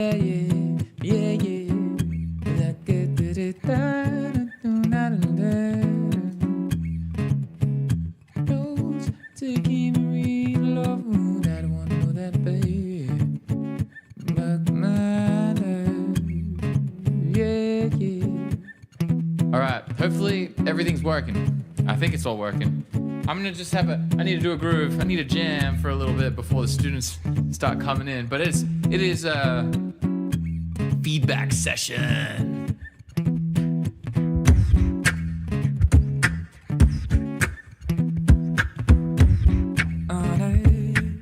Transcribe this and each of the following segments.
Yeah, yeah, yeah. Knows to keep me love that one know that baby. But my love, yeah, yeah. All right, hopefully everything's working. I think it's all working. I'm gonna just I need to do a groove. I need a jam for a little bit before the students start coming in. But it is a feedback session.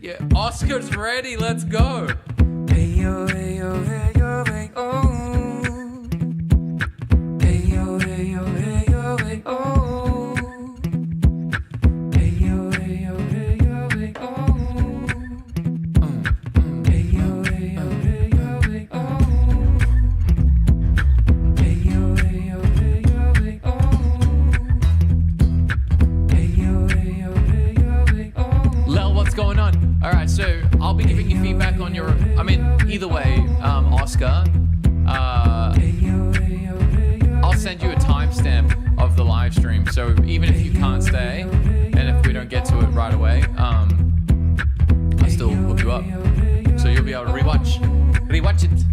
Yeah, Oscar's ready. Let's go. Hey yo, hey yo, hey yo, hey oh. Hey yo, hey yo, hey yo, hey oh. So I'll be giving you feedback on your, either way, Oscar, I'll send you a timestamp of the live stream. So even if you can't stay, and if we don't get to it right away, I'll still hook you up. So you'll be able to rewatch it.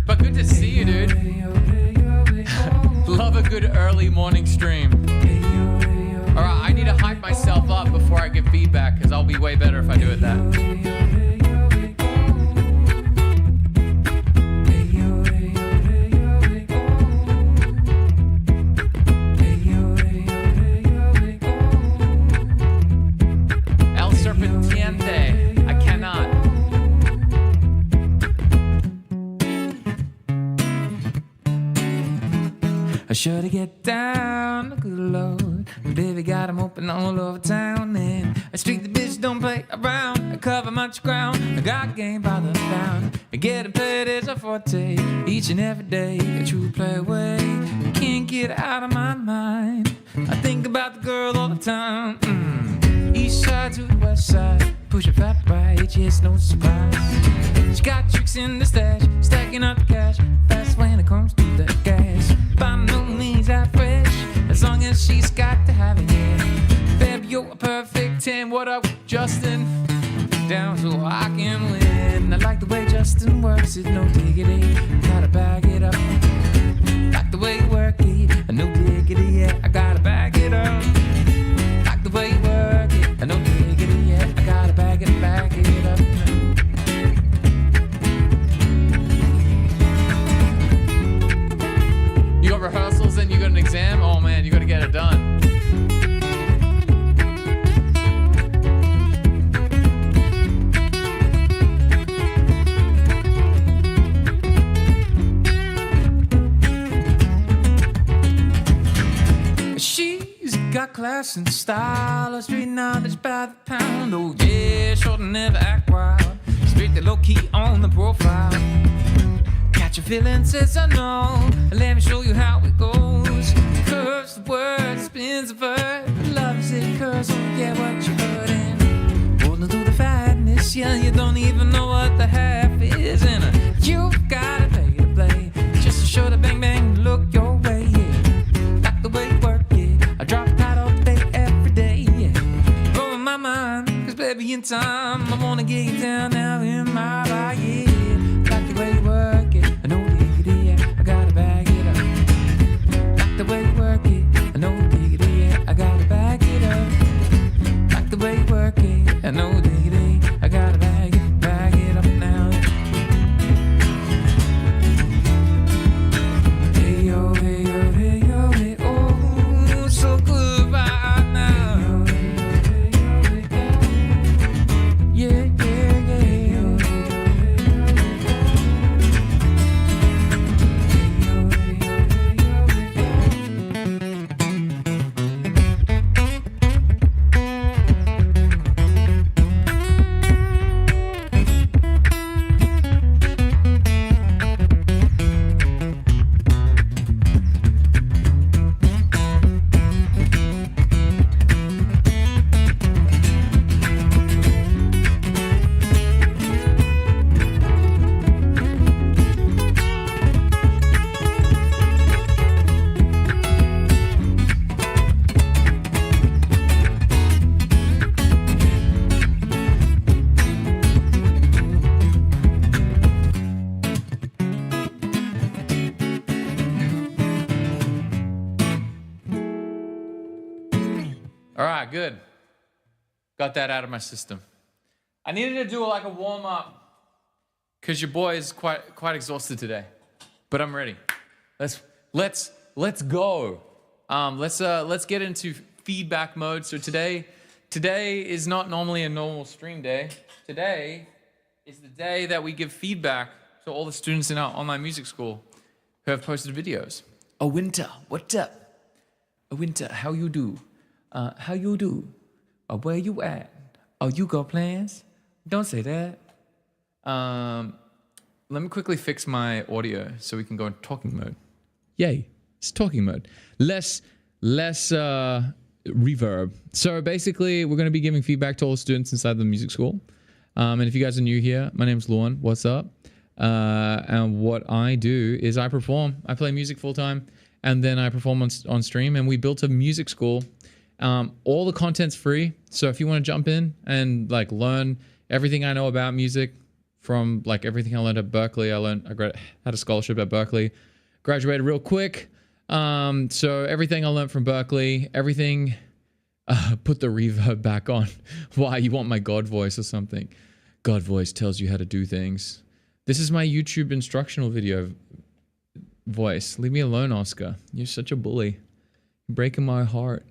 But good to see you, dude. Love a good early morning stream. All right, I need to hype myself up before I give feedback, because I'll be way better if I do it that. El Serpentiente, I cannot. I should get down, good Lord. Baby got 'em open all over town. And I street the bitch, don't play around. I cover much ground, I got game by the pound. I get it played is a forte, each and every day. A true play away, can't get out of my mind. I think about the girl all the time. East side to the west side, push it fat right, yes, no surprise. She got tricks in the stash, stacking up the cash, fast when it comes to the gas. By no means that fresh, as long as she's got to have it, yeah. Baby, you're a perfect 10. What up, Justin? Down so I can win. I like the way Justin works it, no diggity. Gotta bag it up. Like the way you work it, no diggity, yeah. I gotta bag it up. Like the way you work it, no diggity, yeah. I gotta bag it up. You got rehearsals and you got an exam? Oh man, you gotta get it done. She's got class and style, a street knowledge by the pound. Oh yeah, sure to never act wild. Straight to low key on the profile. Catch your feelings, says I know. Let me show you how it goes. Curves the word, spins the verb. Loves it, curves, oh yeah, what you heard. And holding through the fatness, yeah, you don't even know what the half is. And you've gotta pay to play, just to show the bang bang look your way, yeah. Like the way you work it, I drop tight all day, every day, yeah. Blowing my mind, cause baby in time, I wanna get you down now in my body, yeah. Like the way you work it, I know diggity, yeah, I gotta bag it up. Like the way you work it, I know diggity, yeah, I gotta bag it up. Like the way you work it, I know diggity, I gotta bag it up now. right, good. Got that out of my system. I needed to do like a warm up because your boy is quite exhausted today, but I'm ready. Let's go. Let's get into feedback mode. So today is not normally a normal stream day. Today is the day that we give feedback to all the students in our online music school who have posted videos. Oh, Winter, what's up? Oh, Winter, how you do? How you do? Where you at? Oh, you got plans? Don't say that. Let me quickly fix my audio so we can go in talking mode. Yay, it's talking mode. Less reverb. So basically, we're going to be giving feedback to all the students inside the music school. And if you guys are new here, my name's Luan. What's up? And what I do is I perform. I play music full time, and then I perform on stream. And we built a music school. All the content's free. So if you want to jump in and like learn everything I know about music, from like everything I learned at Berkeley, I had a scholarship at Berkeley, graduated real quick. So everything I learned from Berkeley, everything, put the reverb back on. Why, you want my God voice or something? God voice tells you how to do things. This is my YouTube instructional video voice. Leave me alone, Oscar. You're such a bully. You're breaking my heart.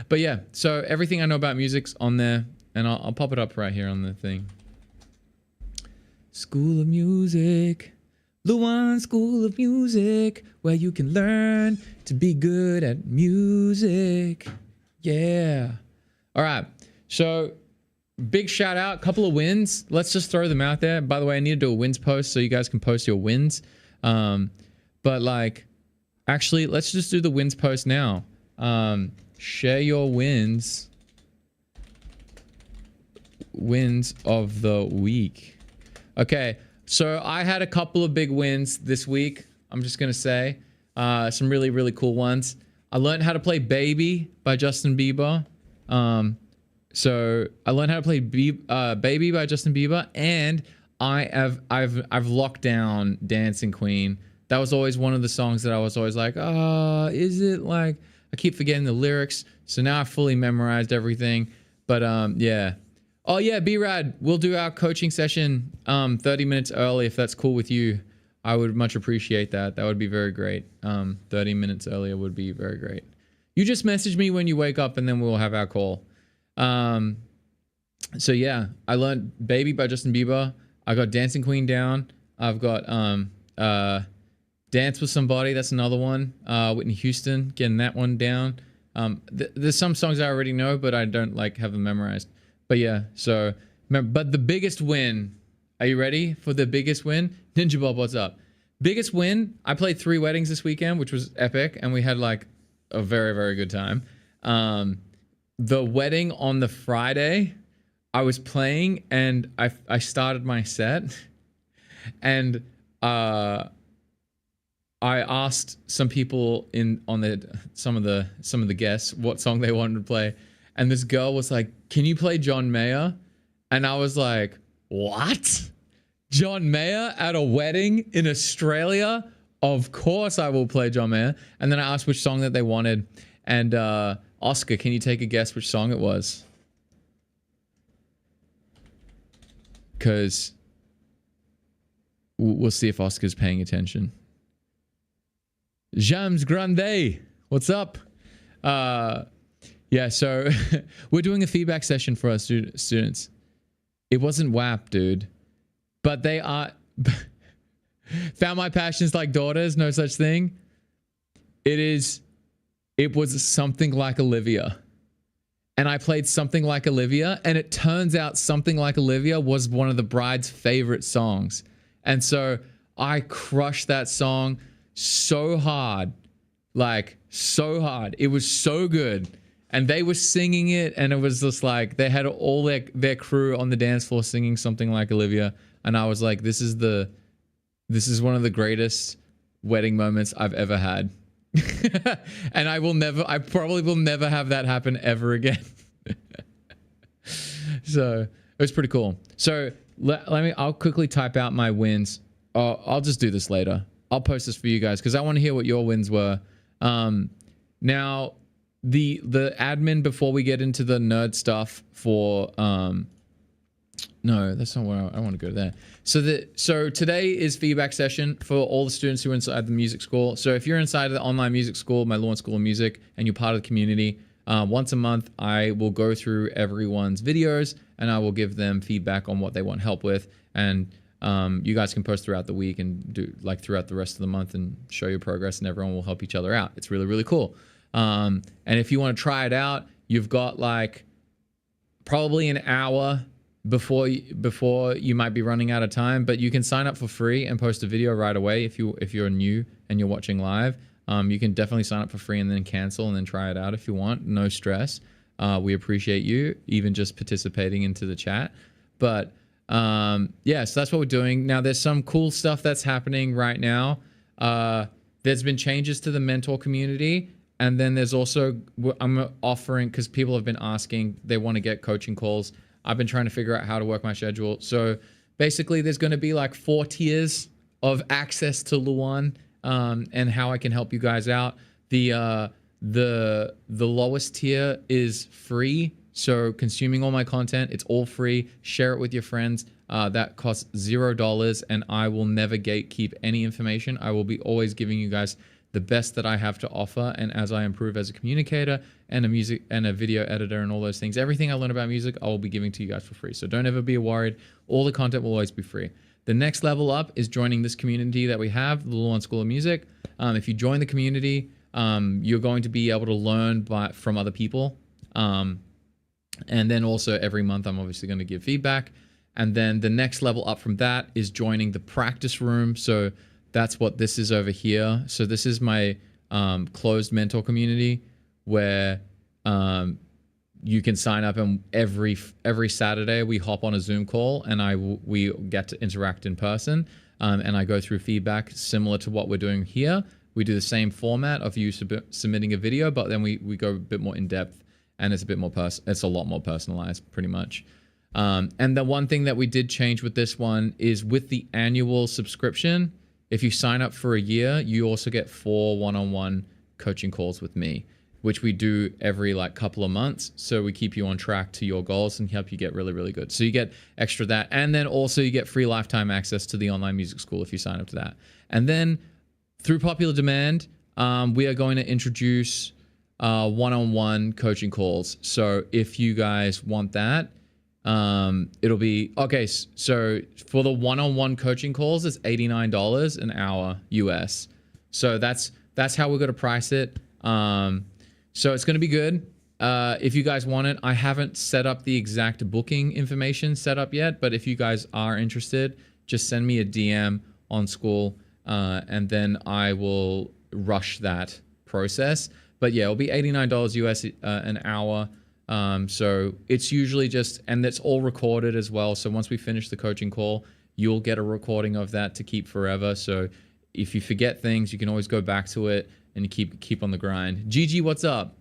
But yeah, so everything I know about music's on there, and I'll pop it up right here on the thing. School of Music, Luan School of Music, where you can learn to be good at music. Yeah. All right. So big shout out, couple of wins. Let's just throw them out there. By the way, I need to do a wins post so you guys can post your wins. But like, actually, let's just do the wins post now. Share your wins of the week. Okay, so I had a couple of big wins this week. I'm just gonna say some really, really cool ones. I learned how to play Baby by Justin Bieber. So I learned how to play Baby by Justin Bieber, and I've locked down Dancing Queen. That was always one of the songs that I was always like, is it like, I keep forgetting the lyrics. So now I fully memorized everything. But yeah. Oh yeah, B-Rad, we'll do our coaching session 30 minutes early if that's cool with you. I would much appreciate that. That would be very great. 30 minutes earlier would be very great. You just message me when you wake up and then we'll have our call. So yeah, I learned Baby by Justin Bieber. I got Dancing Queen down. I've got Dance with Somebody. That's another one. Whitney Houston, getting that one down. There's some songs I already know, but I don't like have them memorized. But yeah, so, but the biggest win, are you ready for the biggest win? Ninja Bob, what's up? Biggest win, I played 3 weddings this weekend, which was epic, and we had like a very, very good time. The wedding on the Friday, I was playing and I started my set, and I asked some people some of the guests what song they wanted to play. And this girl was like, can you play John Mayer? And I was like, what? John Mayer at a wedding in Australia? Of course I will play John Mayer. And then I asked which song that they wanted. And Oscar, can you take a guess which song it was? Because we'll see if Oscar's paying attention. James Grande, what's up? Yeah, so we're doing a feedback session for our students. It wasn't WAP, dude. But they are... Found my passions like daughters, no such thing. It was Something Like Olivia. And I played Something Like Olivia, and it turns out Something Like Olivia was one of the bride's favorite songs. And so I crushed that song so hard. Like, so hard. It was so good. And they were singing it, and it was just like, they had all their crew on the dance floor singing Something Like Olivia. And I was like, this is one of the greatest wedding moments I've ever had. And I probably will never have that happen ever again. So it was pretty cool. So I'll quickly type out my wins. I'll just do this later. I'll post this for you guys because I want to hear what your wins were. Now, the admin before we get into the nerd stuff for no, that's not where I want to go there. So today is feedback session for all the students who are inside the music school. So if you're inside of the online music school, my Law School of Music, and you're part of the community, once a month I will go through everyone's videos and I will give them feedback on what they want help with. And you guys can post throughout the week and do like throughout the rest of the month and show your progress, and everyone will help each other out. It's really, really cool. And if you want to try it out, you've got like probably an hour before you might be running out of time, but you can sign up for free and post a video right away. If you're new and you're watching live, you can definitely sign up for free and then cancel and then try it out if you want. No stress. We appreciate you even just participating into the chat. But yeah, so that's what we're doing. Now there's some cool stuff that's happening right now. There's been changes to the mentor community. And then there's also, I'm offering, because people have been asking, they want to get coaching calls. I've been trying to figure out how to work my schedule. So basically there's going to be like 4 tiers of access to Luan, and how I can help you guys out. The lowest tier is free. So consuming all my content, it's all free. Share it with your friends. That costs $0, and I will never gatekeep any information. I will be always giving you guys the best that I have to offer, and as I improve as a communicator and a music and a video editor and all those things, everything I learn about music, I will be giving to you guys for free. So don't ever be worried. All the content will always be free. The next level up is joining this community that we have, the Luan School of Music. If you join the community, you're going to be able to learn from other people. And then also every month, I'm obviously going to give feedback. And then the next level up from that is joining the practice room. So that's what this is over here. So this is my closed mentor community where you can sign up, and every Saturday we hop on a Zoom call and we get to interact in person, and I go through feedback similar to what we're doing here. We do the same format of you submitting a video, but then we go a bit more in depth, and it's a bit more it's a lot more personalized pretty much. And the one thing that we did change with this one is with the annual subscription, if you sign up for a year, you also get 4 one-on-one coaching calls with me, which we do every like couple of months. So we keep you on track to your goals and help you get really, really good. So you get extra that. And then also you get free lifetime access to the online music school if you sign up to that. And then through popular demand, we are going to introduce one-on-one coaching calls. So if you guys want that, it'll be okay. So for the one-on-one coaching calls, it's $89 an hour US. So that's how we're going to price it. So it's going to be good. If you guys want it, I haven't set up the exact booking information set up yet, but if you guys are interested, just send me a DM on school, and then I will rush that process. But yeah, it'll be $89 US an hour. So it's usually just, and that's all recorded as well. So once we finish the coaching call, you'll get a recording of that to keep forever. So if you forget things, you can always go back to it and keep on the grind. Gigi, what's up?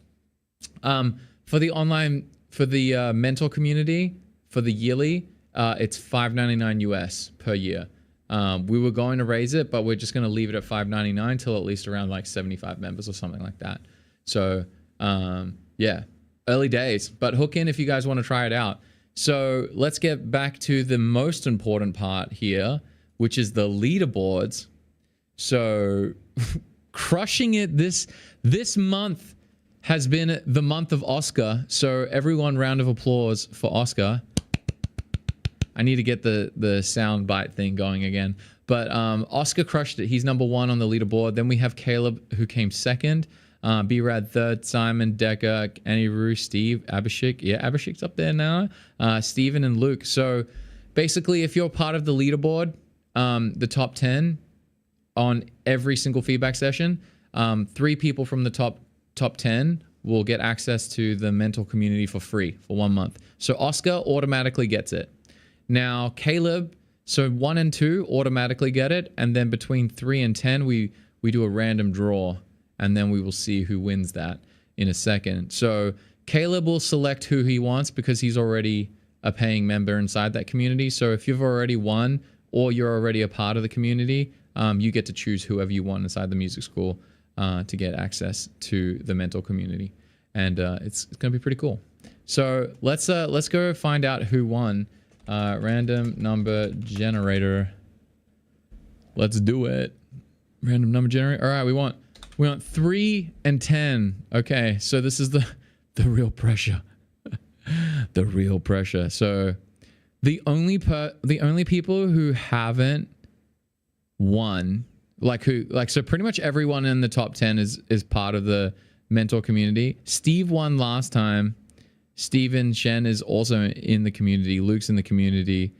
For the mentor community, for the yearly, it's $5.99 US per year. We were going to raise it, but we're just going to leave it at $5.99 till at least around like 75 members or something like that. So, yeah. Early days, but hook in if you guys want to try it out. So let's get back to the most important part here, which is the leaderboards. So crushing it this month has been the month of Oscar. So everyone, round of applause for Oscar. I need to get the sound bite thing going again. But Oscar crushed it. He's number 1 on the leaderboard. Then we have Caleb, who came second. B-Rad third, Simon, Decker, Anirudh, Steve, Abishek. Yeah, Abishek's up there now. Steven and Luke. So basically, if you're part of the leaderboard, the top 10 on every single feedback session, 3 people from the top 10 will get access to the mentor community for free for 1 month. So Oscar automatically gets it. Now, Caleb, so 1 and 2 automatically get it. And then between 3 and 10, we do a random draw. And then we will see who wins that in a second. So Caleb will select who he wants because he's already a paying member inside that community. So if you've already won or you're already a part of the community, you get to choose whoever you want inside the music school to get access to the mentor community. and it's gonna be pretty cool. So let's go find out who won. Random number generator. Let's do it. Random number generator. All right, we want 3 and 10. Okay, so this is the real pressure. The real pressure. So the only people who haven't won, so pretty much everyone in the top 10 is part of the mentor community. Steve won last time. Steven Shen is also in the community. Luke's in the community.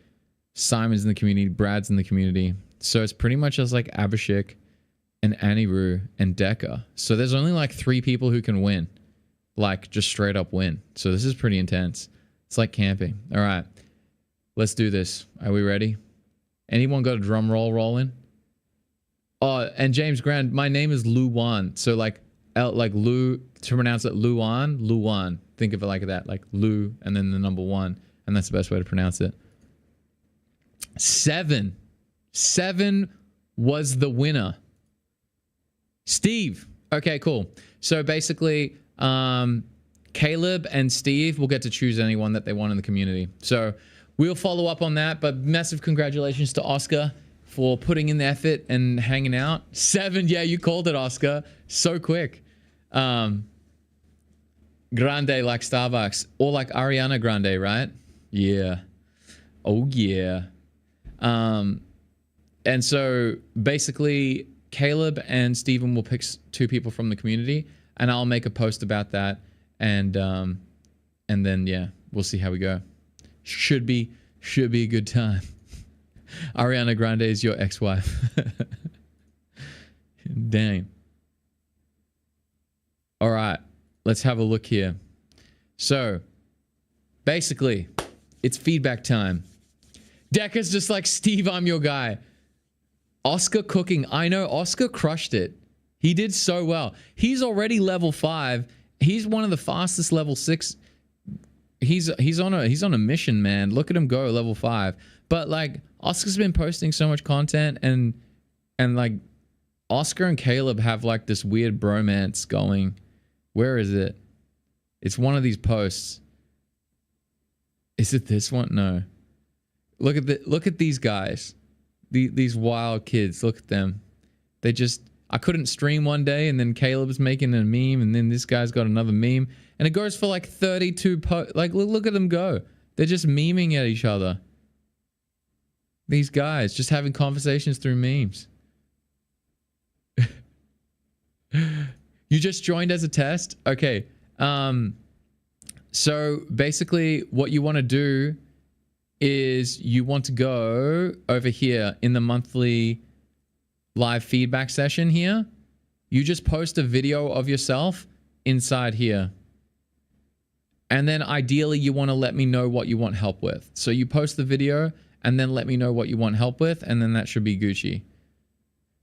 Simon's in the community. Brad's in the community. So it's pretty much just like Abishek and Anirudh and Deca. So there's only like 3 people who can win. Like just straight up win. So this is pretty intense. It's like camping. All right. Let's do this. Are we ready? Anyone got a drum roll rolling? Oh, and James Grand, my name is Luan. So like Lu, to pronounce it Luan. Think of it like that, like Lu and then the number 1, and that's the best way to pronounce it. 7 was the winner. Steve. Okay, cool. So basically, Caleb and Steve will get to choose anyone that they want in the community. So we'll follow up on that, but massive congratulations to Oscar for putting in the effort and hanging out. 7, yeah, you called it, Oscar. So quick. Grande like Starbucks, or like Ariana Grande, right? Yeah. Oh yeah. And so basically Caleb and Steven will pick 2 people from the community, and I'll make a post about that, and then yeah, we'll see how we go. Should be a good time. Ariana Grande is your ex-wife. Dang. All right. Let's have a look here. So, basically, it's feedback time. Deca's just like, Steve, I'm your guy. Oscar cooking. I know, Oscar crushed it. He did so well. He's already level 5. He's one of the fastest level 6. He's on a mission, man. Look at him go, level 5. But like, Oscar's been posting so much content, and like, Oscar and Caleb have like this weird bromance going. Where is it? It's one of these posts. Is it this one? No. Look at these guys. These wild kids. Look at them. They just, I couldn't stream one day, and then Caleb's making a meme, and then this guy's got another meme, and it goes for like 32 like look at them go. They're just memeing at each other. These guys just having conversations through memes. You just joined as a test? Okay. So basically what you want to do is you want to go over here in the monthly live feedback session here. You just post a video of yourself inside here. And then ideally you want to let me know what you want help with. So you post the video and then let me know what you want help with, and then that should be Gucci.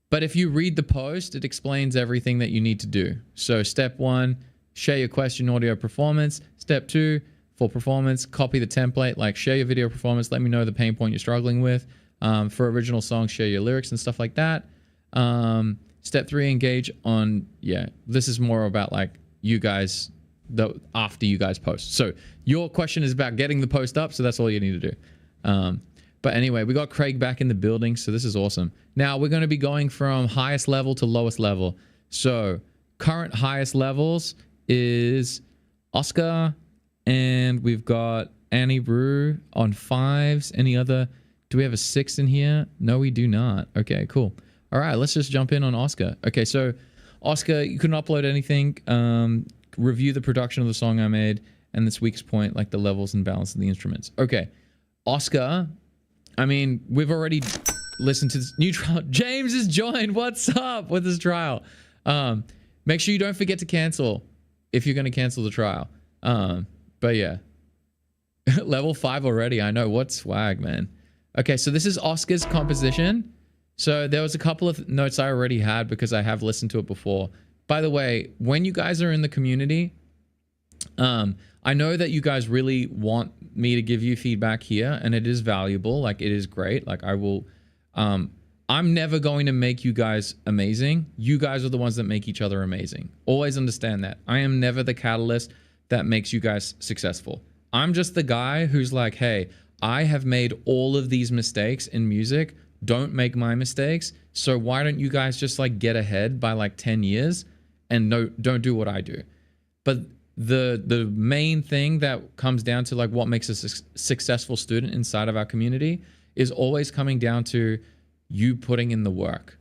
But if you read the post, it explains everything that you need to do. So step 1, share your question, audio performance. Step 2, for performance, copy the template, like share your video performance. Let me know the pain point you're struggling with. For original songs, share your lyrics and stuff like that. Step 3, engage on, yeah, this is more about like you guys, after you guys post. So your question is about getting the post up. So that's all you need to do. But anyway, we got Craig back in the building, so this is awesome. Now we're going to be going from highest level to lowest level. So current highest levels is Oscar, and we've got Anirudh on 5s. Any other? Do we have a 6 in here? No, we do not. Okay, cool. All right, let's just jump in on Oscar. Okay, so Oscar, you couldn't upload anything. Review the production of the song I made and this week's point, like the levels and balance of the instruments. Okay, Oscar. I mean, we've already listened to this new trial. James has joined. What's up with this trial? Make sure you don't forget to cancel if you're going to cancel the trial. But yeah, level 5 already. I know, what swag, man. Okay, so this is Oscar's composition. So there was a couple of notes I already had because I have listened to it before. By the way, when you guys are in the community, I know that you guys really want me to give you feedback here, and it is valuable. Like, it is great. Like, I will I'm never going to make you guys amazing. You guys are the ones that make each other amazing. Always understand that. I am never the catalyst that makes you guys successful. I'm just the guy who's like, hey, I have made all of these mistakes in music. Don't make my mistakes. So why don't you guys just like get ahead by like 10 years and don't do what I do? But the main thing that comes down to like what makes a successful student inside of our community is always coming down to you putting in the work.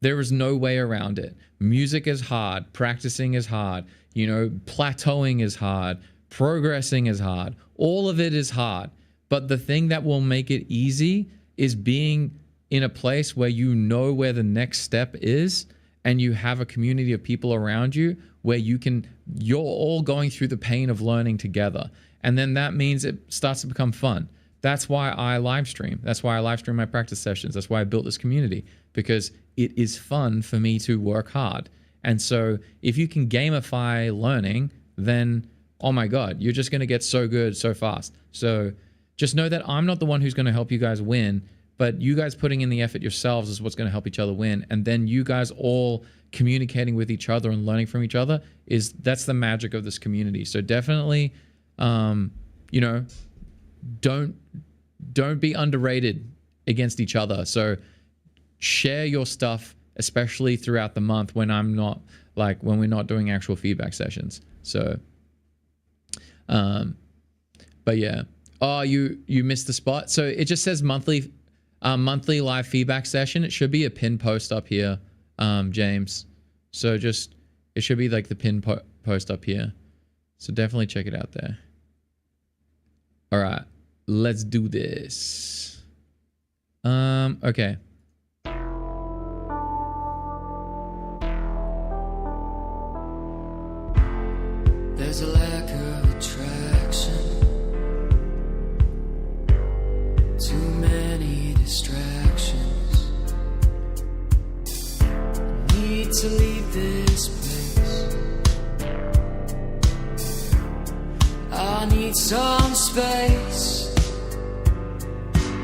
There is no way around it. Music is hard. Practicing is hard. You know, plateauing is hard. Progressing is hard. All of it is hard. But the thing that will make it easy is being in a place where you know where the next step is and you have a community of people around you where you're all going through the pain of learning together. And then that means it starts to become fun. That's why I live stream. That's why I live stream my practice sessions. That's why I built this community, because it is fun for me to work hard. And so if you can gamify learning, then, oh my God, you're just going to get so good so fast. So just know that I'm not the one who's going to help you guys win, but you guys putting in the effort yourselves is what's going to help each other win. And then you guys all communicating with each other and learning from each other that's the magic of this community. So definitely, you know, don't be underrated against each other. So share your stuff, especially throughout the month when when we're not doing actual feedback sessions. So, but yeah. Oh, you missed the spot. So it just says monthly live feedback session. It should be a pin post up here, James. So it should be like the pin post up here. So definitely check it out there. All right, let's do this. Okay. There's a lack of attraction, too many distractions. I need to leave this place. I need some space,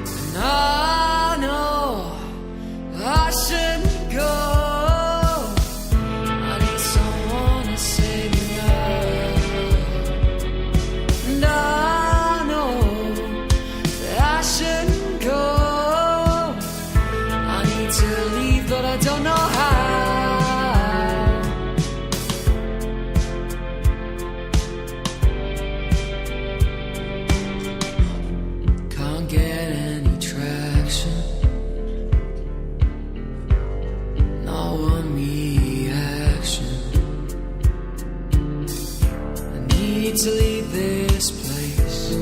and I know I shouldn't go. I need someone to save me now, and I know that I shouldn't go. I need to leave, but I don't know how. Can't get any traction, no one reaction. I need to leave this place.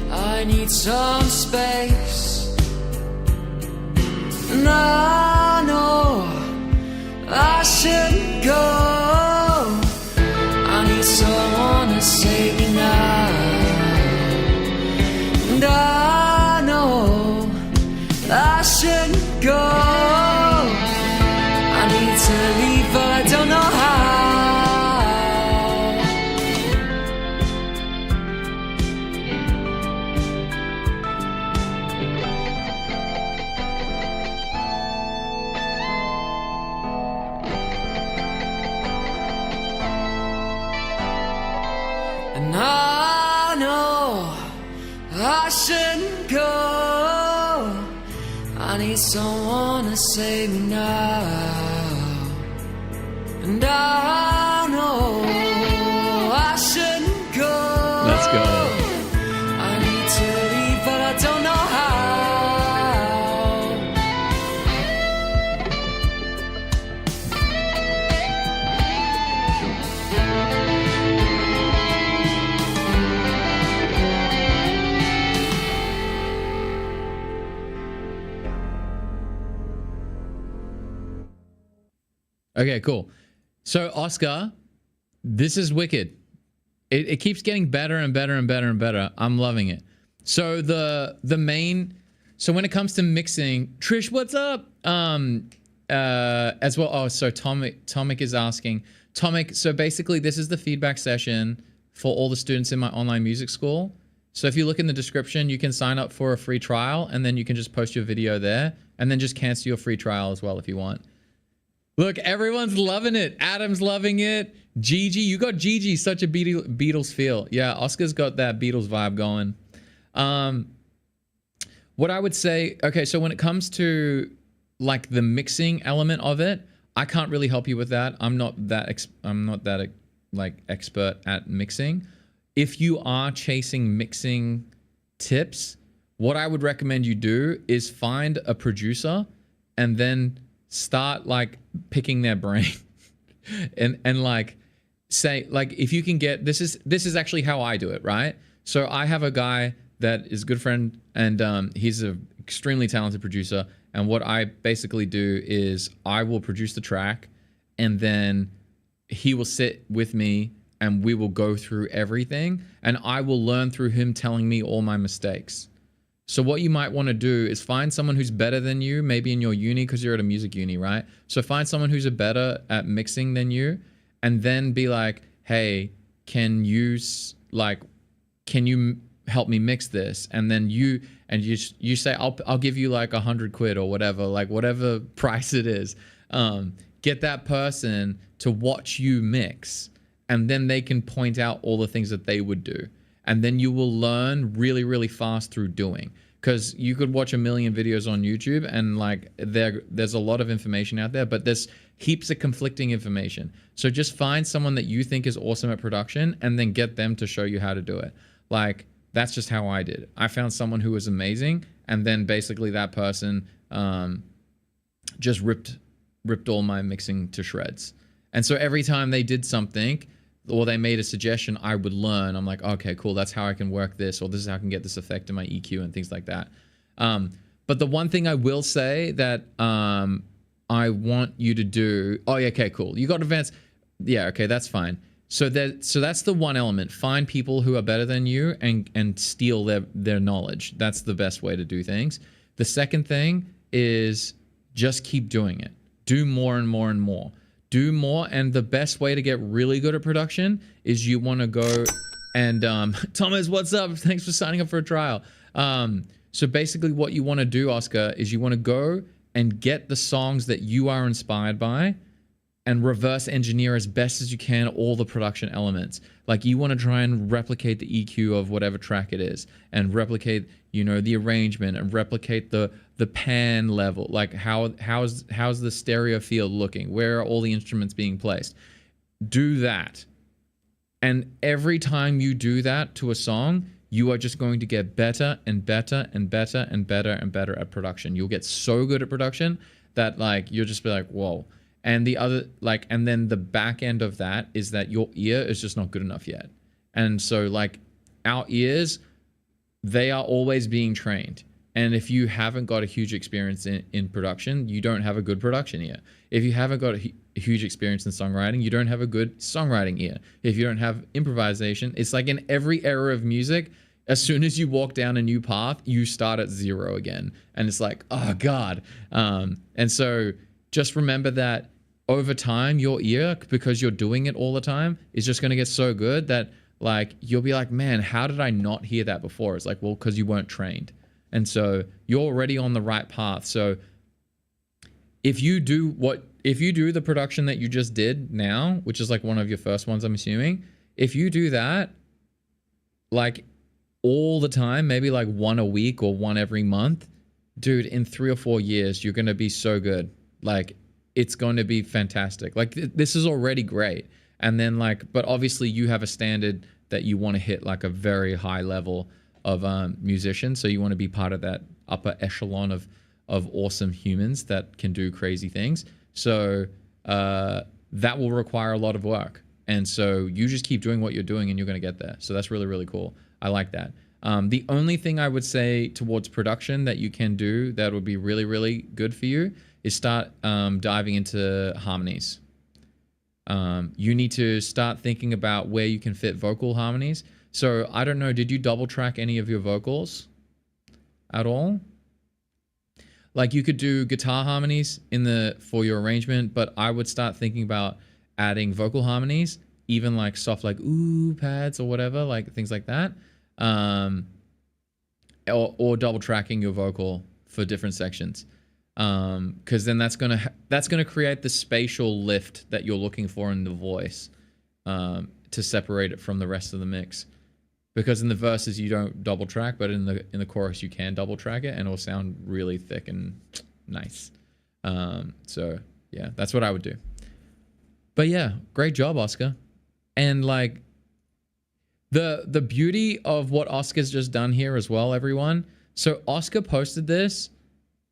I need some space, and I know I shouldn't go. I need someone to save me now, and I know I shouldn't go. I need to leave, but I don't know how. And I know I shouldn't go. I need someone to save me now, and I know I shouldn't go. Let's go. I need to leave, but I don't know how. Okay, cool. So Oscar, this is wicked. It keeps getting better and better and better and better. I'm loving it. So the main, so when it comes to mixing, Trish, what's up? As well. Oh, so Tomic is asking. Tomic, so basically this is the feedback session for all the students in my online music school. So if you look in the description, you can sign up for a free trial, and then you can just post your video there, and then just cancel your free trial as well if you want. Look, everyone's loving it. Adam's loving it. Gigi, you got Gigi, such a Beatles feel. Yeah, Oscar's got that Beatles vibe going. What I would say, okay, so when it comes to like the mixing element of it, I can't really help you with that. I'm not that like expert at mixing. If you are chasing mixing tips, what I would recommend you do is find a producer and then start like picking their brain and like say, like, if you can get, this is actually how I do it, right? So I have a guy that is a good friend, and he's an extremely talented producer. And what I basically do is I will produce the track, and then he will sit with me and we will go through everything, and I will learn through him telling me all my mistakes. So what you might want to do is find someone who's better than you, maybe in your uni, because you're at a music uni, right? So find someone who's better at mixing than you, and then be like, hey, can you help me mix this? And then you say, I'll give you like 100 quid or whatever, like whatever price it is. Get that person to watch you mix, and then they can point out all the things that they would do. And then you will learn really, really fast through doing. Because you could watch a million videos on YouTube, and like there's a lot of information out there, but there's heaps of conflicting information. So just find someone that you think is awesome at production, and then get them to show you how to do it. Like, that's just how I did it. I found someone who was amazing, and then basically that person just ripped all my mixing to shreds. And so every time they did something, or they made a suggestion, I would learn. I'm like, okay, cool, that's how I can work this, or this is how I can get this effect in my EQ and things like that. But the one thing I will say that I want you to do, oh yeah, okay, cool. You got advanced, yeah, okay, that's fine. So that's the one element. Find people who are better than you and steal their knowledge. That's the best way to do things. The second thing is just keep doing it. Do more and more and more. Do more, and the best way to get really good at production is you want to go and Thomas, what's up? Thanks for signing up for a trial. So basically what you want to do, Oscar, is you want to go and get the songs that you are inspired by and reverse engineer as best as you can all the production elements. Like, you want to try and replicate the EQ of whatever track it is, and replicate, you know, the arrangement, and replicate the pan level. Like, how's the stereo field looking? Where are all the instruments being placed? Do that. And every time you do that to a song, you are just going to get better and better and better and better and better at production. You'll get so good at production that, like, you'll just be like, whoa. And the other, like, and then the back end of that is that your ear is just not good enough yet. And so, like, our ears, they are always being trained. And if you haven't got a huge experience in production, you don't have a good production ear. If you haven't got a huge experience in songwriting, you don't have a good songwriting ear. If you don't have improvisation, it's like in every era of music, as soon as you walk down a new path, you start at zero again. And it's like, oh God. And so just remember that over time, your ear, because you're doing it all the time, is just going to get so good that, like, you'll be like, man, how did I not hear that before? It's like, well, because you weren't trained. And so you're already on the right path. So if you do the production that you just did now, which is like one of your first ones, I'm assuming, if you do that, like, all the time, maybe like one a week or one every month, dude, in 3 or 4 years, you're going to be so good. Like, it's going to be fantastic. Like, this is already great. And then, like, but obviously you have a standard that you want to hit, like a very high level of musician. So you want to be part of that upper echelon of awesome humans that can do crazy things. So that will require a lot of work. And so you just keep doing what you're doing and you're going to get there. So that's really, really cool. I like that. The only thing I would say towards production that you can do that would be really, really good for you is start diving into harmonies. You need to start thinking about where you can fit vocal harmonies. So I don't know, did you double track any of your vocals at all? Like, you could do guitar harmonies for your arrangement, but I would start thinking about adding vocal harmonies, even like soft, like ooh pads or whatever, like things like that. or double tracking your vocal for different sections, because then that's gonna create the spatial lift that you're looking for in the voice, to separate it from the rest of the mix. Because in the verses you don't double track, but in the chorus you can double track it, and it'll sound really thick and nice. So yeah, that's what I would do. But yeah, great job, Oscar. And like the beauty of what Oscar's just done here as well, everyone. So Oscar posted this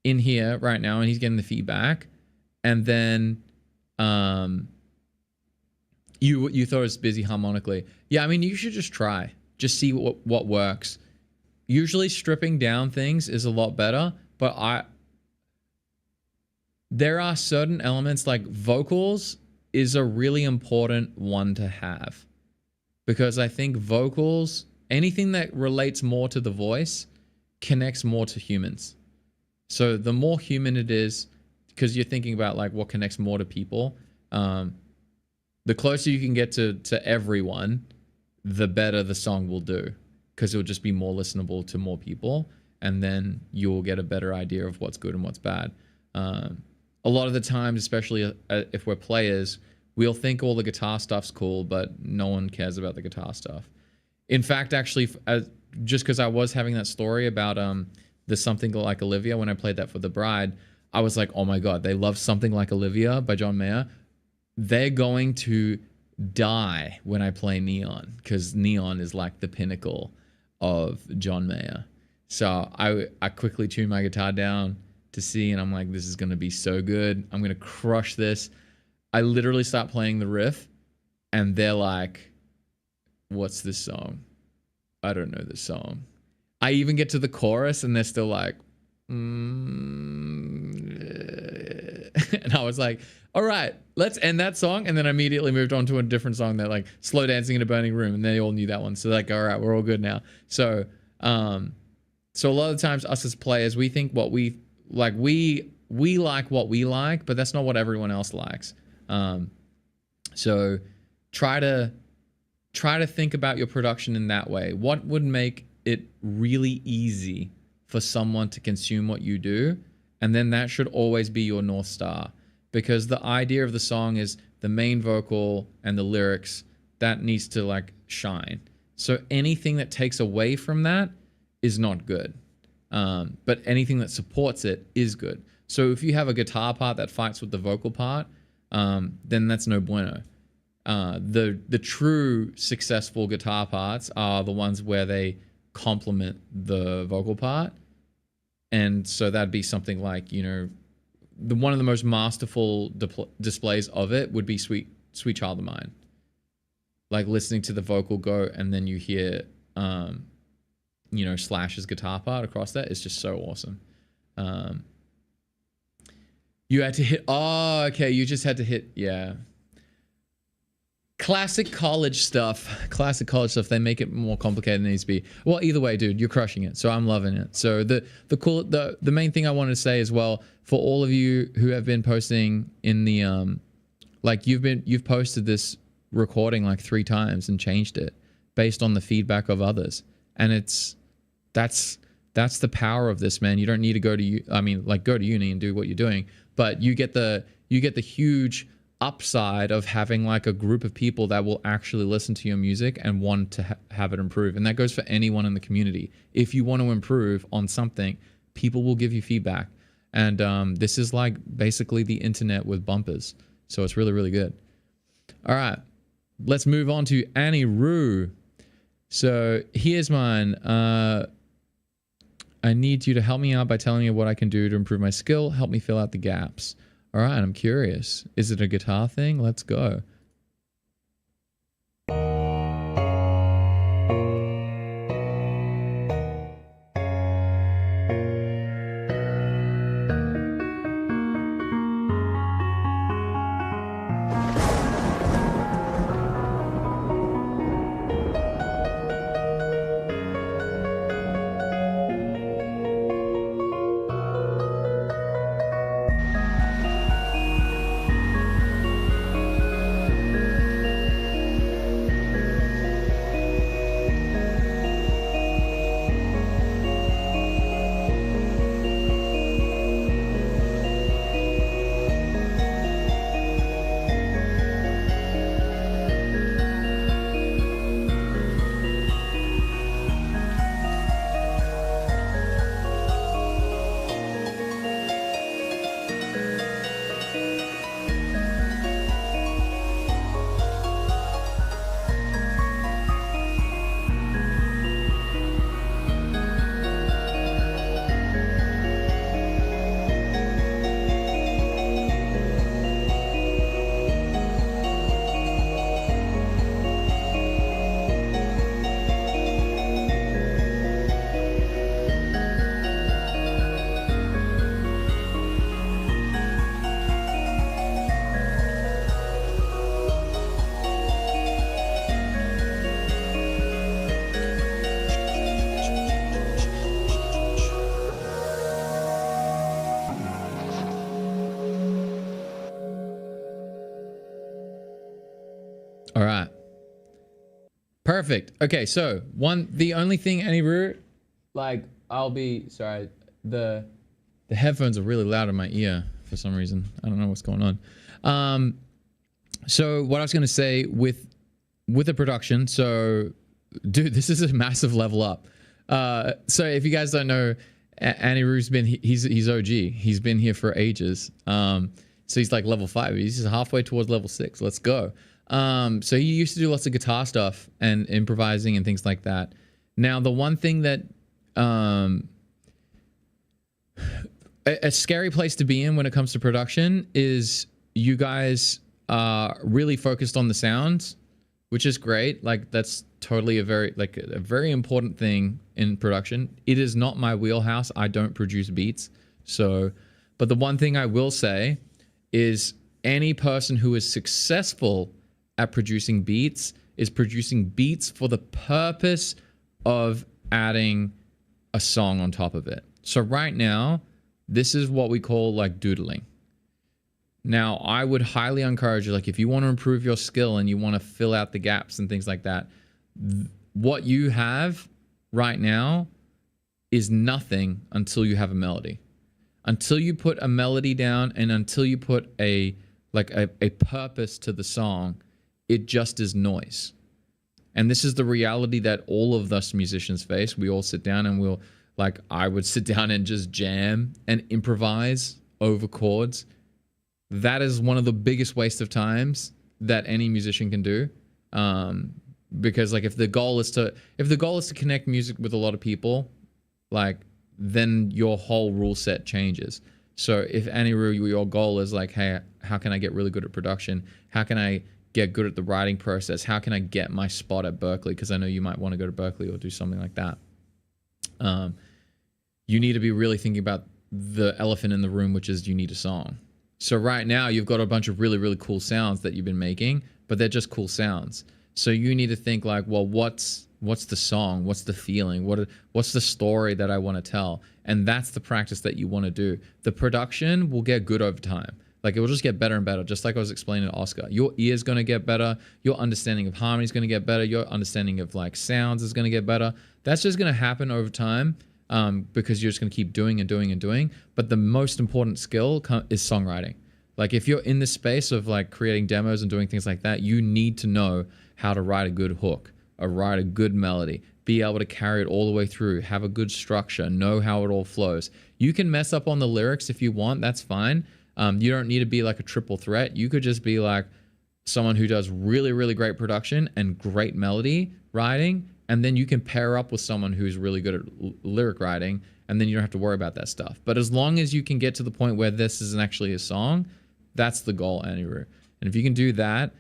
in here right now, and he's getting the feedback. And then you thought it was busy harmonically. Yeah, I mean, you should just try. Just see what works. Usually stripping down things is a lot better, but there are certain elements, like vocals is a really important one to have, because I think vocals, anything that relates more to the voice connects more to humans. So the more human it is, because you're thinking about like what connects more to people, the closer you can get to everyone, the better the song will do, because it'll just be more listenable to more people, and then you'll get a better idea of what's good and what's bad. A lot of the times, especially if we're players, we'll think all the guitar stuff's cool, but no one cares about the guitar stuff. In fact, actually, just because I was having that story about the Something Like Olivia, when I played that for the bride, I was like, oh my God, they love Something Like Olivia by John Mayer. They're going to die when I play Neon, because Neon is like the pinnacle of John Mayer. So I quickly tuned my guitar down to C, and I'm like, this is going to be so good. I'm going to crush this. I literally start playing the riff, and they're like, what's this song? I don't know this song. I even get to the chorus, and they're still like, and I was like, all right, let's end that song. And then I immediately moved on to a different song that, like, Slow Dancing in a Burning Room, and they all knew that one. So like, all right, we're all good now. So so a lot of times us as players, we think what we like, we like what we like, but that's not what everyone else likes. So try to think about your production in that way. What would make it really easy for someone to consume what you do? And then that should always be your North Star, because the idea of the song is the main vocal and the lyrics that needs to like shine. So anything that takes away from that is not good. But anything that supports it is good. So if you have a guitar part that fights with the vocal part, then that's no bueno. The true successful guitar parts are the ones where they complement the vocal part. And so that'd be something like, you know, one of the most masterful displays of it would be Sweet Child of Mine. Like listening to the vocal go, and then you hear, you know, Slash's guitar part across that. It's just so awesome. You had to hit, oh, okay, you just had to hit, yeah. Classic college stuff. They make it more complicated than it needs to be. Well, either way, dude, you're crushing it. So I'm loving it. So the main thing I wanted to say as well, for all of you who have been posting in the like you've posted this recording like 3 times and changed it based on the feedback of others, and that's the power of this, man. You don't need to go to uni and do what you're doing, but you get the huge upside of having like a group of people that will actually listen to your music and want to have it improve. And that goes for anyone in the community. If you want to improve on something, people will give you feedback. And this is like basically the internet with bumpers. So it's really, really good. All right, let's move on to Anirudh. So here's mine. I need you to help me out by telling me what I can do to improve my skill. Help me fill out the gaps. All right, I'm curious. Is it a guitar thing? Let's go. All right. Perfect. Okay, so the only thing, Anirudh, like, I'll be sorry, the headphones are really loud in my ear for some reason. I don't know what's going on. So what I was gonna say with the production, so dude, this is a massive level up. So if you guys don't know, Anirudh's he's OG. He's been here for ages. So he's like level 5. He's just halfway towards level 6. Let's go. So he used to do lots of guitar stuff and improvising and things like that. Now, the one thing that a scary place to be in when it comes to production is you guys are really focused on the sounds, which is great. Like, that's totally a very important thing in production. It is not my wheelhouse. I don't produce beats. So, but the one thing I will say is any person who is successful at producing beats is producing beats for the purpose of adding a song on top of it. So right now, this is what we call like doodling. Now, I would highly encourage you, like, if you want to improve your skill and you want to fill out the gaps and things like that, what you have right now is nothing until you have a melody. Until you put a melody down and until you put a purpose to the song, it just is noise. And this is the reality that all of us musicians face. We all sit down and we'll, like, I would sit down and just jam and improvise over chords. That is one of the biggest waste of times that any musician can do. Because like if the goal is to connect music with a lot of people, like, then your whole rule set changes. So if Anirudh, your goal is like, hey, how can I get really good at production? How can I get good at the writing process? How can I get my spot at Berkeley? Because I know you might want to go to Berkeley or do something like that. You need to be really thinking about the elephant in the room, which is you need a song. So right now you've got a bunch of really, really cool sounds that you've been making, but they're just cool sounds. So you need to think like, well, what's the song? What's the feeling? What's the story that I want to tell? And that's the practice that you want to do. The production will get good over time. Like, it will just get better and better. Just like I was explaining to Oscar, your ear's going to get better. Your understanding of harmony is going to get better. Your understanding of like sounds is going to get better. That's just going to happen over time. Because you're just going to keep doing and doing and doing. But the most important skill is songwriting. Like, if you're in this space of like creating demos and doing things like that, you need to know how to write a good hook, or write a good melody, be able to carry it all the way through, have a good structure, know how it all flows. You can mess up on the lyrics if you want, that's fine. You don't need to be like a triple threat. You could just be like someone who does really, really great production and great melody writing. And then you can pair up with someone who's really good at lyric writing, and then you don't have to worry about that stuff. But as long as you can get to the point where this isn't actually a song, that's the goal, Anirudh. And if you can do that,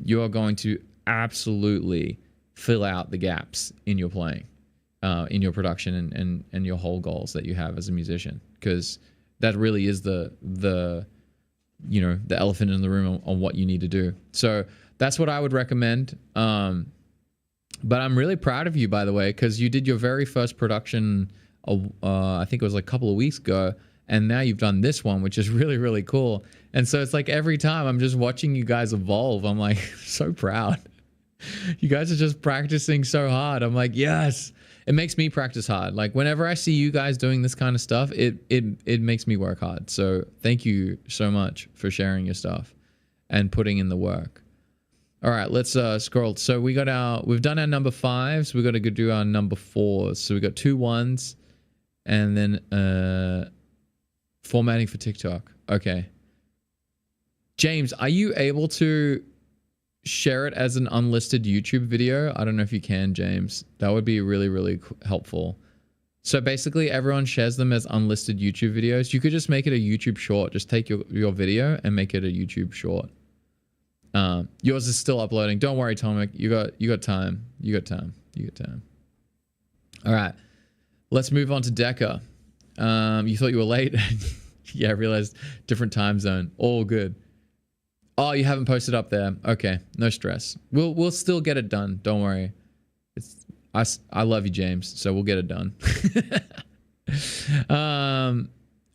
you are going to absolutely fill out the gaps in your playing, in your production and your whole goals that you have as a musician. Because that really is the elephant in the room on what you need to do. So that's what I would recommend. But I'm really proud of you, by the way, because you did your very first production, I think it was like a couple of weeks ago, and now you've done this one, which is really, really cool. And so it's like every time I'm just watching you guys evolve, I'm like so proud. You guys are just practicing so hard. I'm like, yes. It makes me practice hard. Like, whenever I see you guys doing this kind of stuff, it makes me work hard. So thank you so much for sharing your stuff and putting in the work. All right, let's scroll. So we've done our number 5s. We've got to go do our number 4s. So we got 2 1s, and then formatting for TikTok. Okay. James, are you able to share it as an unlisted YouTube video? I don't know if you can, James. That would be really, really helpful. So basically, everyone shares them as unlisted YouTube videos. You could just make it a YouTube short. Just take your video and make it a YouTube short. Yours is still uploading. Don't worry, Thomasz. You got time. You got time. All right. Let's move on to Deca. You thought you were late? Yeah, I realized different time zone. All good. Oh, you haven't posted up there. Okay, no stress. We'll still get it done. Don't worry. I love you, James. So we'll get it done.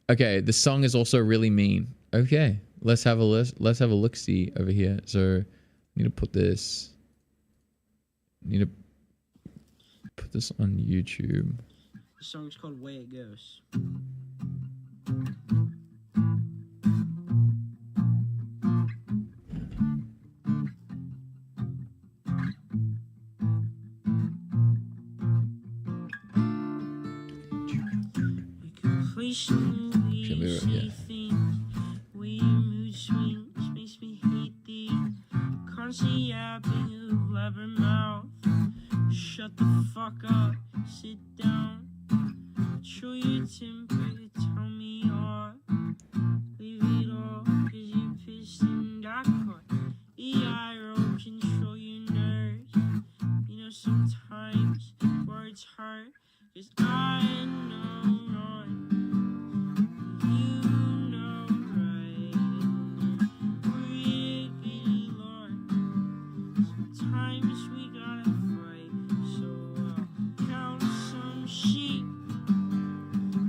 Okay, the song is also really mean. Okay. Let's have a look-see over here. So Need to put this. Need to put this on YouTube. The song's called Way It Goes. Should be right, yeah. Where your mood swings makes me hate the constant yapping of blabber mouth. Shut the fuck up, sit down. Show your temper, tell me off. Leave it all, cause you're pissed and got caught. EIRO, control your nerves. You know, sometimes words hurt, cause I know not. You know right. We're getting lost. Sometimes we gotta fight. So I'll count some sheep.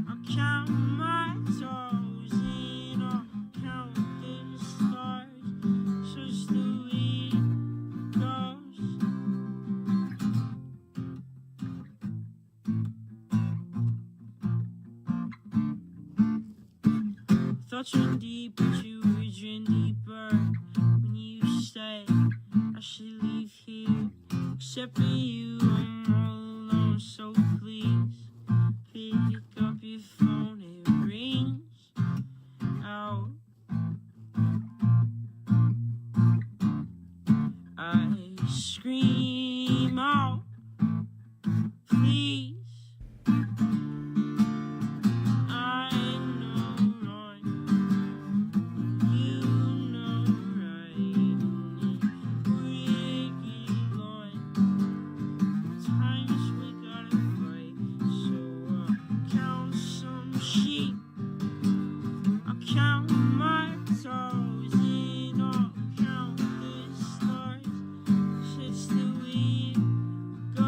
I'll count my toes and I'll count the stars. So it's the way it goes. Thoughts run deep, but you run deeper. When you say I should leave here, except for you, I'm all alone. So please pick up your phone. It rings out. I scream out, please. I know right. You know right. We're getting lost. Times we gotta fight. So I'll count some sheep. I'll count my toes and I'll count the stars. It's the way it goes.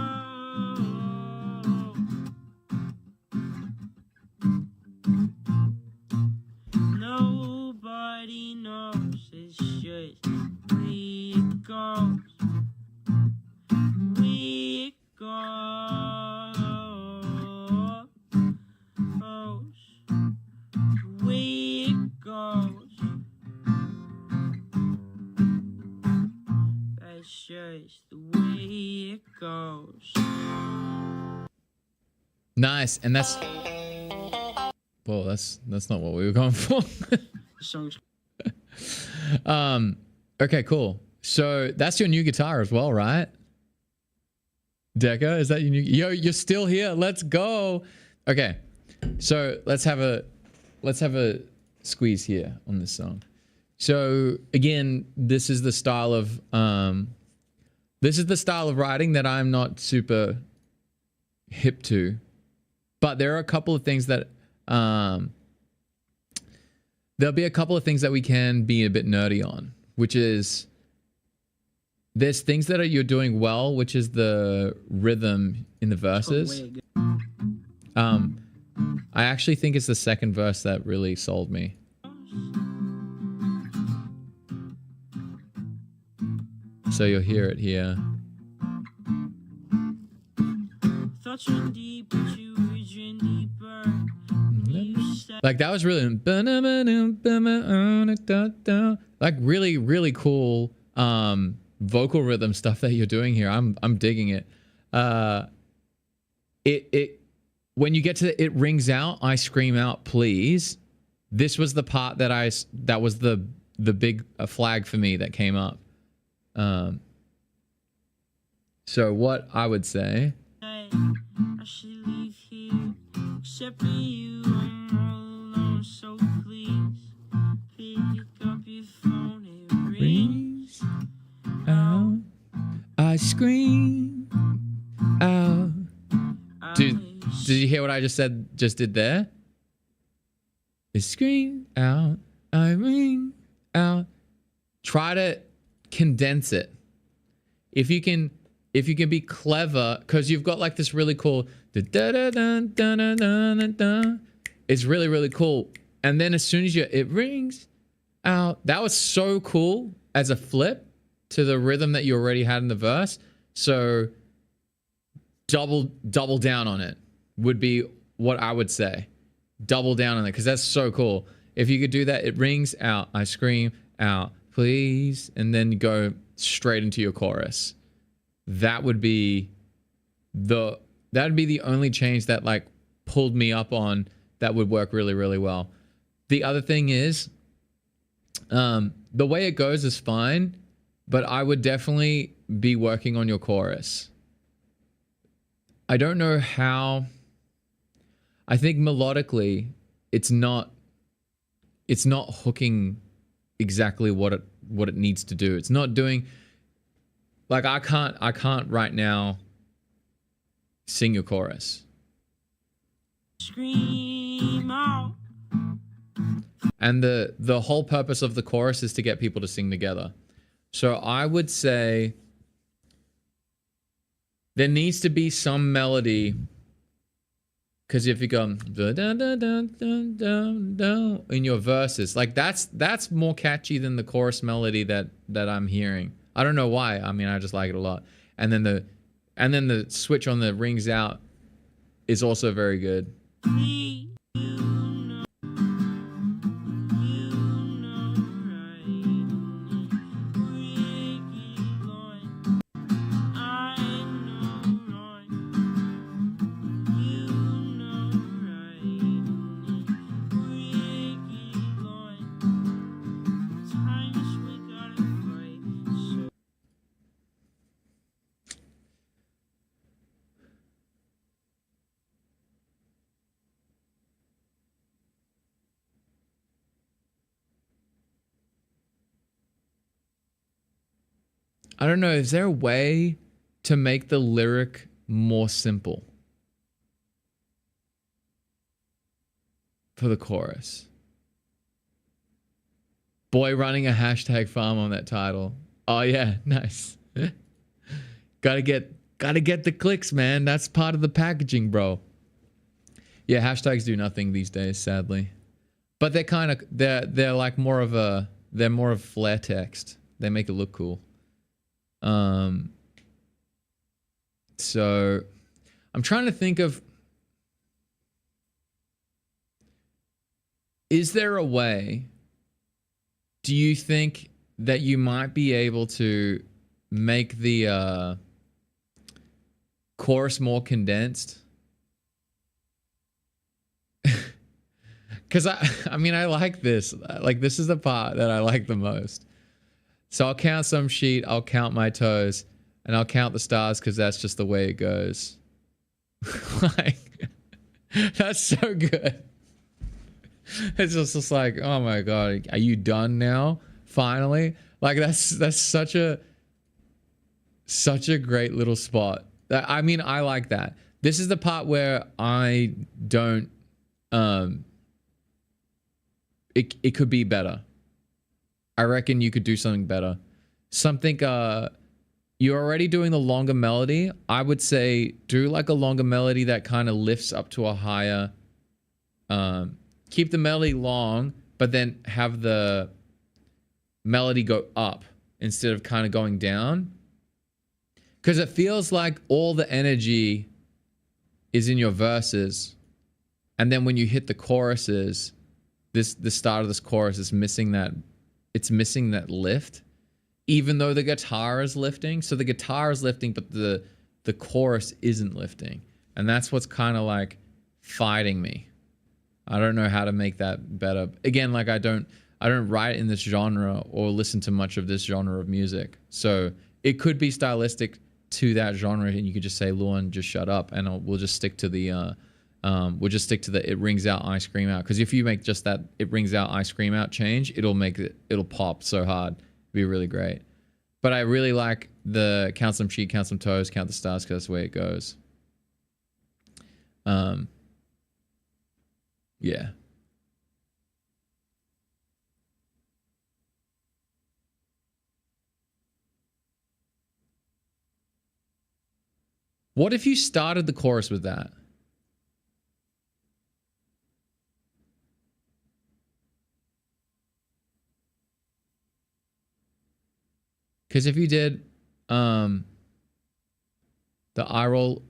Nobody knows, it's just way it goes. Way it goes. Way it goes. That's just the way it goes. Nice, and that's. Well, that's not what we were going for. The song's Okay, cool. So that's your new guitar as well, right? Deca, is that your new? Yo, you're still here. Let's go. Okay, so let's have a squeeze here on this song. So again, this is the style of writing that I'm not super hip to, but there are a couple of things that there'll be a couple of things that we can be a bit nerdy on, which is there's things that you're doing well, which is the rhythm in the verses. I actually think it's the second verse that really sold me. So you'll hear it here. thoughts run deep, but you run deeper. Like that was really like really cool vocal rhythm stuff that you're doing here. I'm digging it. It when you get to it rings out, I scream out, please. This was the part that was the big flag for me that came up. So what I would say, I should leave here, except for you, I'm all alone, so please pick up your phone, it rings out. I scream out. Dude, did you hear what I just did there? I scream out, I ring out. Try to condense it. If you can be clever, because you've got like this really cool it's really cool. And then as soon as it rings out, that was so cool as a flip. to the rhythm that you already had in the verse. So double down on it would be what I would say. Double down on it, because that's so cool. If you could do that, it rings out, I scream out, please, and then go straight into your chorus. That would be the only change that like pulled me up on that would work really, really well. The other thing is, the way it goes is fine, but I would definitely be working on your chorus. I don't know how. I think melodically, it's not hooking exactly what it needs to do. It's not doing, like, I can't right now sing your chorus. Scream out. And the whole purpose of the chorus is to get people to sing together. So I would say there needs to be some melody, because if you go dun, dun, dun, dun, dun, dun, in your verses, like that's more catchy than the chorus melody that I'm hearing. I don't know why. I mean, I just like it a lot. And then the switch on the rings out is also very good. I don't know. Is there a way to make the lyric more simple for the chorus? Boy running a hashtag farm on that title. Oh yeah, nice. Gotta get the clicks, man. That's part of the packaging, bro. Yeah, hashtags do nothing these days, sadly. But they're like more of flair text. They make it look cool. So I'm trying to think of, is there a way, do you think that you might be able to make the chorus more condensed? Because I mean, I like this. Like, this is the part that I like the most. So I'll count some sheep, I'll count my toes, and I'll count the stars because that's just the way it goes. Like, that's so good. It's just like, oh my God, are you done now? Finally? Like, that's such a great little spot. I mean, I like that. This is the part where I don't, it could be better. I reckon you could do something better. Something, you're already doing the longer melody. I would say do like a longer melody that kind of lifts up to a higher, keep the melody long, but then have the melody go up instead of kind of going down. Because it feels like all the energy is in your verses. And then when you hit the choruses, the start of this chorus is missing that. It's missing that lift, even though the guitar is lifting. So the guitar is lifting, but the chorus isn't lifting. And that's what's kind of like fighting me. I don't know how to make that better. Again, like I don't write in this genre or listen to much of this genre of music. So it could be stylistic to that genre, and you could just say, Luan, just shut up, and we'll just stick to the it rings out, I scream out. Because if you make just that it rings out, I scream out change, it'll pop so hard. It'll be really great. But I really like the count some sheep, count some toes, count the stars, because that's the way it goes. Yeah. What if you started the chorus with that? Because if you did the eye roll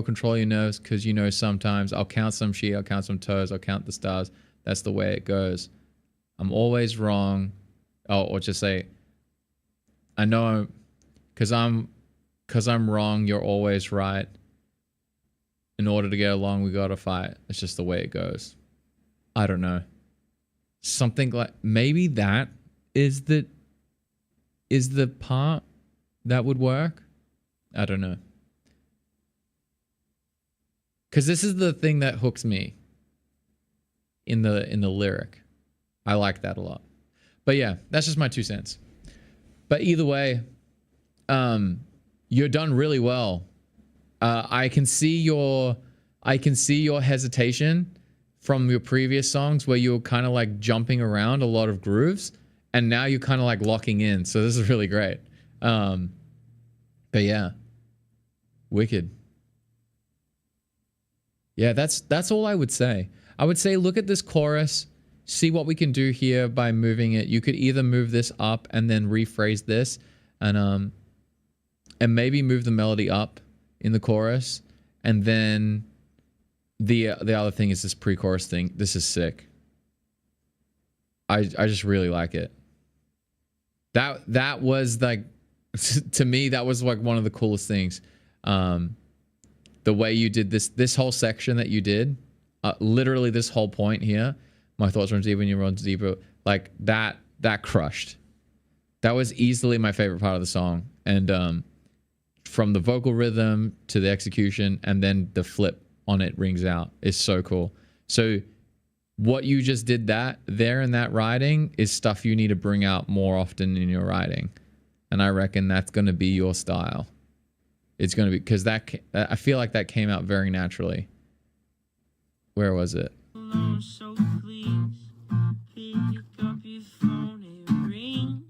control your nerves, because you know sometimes I'll count some sheep, I'll count some toes, I'll count the stars. That's the way it goes. I'm always wrong. Oh, or just say, I know because I'm wrong, you're always right. In order to get along, we gotta fight. It's just the way it goes. I don't know. Something like, maybe that is the part that would work. I don't know. Because this is the thing that hooks me in the lyric. I like that a lot. But yeah, that's just my 2 cents. But either way, you're done really well. I can see your hesitation from your previous songs where you were kind of like jumping around a lot of grooves, and now you're kind of like locking in. So this is really great. But yeah, wicked. Yeah, that's all I would say. I would say look at this chorus, see what we can do here by moving it. You could either move this up and then rephrase this, and maybe move the melody up in the chorus, and then the other thing is this pre-chorus thing. This is sick. I just really like it. That was like, to me, that was like one of the coolest things. The way you did this whole section that you did, literally this whole point here, my thoughts run deeper and you run deeper, like that crushed. That was easily my favorite part of the song. And from the vocal rhythm to the execution, and then the flip on it rings out, is so cool. So what you just did there in that writing is stuff you need to bring out more often in your writing. And I reckon that's going to be your style. It's going to be, because I feel like that came out very naturally. Where was it? So please pick up your phone, it rings.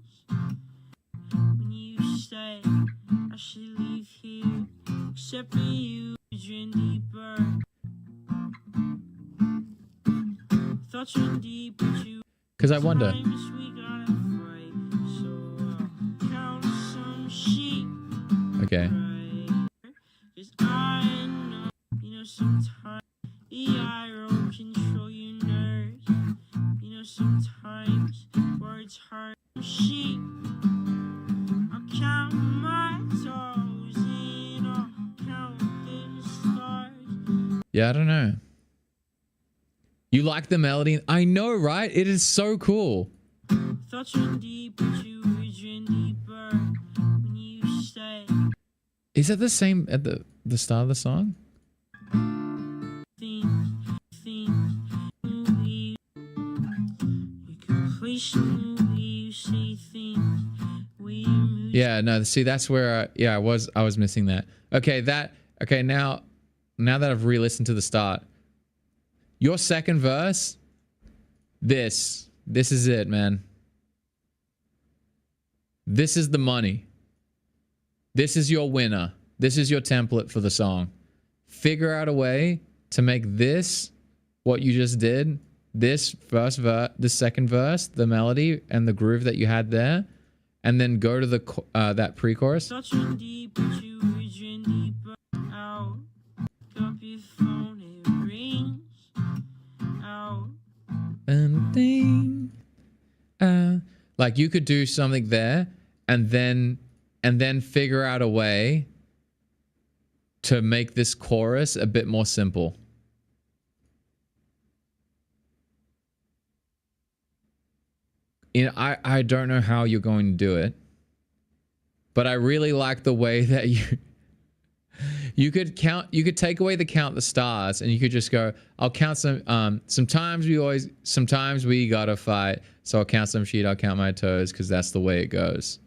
When you say I should leave here, except for you, dream deeper. Thoughts run deep, but you. Because I wonder. Sometimes we gotta fight, so count some sheep. Okay. Cause I know, you know, sometimes the eye roll control your nerves. You know, sometimes words hurt sheep. I'll count my toes and I'll count the stars. Yeah, I don't know. You like the melody? I know, right? It is so cool. Thoughts run deep, but you run deeper when you say. Is that the same at the start of the song? Yeah, no, see, that's where I was missing that. Okay, now that I've re-listened to the start, your second verse, this is it, man. This is the money. This is your winner. This is your template for the song. Figure out a way to make this, what you just did, this the second verse, the melody and the groove that you had there, and then go to the that pre-chorus. And ding, like you could do something there, and then figure out a way to make this chorus a bit more simple. I don't know how you're going to do it, but I really like the way that you could take away the count the stars, and you could just go, I'll count some, sometimes we gotta fight, so I'll count some sheep, I'll count my toes, because that's the way it goes.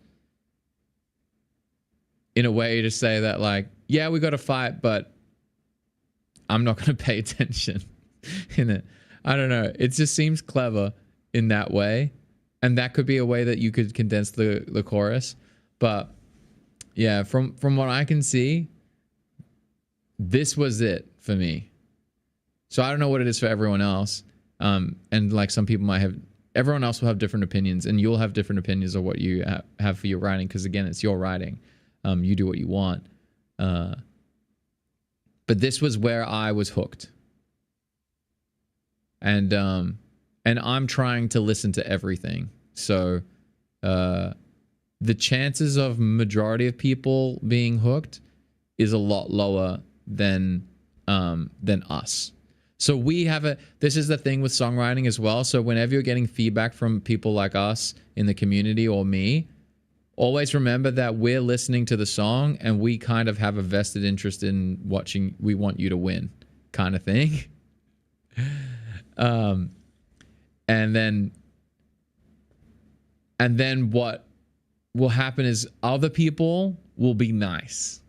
In a way to say that, like, yeah, we gotta fight, but I'm not gonna pay attention in it. I don't know. It just seems clever in that way. And that could be a way that you could condense the chorus. But yeah, from what I can see, this was it for me. So I don't know what it is for everyone else. And like some people might have everyone else will have different opinions, and you'll have different opinions of what you have for your writing, because again, it's your writing. You do what you want. But this was where I was hooked. And I'm trying to listen to everything. So the chances of majority of people being hooked is a lot lower than us. So this is the thing with songwriting as well. So whenever you're getting feedback from people like us in the community or me, always remember that we're listening to the song and we kind of have a vested interest in watching. We want you to win, kind of thing. And then what will happen is other people will be nice,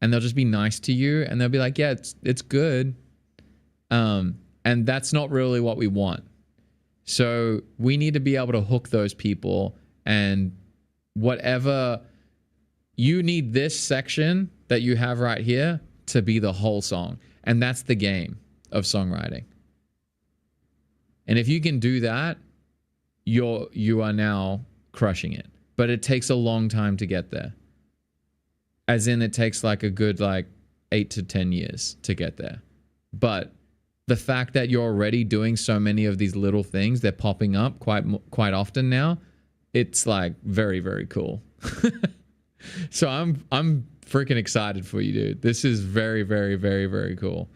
and they'll just be nice to you, and they'll be like, yeah, it's good. And that's not really what we want. So we need to be able to hook those people, and whatever you need, this section that you have right here to be the whole song. And that's the game of songwriting. And if you can do that, you are now crushing it. But it takes a long time to get there. As in, it takes like a good 8 to 10 years to get there. But the fact that you're already doing so many of these little things, they're popping up quite often now. It's like very, very cool. So I'm freaking excited for you, dude. This is very, very, very, very cool.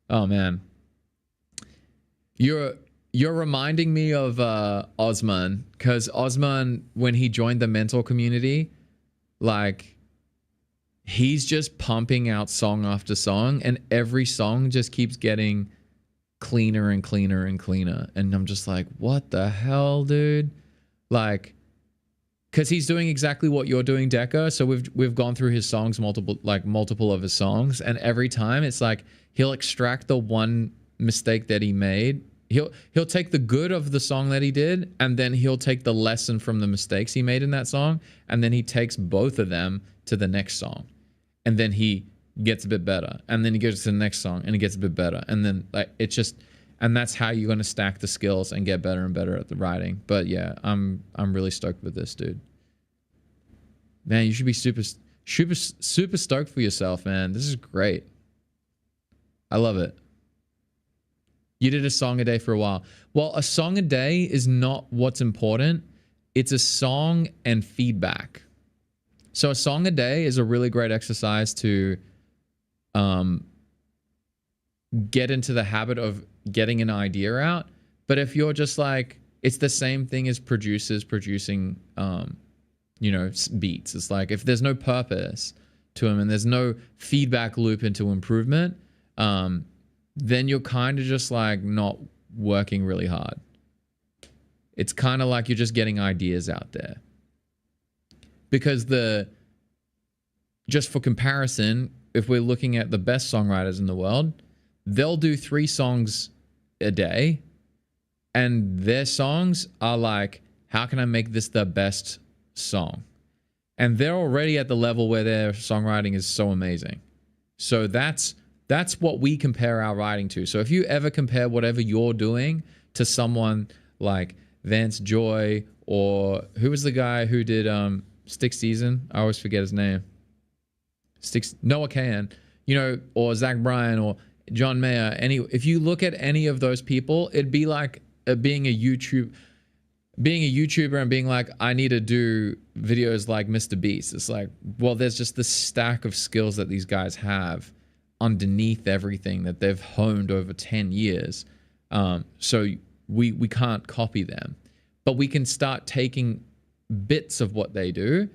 Oh man, you're reminding me of Osman, because Osman, when he joined the mentor community, he's just pumping out song after song, and every song just keeps getting cleaner and cleaner and cleaner. And I'm just like, what the hell, dude? Because he's doing exactly what you're doing, Deca. So we've gone through his songs, multiple of his songs, and every time it's like he'll extract the one mistake that he made. He'll take the good of the song that he did, and then he'll take the lesson from the mistakes he made in that song, and then he takes both of them to the next song, and then he gets a bit better, and then he goes to the next song and he gets a bit better, and then it's just, and that's how you're going to stack the skills and get better and better at the writing. But yeah, I'm really stoked with this, dude. Man, you should be super stoked for yourself, man. This is great. I love it. You did a song a day for a while. Well, a song a day is not what's important. It's a song and feedback. So a song a day is a really great exercise to get into the habit of getting an idea out. But if you're just it's the same thing as producers producing, beats. It's like, if there's no purpose to them and there's no feedback loop into improvement, then you're kind of just not working really hard. It's kind of like you're just getting ideas out there. Because just for comparison, if we're looking at the best songwriters in the world, they'll do 3 songs a day, and their songs are how can I make this the best song? And they're already at the level where their songwriting is so amazing. So that's what we compare our writing to. So if you ever compare whatever you're doing to someone like Vance Joy, or who was the guy who did Stick Season? I always forget his name. Noah Kahan, or Zach Bryan or John Mayer. If you look at any of those people, it'd be like being a YouTuber and being like, I need to do videos like Mr. Beast. It's like, well, there's just this stack of skills that these guys have underneath everything that they've honed over 10 years. So we can't copy them, but we can start taking bits of what they do.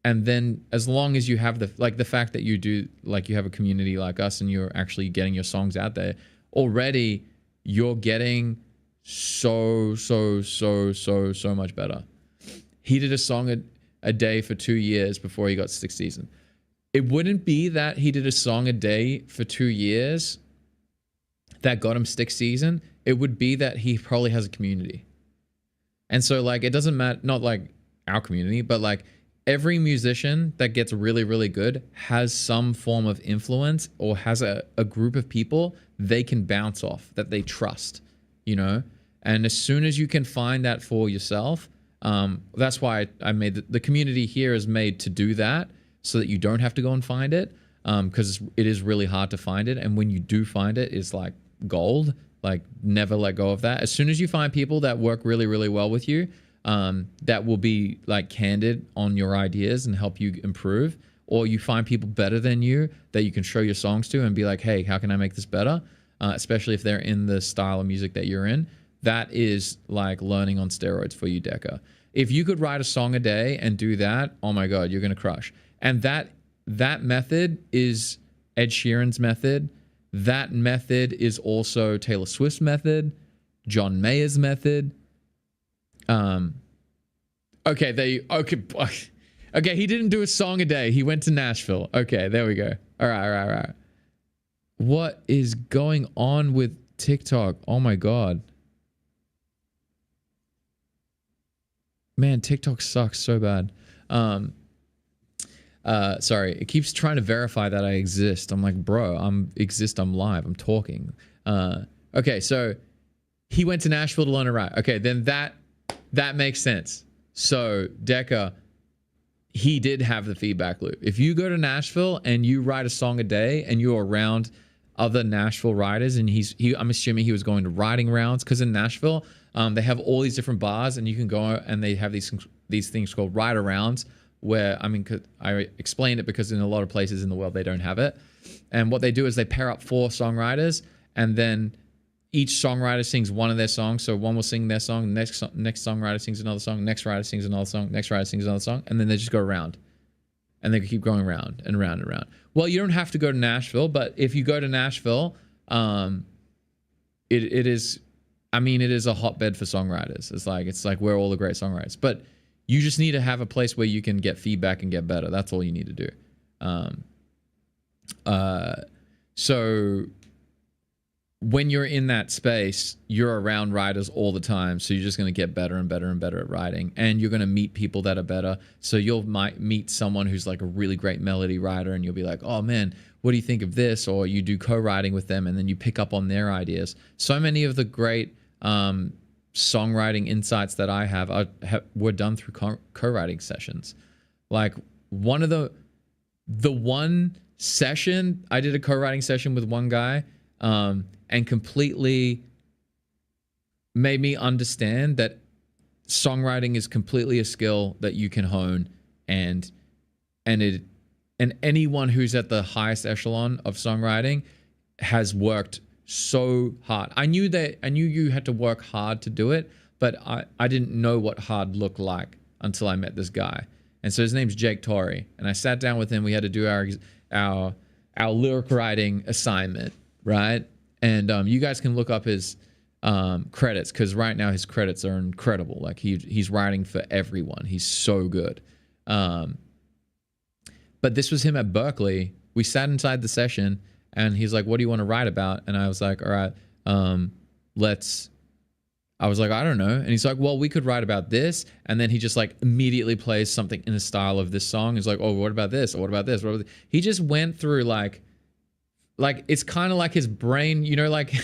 And then as long as you have the fact that you do, you have a community like us and you're actually getting your songs out there, already you're getting so much better. He did a song a day for 2 years before he got Stick Season. It wouldn't be that he did a song a day for 2 years that got him Stick Season. It would be that he probably has a community. And so it doesn't matter, not our community, but every musician that gets really, really good has some form of influence or has a group of people they can bounce off that they trust, And as soon as you can find that for yourself, that's why I made the community here is made to do that, so that you don't have to go and find it, because it is really hard to find it. And when you do find it, it's like gold. Like, never let go of that. As soon as you find people that work really, really well with you, that will be like candid on your ideas and help you improve, or you find people better than you that you can show your songs to and be like, hey, how can I make this better? Especially if they're in the style of music that you're in. That is like learning on steroids for you, Deca. If you could write a song a day and do that, oh my God, you're going to crush. And that method is Ed Sheeran's method. That method is also Taylor Swift's method, John Mayer's method. Okay, he didn't do a song a day. He went to Nashville. Okay, there we go. All right. What is going on with TikTok? Oh my God. Man, TikTok sucks so bad. Sorry, it keeps trying to verify that I exist. I'm like, bro, I'm live, I'm talking. Okay, so he went to Nashville to learn to write. Okay, then that makes sense. So Deca, he did have the feedback loop. If you go to Nashville and you write a song a day and you're around other Nashville writers, and I'm assuming he was going to writing rounds, because in Nashville, they have all these different bars, and you can go and they have these things called writer rounds, where, I mean, I explained it because in a lot of places in the world they don't have it. And what they do is they pair up 4 songwriters, and then each songwriter sings one of their songs. So one will sing their song, next songwriter sings another song, next writer sings another song, next writer sings another song, and then they just go around. And they keep going around and around and around. Well, you don't have to go to Nashville, but if you go to Nashville, it is a hotbed for songwriters. It's like where all the great songwriters. But you just need to have a place where you can get feedback and get better. That's all you need to do. So when you're in that space, you're around writers all the time. So you're just going to get better and better and better at writing. And you're going to meet people that are better. So might meet someone who's like a really great melody writer, and you'll be like, oh man, what do you think of this? Or you do co-writing with them, and then you pick up on their ideas. So many of the great songwriting insights that I have were done through co-writing sessions. Like one session, I did a co-writing session with one guy, and completely made me understand that songwriting is completely a skill that you can hone, and anyone who's at the highest echelon of songwriting has worked so hard. I knew you had to work hard to do it, but I didn't know what hard looked like until I met this guy. And so his name's Jake Torrey, and I sat down with him. We had to do our lyric writing assignment, right? And you guys can look up his credits, because right now his credits are incredible. Like he's writing for everyone. He's so good. But this was him at Berkeley. We sat inside the session, and he's like, what do you want to write about? And I was like, all right, I was like, I don't know. And he's like, well, we could write about this. And then he just like immediately plays something in the style of this song. He's like, oh, what about this? Or what about this? He just went through like it's kind of like his brain, like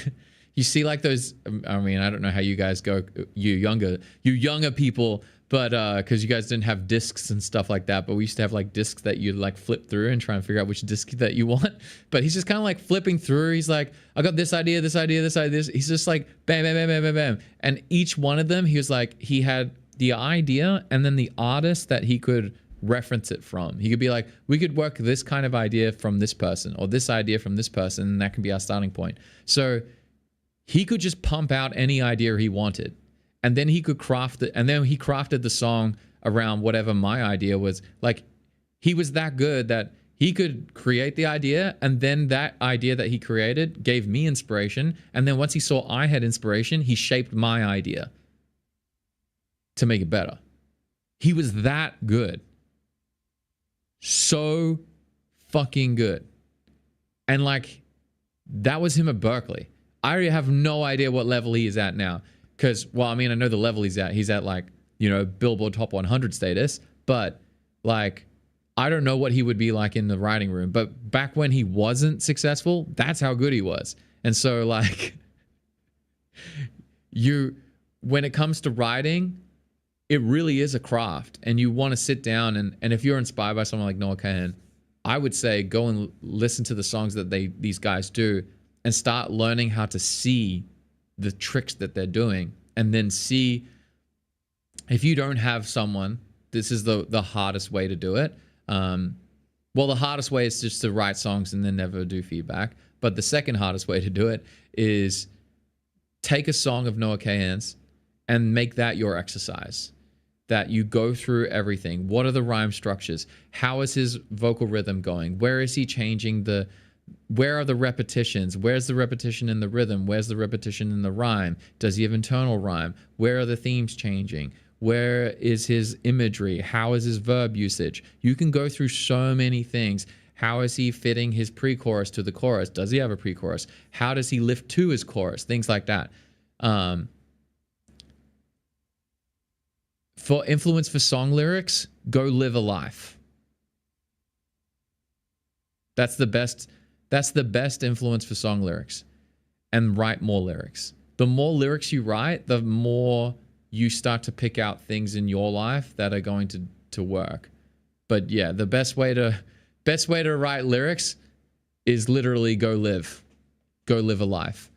you see like those, I mean, I don't know how you guys go, you younger people, but because you guys didn't have discs and stuff like that, but we used to have like discs that you like flip through and try and figure out which disc that you want. But he's just kind of like flipping through. He's like, I got this idea, this idea, this idea, this. He's just like bam, bam, bam, bam, bam, bam. And each one of them, he was like, he had the idea and then the artist that he could reference it from. He could be like, we could work this kind of idea from this person, or this idea from this person, and that can be our starting point. So he could just pump out any idea he wanted, and then he could craft it, and then he crafted the song around whatever my idea was. Like, he was that good that he could create the idea, and then that idea that he created gave me inspiration, and then once he saw I had inspiration, he shaped my idea to make it better. He was that good. So fucking good. And like, that was him at Berkeley. I have no idea what level he is at now. Because, well, I mean, I know the level he's at. He's at like, Billboard Top 100 status. But like, I don't know what he would be like in the writing room. But back when he wasn't successful, that's how good he was. And so like, when it comes to writing, it really is a craft, and you want to sit down and if you're inspired by someone like Noah Kahan, I would say go and listen to the songs that these guys do and start learning how to see the tricks that they're doing, and then see if you don't have someone, this is the hardest way to do it. Well, the hardest way is just to write songs and then never do feedback. But the second hardest way to do it is take a song of Noah Kahan's and make that your exercise. That you go through everything. What are the rhyme structures? How is his vocal rhythm going? Where is he changing where are the repetitions? Where's the repetition in the rhythm? Where's the repetition in the rhyme? Does he have internal rhyme? Where are the themes changing? Where is his imagery? How is his verb usage? You can go through so many things. How is he fitting his pre-chorus to the chorus? Does he have a pre-chorus? How does he lift to his chorus? Things like that. For influence for song lyrics, go live a life. That's the best influence for song lyrics. And write more lyrics. The more lyrics you write, the more you start to pick out things in your life that are going to work. But yeah, the best way to write lyrics is literally go live a life.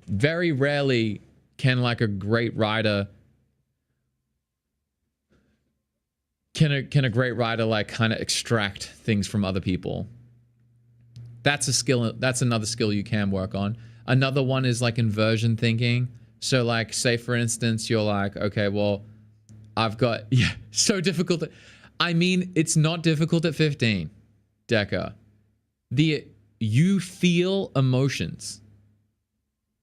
Very rarely can like a great writer can a great writer like kind of extract things from other people. That's a skill. That's another skill you can work on. Another one is like inversion thinking. So like, say for instance, you're like, okay, well, I've got, so difficult. I mean, it's not difficult at 15, Deca. You feel emotions.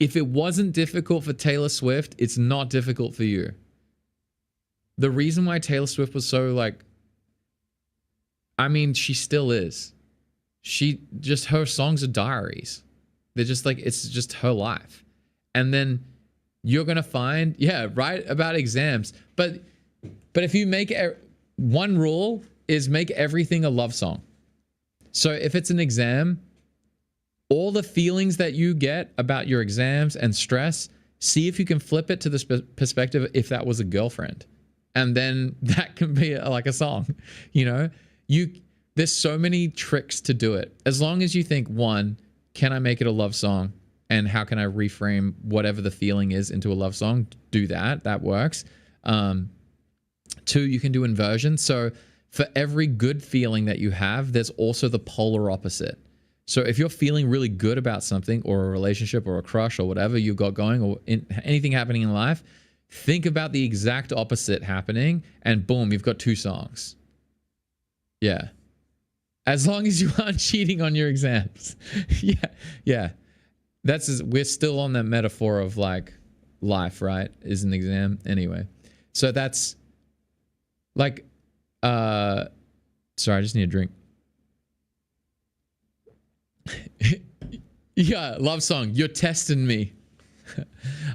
If it wasn't difficult for Taylor Swift, it's not difficult for you. The reason why Taylor Swift was so like, I mean, she still is. Her songs are diaries. They're just like, it's just her life. And then you're going to find, write about exams. But if you make one rule is make everything a love song. So if it's an exam, all the feelings that you get about your exams and stress, see if you can flip it to the perspective if that was a girlfriend. And then that can be like a song, you know? There's so many tricks to do it. As long as you think, one, can I make it a love song? And how can I reframe whatever the feeling is into a love song? Do that. That works. Two, you can do inversion. So for every good feeling that you have, there's also the polar opposite. So if you're feeling really good about something or a relationship or a crush or whatever you've got going or anything happening in life, think about the exact opposite happening and boom, you've got two songs. Yeah. As long as you aren't cheating on your exams. Yeah. We're still on that metaphor of like life, right? Is an exam. Anyway. So that's like, sorry, I just need a drink. Yeah, love song. You're testing me.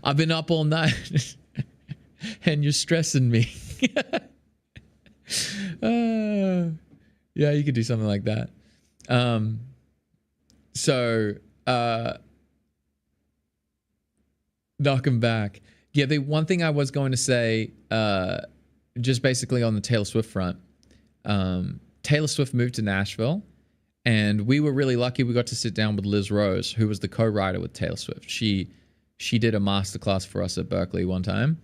I've been up all night and you're stressing me. Yeah, you could do something like that. Knock him back. Yeah, the one thing I was going to say, just basically on the Taylor Swift front, Taylor Swift moved to Nashville, and we were really lucky. We got to sit down with Liz Rose, who was the co-writer with Taylor Swift. She did a masterclass for us at Berkeley one time,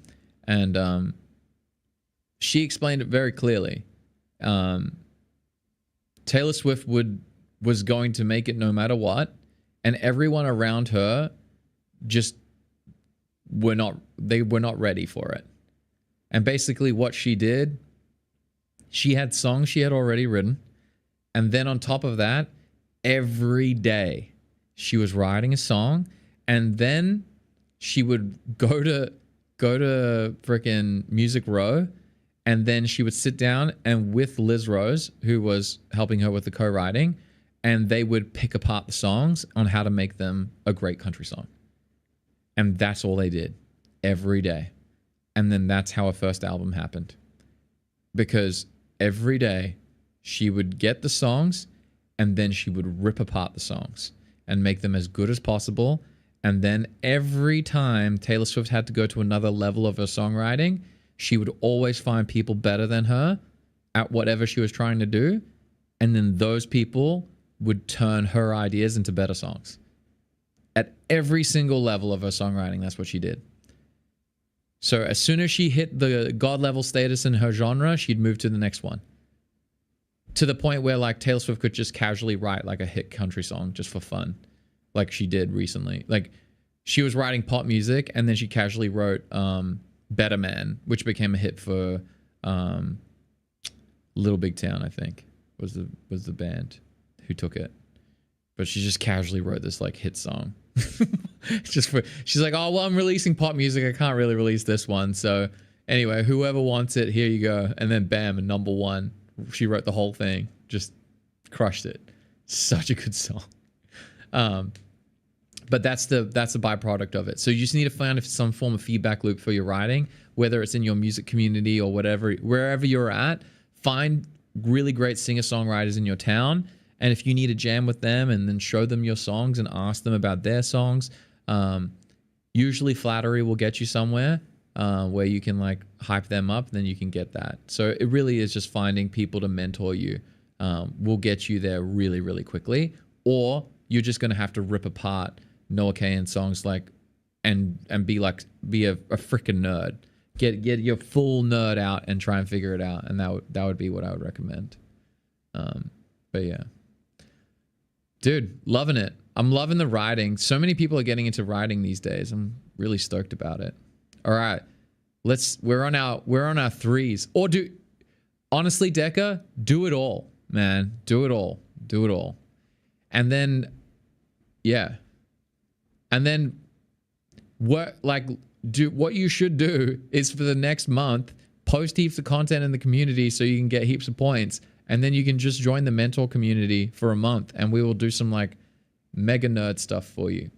and she explained it very clearly. Taylor Swift was going to make it no matter what, and everyone around her just were not ready for it. And basically what she did, she had songs she had already written, and then on top of that, every day she was writing a song, and then she would go to frickin' Music Row, and then she would sit down and with Liz Rose, who was helping her with the co-writing, and they would pick apart the songs on how to make them a great country song. And that's all they did every day. And then that's how her first album happened. Because every day she would get the songs and then she would rip apart the songs and make them as good as possible. And then every time Taylor Swift had to go to another level of her songwriting, she would always find people better than her at whatever she was trying to do. And then those people would turn her ideas into better songs. At every single level of her songwriting, that's what she did. So as soon as she hit the God level status in her genre, she'd move to the next one. To the point where like Taylor Swift could just casually write like a hit country song just for fun. Like she did recently. Like she was writing pop music and then she casually wrote Better Man, which became a hit for Little Big Town, I think, was the band who took it. But she just casually wrote this like hit song. She's like, oh, well, I'm releasing pop music. I can't really release this one. So anyway, whoever wants it, here you go. And then bam, and number one, she wrote the whole thing. Just crushed it. Such a good song. But that's the byproduct of it. So you just need to find some form of feedback loop for your writing, whether it's in your music community or whatever, wherever you're at. Find really great singer-songwriters in your town. And if you need to jam with them and then show them your songs and ask them about their songs, usually flattery will get you somewhere where you can like hype them up, then you can get that. So it really is just finding people to mentor you will get you there really, really quickly. Or you're just going to have to rip apart Noah Kahan songs like and be a freaking nerd. Get your full nerd out and try and figure it out. And that would be what I would recommend. But yeah. Dude, loving it. I'm loving the writing. So many people are getting into writing these days. I'm really stoked about it. All right. We're on our threes. Or honestly, Deca, do it all, man. Do it all. Do it all. And then yeah. And then what you should do is for the next month, post heaps of content in the community so you can get heaps of points. And then you can just join the mentor community for a month and we will do some like mega nerd stuff for you.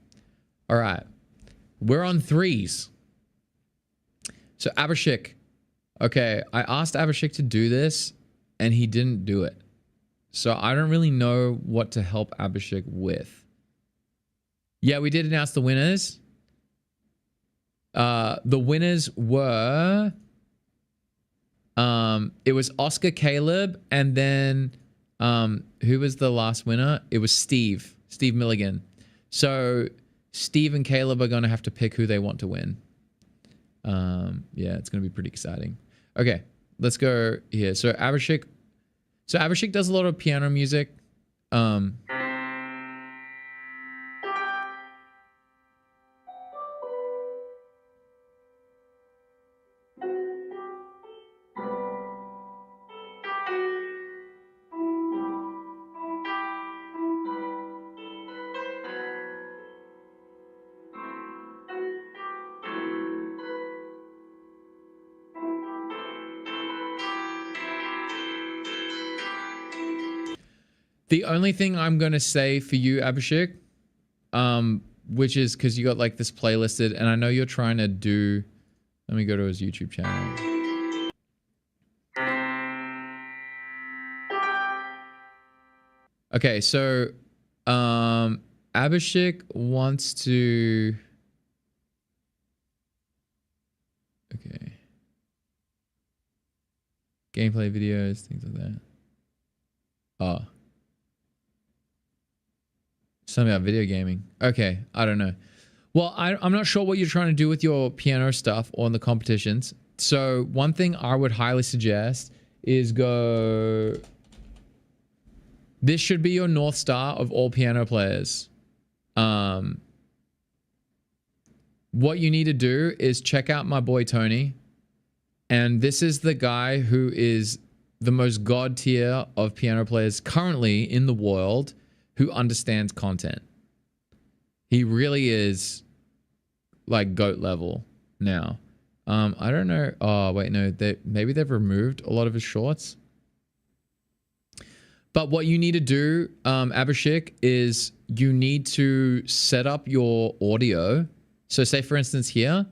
All right. We're on threes. So Abishek. Okay. I asked Abishek to do this and he didn't do it. So I don't really know what to help Abishek with. Yeah, we did announce the winners. The winners were... it was Oscar Caleb, and then who was the last winner? It was Steve Milligan. So Steve and Caleb are going to have to pick who they want to win. Yeah, it's going to be pretty exciting. Okay, let's go here. So Abishek does a lot of piano music. The only thing I'm going to say for you, Abishek, which is because you got like this playlisted and I know you're trying to do, let me go to his YouTube channel. Okay. So, Abishek wants to, okay. Gameplay videos, things like that. Oh. Something about video gaming. Okay, I don't know. Well, I'm not sure what you're trying to do with your piano stuff or in the competitions. So one thing I would highly suggest is go... This should be your North Star of all piano players. What you need to do is check out my boy Tony. And this is the guy who is the most god tier of piano players currently in the world who understands content. He really is like GOAT level now. I don't know. Oh, wait, no. Maybe they've removed a lot of his shorts. But what you need to do, Abishek, is you need to set up your audio. So say, for instance, here,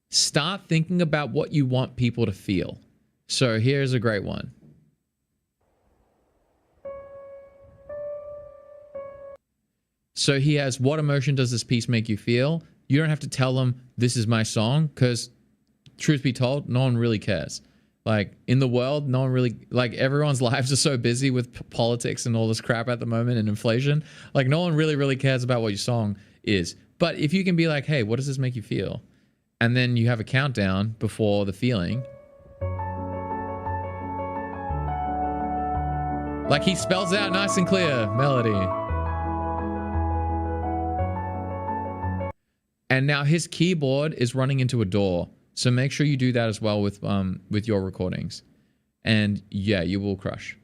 start thinking about what you want people to feel. So here's a great one. So he has, what emotion does this piece make you feel? You don't have to tell them this is my song, because truth be told, no one really cares. Like in the world, no one really, like everyone's lives are so busy with politics and all this crap at the moment and inflation. Like no one really cares about what your song is. But if you can be like, hey, what does this make you feel? And then you have a countdown before the feeling. Like he spells out nice and clear, melody. And now his keyboard is running into a door. So make sure you do that as well with your recordings. And yeah, you will crush.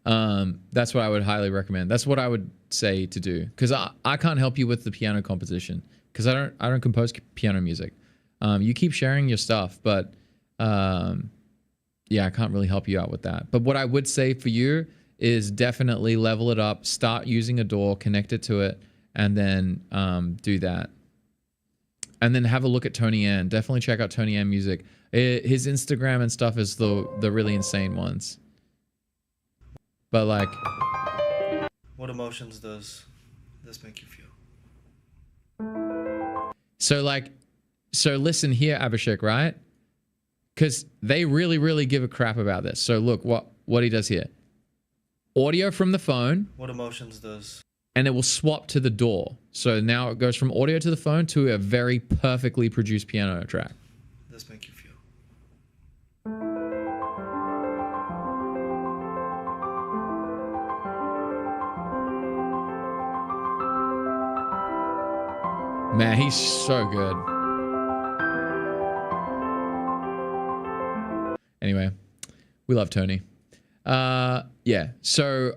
That's what I would highly recommend. That's what I would say to do. Because I can't help you with the piano composition. Because I don't compose piano music. You keep sharing your stuff, but yeah, I can't really help you out with that. But what I would say for you is definitely level it up, start using a DAW, connect it to it, and then do that. And then have a look at Tony Ann. Definitely check out Tony Ann music. His Instagram and stuff is the really insane ones. But like, what emotions does this make you feel? So listen here, Abishek, right? Because they really give a crap about this. So look what he does here. Audio from the phone. What emotions does? And it will swap to the DAW. So now it goes from audio to the phone to a very perfectly produced piano track. This make you feel? Man, he's so good. Anyway, we love Tony. Yeah, so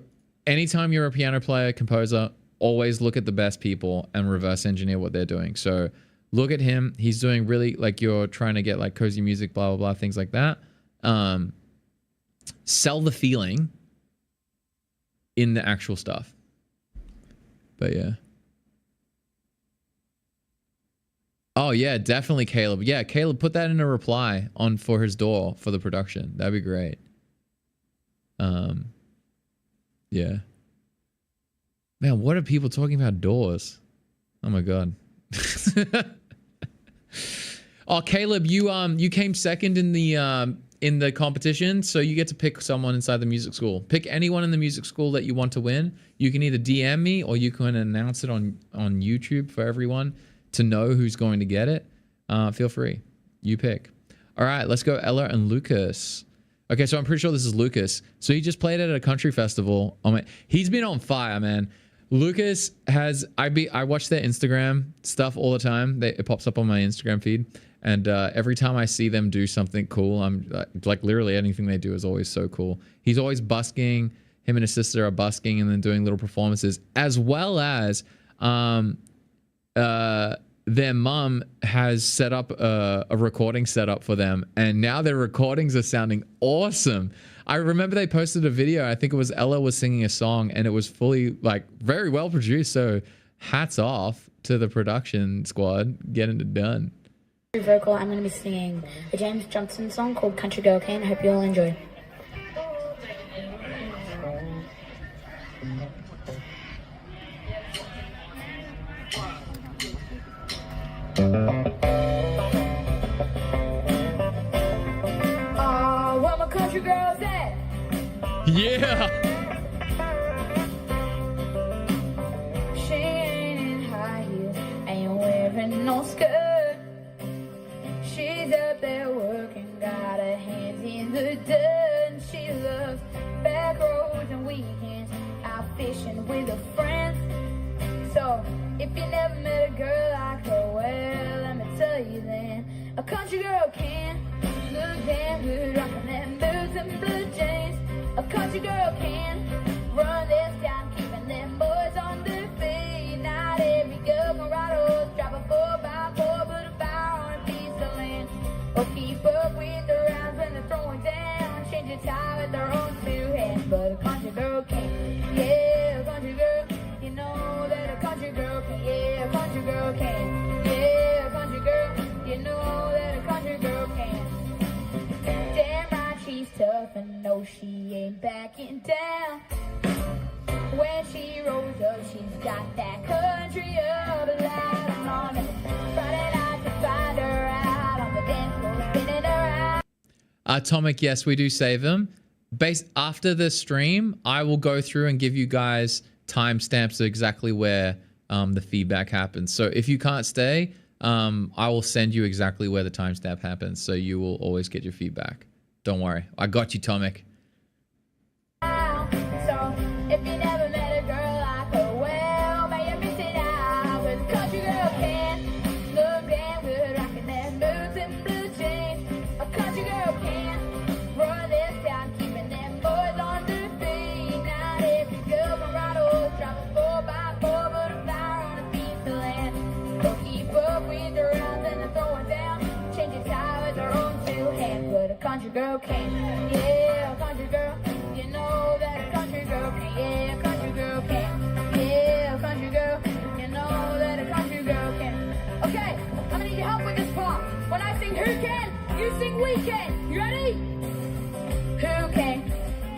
anytime you're a piano player, composer, always look at the best people and reverse engineer what they're doing. So look at him. He's doing really, like, you're trying to get like cozy music, blah, blah, blah, things like that. Sell the feeling in the actual stuff. But yeah. Oh yeah, definitely Caleb. Yeah, Caleb, put that in a reply on for his DAW for the production. That'd be great. Yeah. Man, what are people talking about DAWs? Oh my god. Oh, Caleb, you came second in the competition, so you get to pick someone inside the music school. Pick anyone in the music school that you want to win. You can either DM me or you can announce it on YouTube for everyone to know who's going to get it. Feel free. You pick. All right, let's go Ella and Lucas. Okay, so I'm pretty sure this is Lucas. So he just played at a country festival. Oh man, he's been on fire, man. Lucas has, I watch their Instagram stuff all the time. It pops up on my Instagram feed. And every time I see them do something cool, I'm like literally anything they do is always so cool. He's always busking. Him and his sister are busking and then doing little performances, as well as their mum has set up a recording setup for them, and now their recordings are sounding awesome. I remember they posted a video. I think it was Ella was singing a song, and it was fully like very well produced. So hats off to the production squad getting it done. Vocal, I'm going to be singing a James Johnson song called Country Girl Can. I hope you all enjoy. Oh, where my country girls at? Yeah. She ain't in high heels, ain't wearing no skirt. She's up there working, got her hands in the dirt. And she loves back roads and weekends, out fishing with her friends. So if you never met a girl like her, well, let me tell you then, a country girl can look damn good rocking them boots and blue jeans. A country girl can run this town, keeping them boys on their feet. Not every girl can ride a horse, drive a 4x4, but a fire on a piece of land. Or keep up with the rounds when they're throwing down, change a tie with their own two hands. But a country girl can, yeah, a country girl. You know that a country girl can, yeah, a country girl can, yeah, a country girl. You know that a country girl can. Damn right she's tough and no she ain't backing down. When she rolls up, she's got that country up loud and on it. Friday night to find her out on the dance floor, spinning her out. Atomic, yes, we do save them. After the stream, I will go through and give you guys timestamps of exactly where the feedback happens. So if you can't stay, I will send you exactly where the timestamp happens, so you will always get your feedback. Don't worry, I got you, Tomic. So if you never met a girl like her, well, man, you're missing out. 'Cause a country girl can look damn good, rocking their boots and blue jeans. A country girl can run this town, keeping them boys on their feet. Not every girl can ride a horse, drive a 4x4, but a fire on a piece of land. Don't keep up with the rounds and the throwing down. Change your tire with her own two hands, but a country girl can. Yeah, a country girl. You know that a country girl can. Yeah, a country girl can. Yeah, a country girl. You know that a country girl can. Okay, I'm gonna need your help with this part. When I sing who can, you sing we can. You ready? Who can?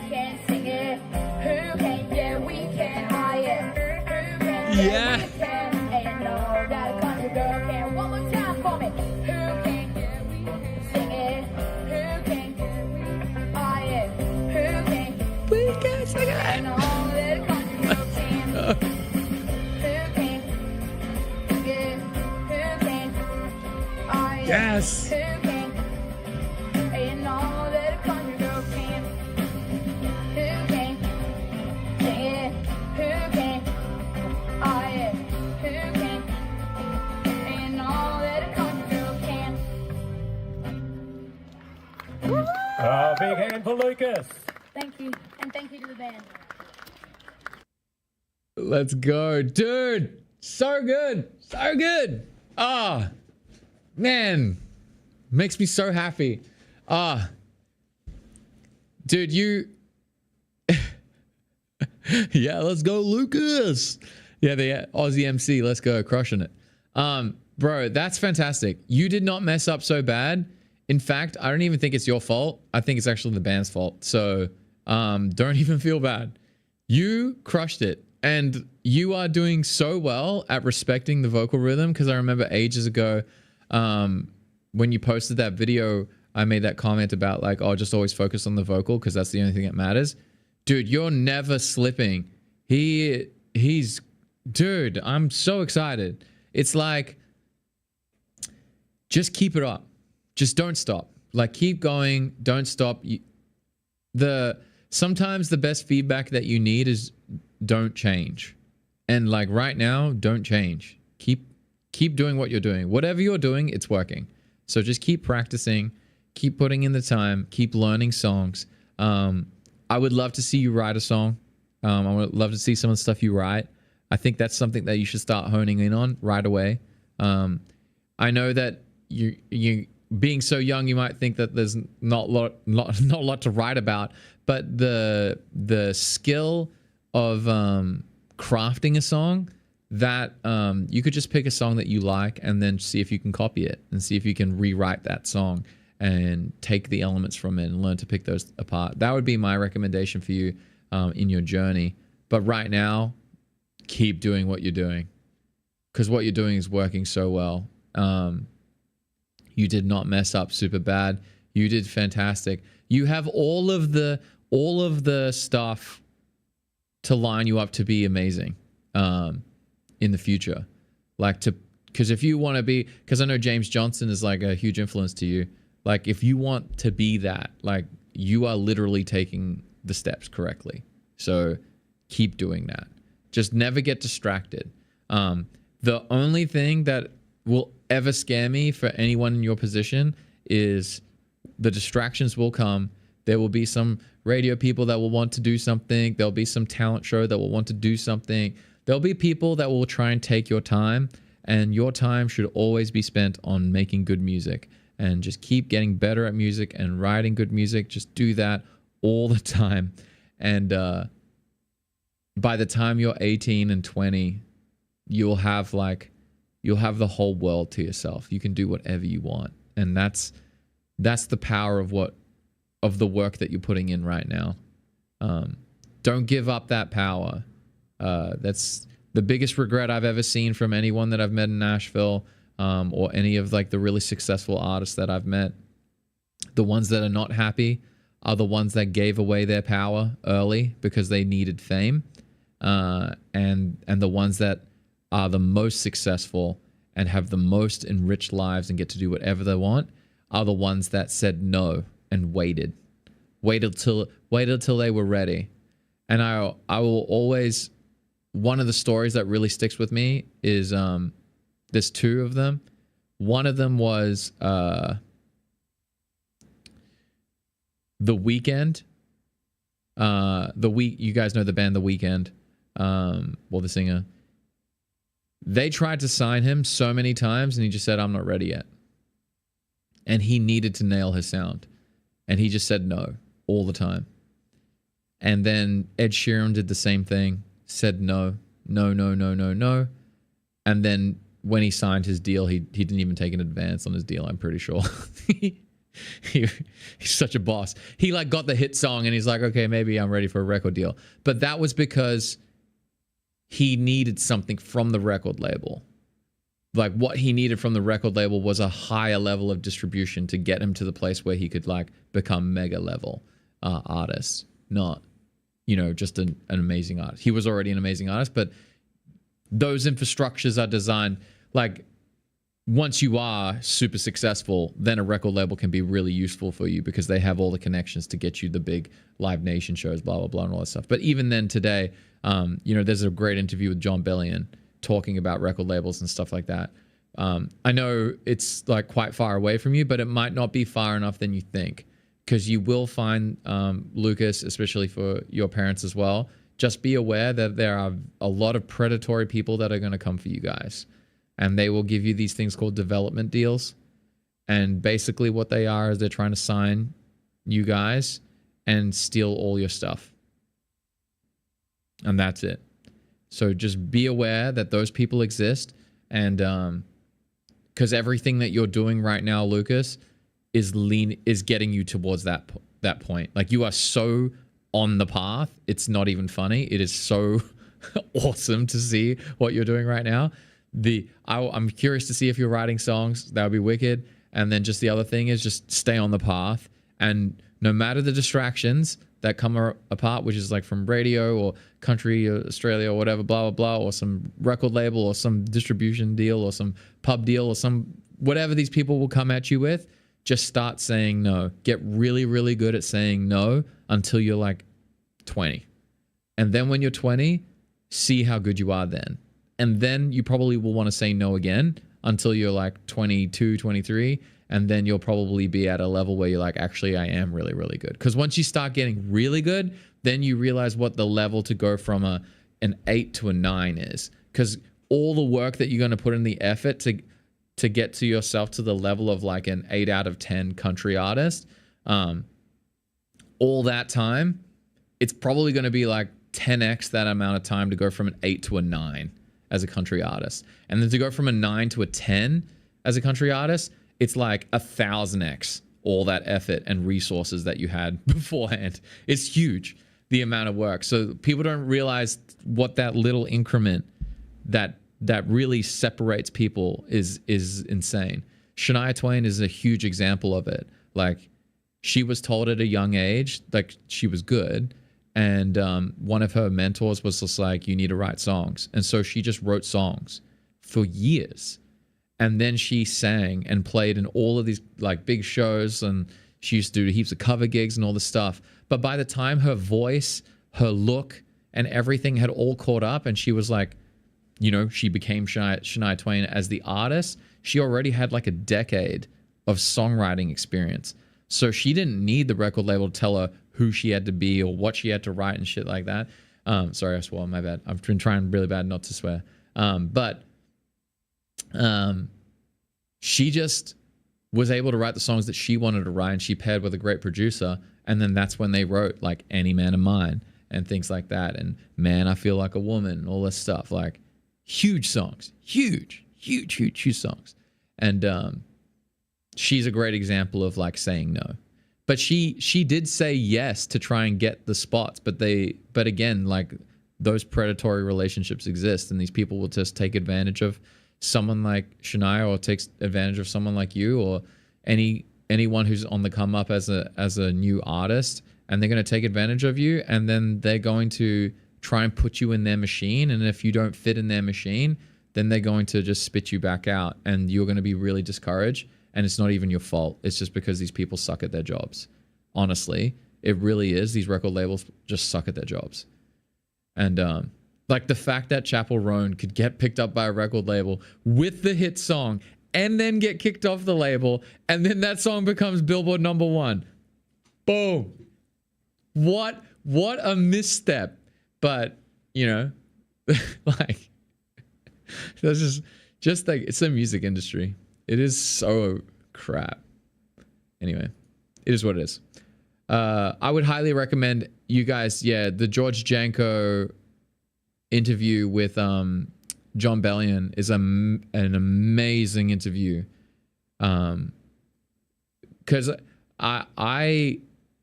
Can sing it. Who can? Yeah, we can. Ah, yeah. Who can? Yeah. We can. And you know that a country girl can. One more time for me. Who can? Yeah, we can. Sing it. Who can? Ah, yeah. Who can? We can sing I it. know that a country girl can. Who can? Yeah. Who can? Ah, yeah. Yes. Who can? You know that a country girl can. Who can? Yeah. Who can? Ah, yeah. Who can? You know that a country girl can. Big hand for Lucas. Thank you, and thank you to the band. Let's go, dude. So good. So good. Ah, man. Makes me so happy. Dude, you... Yeah, let's go, Lucas. Yeah, the Aussie MC. Let's go. Crushing it. Bro, that's fantastic. You did not mess up so bad. In fact, I don't even think it's your fault. I think it's actually the band's fault. So don't even feel bad. You crushed it. And you are doing so well at respecting the vocal rhythm, because I remember ages ago when you posted that video, I made that comment about like, oh, just always focus on the vocal because that's the only thing that matters. Dude, you're never slipping. He's, dude, I'm so excited. It's like, just keep it up. Just don't stop. Like, keep going. Don't stop. Sometimes the best feedback that you need is don't change. And like right now, don't change. Keep doing what you're doing. Whatever you're doing, it's working. So just keep practicing, keep putting in the time, keep learning songs. I would love to see you write a song. I would love to see some of the stuff you write. I think that's something that you should start honing in on right away. I know that you being so young, you might think that there's not a lot to write about, but the skill of crafting a song, that you could just pick a song that you like and then see if you can copy it and see if you can rewrite that song and take the elements from it and learn to pick those apart. That would be my recommendation for you in your journey. But right now, keep doing what you're doing, because what you're doing is working so well. You did not mess up super bad. You did fantastic. You have all of the stuff to line you up to be amazing in the future. Because if you want to be, because I know James Johnson is like a huge influence to you. Like, if you want to be that, like, you are literally taking the steps correctly. So keep doing that. Just never get distracted. The only thing that will ever scare me for anyone in your position is the distractions will come. There will be some radio people that will want to do something. There'll be some talent show that will want to do something. There'll be people that will try and take your time, and your time should always be spent on making good music, and just keep getting better at music and writing good music. Just do that all the time. And by the time you're 18 and 20, you'll have the whole world to yourself. You can do whatever you want. And that's the power of the work that you're putting in right now. Don't give up that power. That's the biggest regret I've ever seen from anyone that I've met in Nashville, or any of like the really successful artists that I've met. The ones that are not happy are the ones that gave away their power early because they needed fame, and the ones that are the most successful and have the most enriched lives and get to do whatever they want are the ones that said no and waited till they were ready. And I will always, one of the stories that really sticks with me is there's two of them. One of them was The Weeknd. You guys know the band The Weeknd, well, the singer. They tried to sign him so many times and he just said, I'm not ready yet. And he needed to nail his sound. And he just said no all the time. And then Ed Sheeran did the same thing, said no. And then when he signed his deal, he didn't even take an advance on his deal, I'm pretty sure. He's such a boss. He like got the hit song and he's like, okay, maybe I'm ready for a record deal. But that was because he needed something from the record label. Like what he needed from the record label was a higher level of distribution to get him to the place where he could like become mega level artist, not, just an amazing artist. He was already an amazing artist, but those infrastructures are designed like once you are super successful, then a record label can be really useful for you because they have all the connections to get you the big Live Nation shows, blah, blah, blah, and all that stuff. But even then today, there's a great interview with John Bellion talking about record labels and stuff like that. I know it's like quite far away from you, but it might not be far enough than you think, because you will find, Lucas, especially for your parents as well, just be aware that there are a lot of predatory people that are going to come for you guys. And they will give you these things called development deals. And basically what they are is they're trying to sign you guys and steal all your stuff. And that's it. So just be aware that those people exist. And because everything that you're doing right now, Lucas, is getting you towards that point. Like you are so on the path. It's not even funny. It is so awesome to see what you're doing right now. I'm curious to see if you're writing songs. That would be wicked. And then just the other thing is just stay on the path. And no matter the distractions that come apart, which is like from radio or country or Australia or whatever, blah, blah, blah, or some record label or some distribution deal or some pub deal or some whatever these people will come at you with, just start saying no. Get really, really good at saying no until you're like 20. And then when you're 20, see how good you are then. And then you probably will want to say no again until you're like 22, 23. And then you'll probably be at a level where you're like, actually, I am really, really good. Because once you start getting really good, then you realize what the level to go from an 8 to a 9 is. Because all the work that you're going to put in the effort to get to yourself to the level of like an 8 out of 10 country artist, all that time, it's probably going to be like 10x that amount of time to go from an 8 to a 9 as a country artist. And then to go from a 9 to a 10 as a country artist, it's like 1,000x all that effort and resources that you had beforehand. It's huge, the amount of work. So people don't realize what that little increment that really separates people is insane. Shania Twain is a huge example of it. Like she was told at a young age, like she was good. And one of her mentors was just like, you need to write songs. And so she just wrote songs for years. And then she sang and played in all of these like big shows. And she used to do heaps of cover gigs and all this stuff. But by the time her voice, her look, and everything had all caught up and she was like, she became Shania Twain as the artist, she already had like a decade of songwriting experience. So she didn't need the record label to tell her who she had to be or what she had to write and shit like that. Sorry, I swore, my bad. I've been trying really bad not to swear. But she just was able to write the songs that she wanted to write, and she paired with a great producer. And then that's when they wrote like Any Man of Mine and things like that. And Man, I Feel Like a Woman and all this stuff. Like huge songs, huge songs. And she's a great example of like saying no. But she did say yes to try and get the spots, but again, like those predatory relationships exist, and these people will just take advantage of someone like Shania, or takes advantage of someone like you, or anyone who's on the come up as a new artist, and they're going to take advantage of you, and then they're going to try and put you in their machine, and if you don't fit in their machine, then they're going to just spit you back out, and you're going to be really discouraged, and it's not even your fault. It's just because these people suck at their jobs. Honestly, it really is. These record labels just suck at their jobs. And like the fact that Chapel Roan could get picked up by a record label with the hit song and then get kicked off the label, and then that song becomes Billboard #1. Boom. What a misstep. But, you know, like, that's just like, it's the music industry. It is so crap. Anyway, it is what it is. I would highly recommend you guys, the George Janko interview with John Bellion is an amazing interview. Because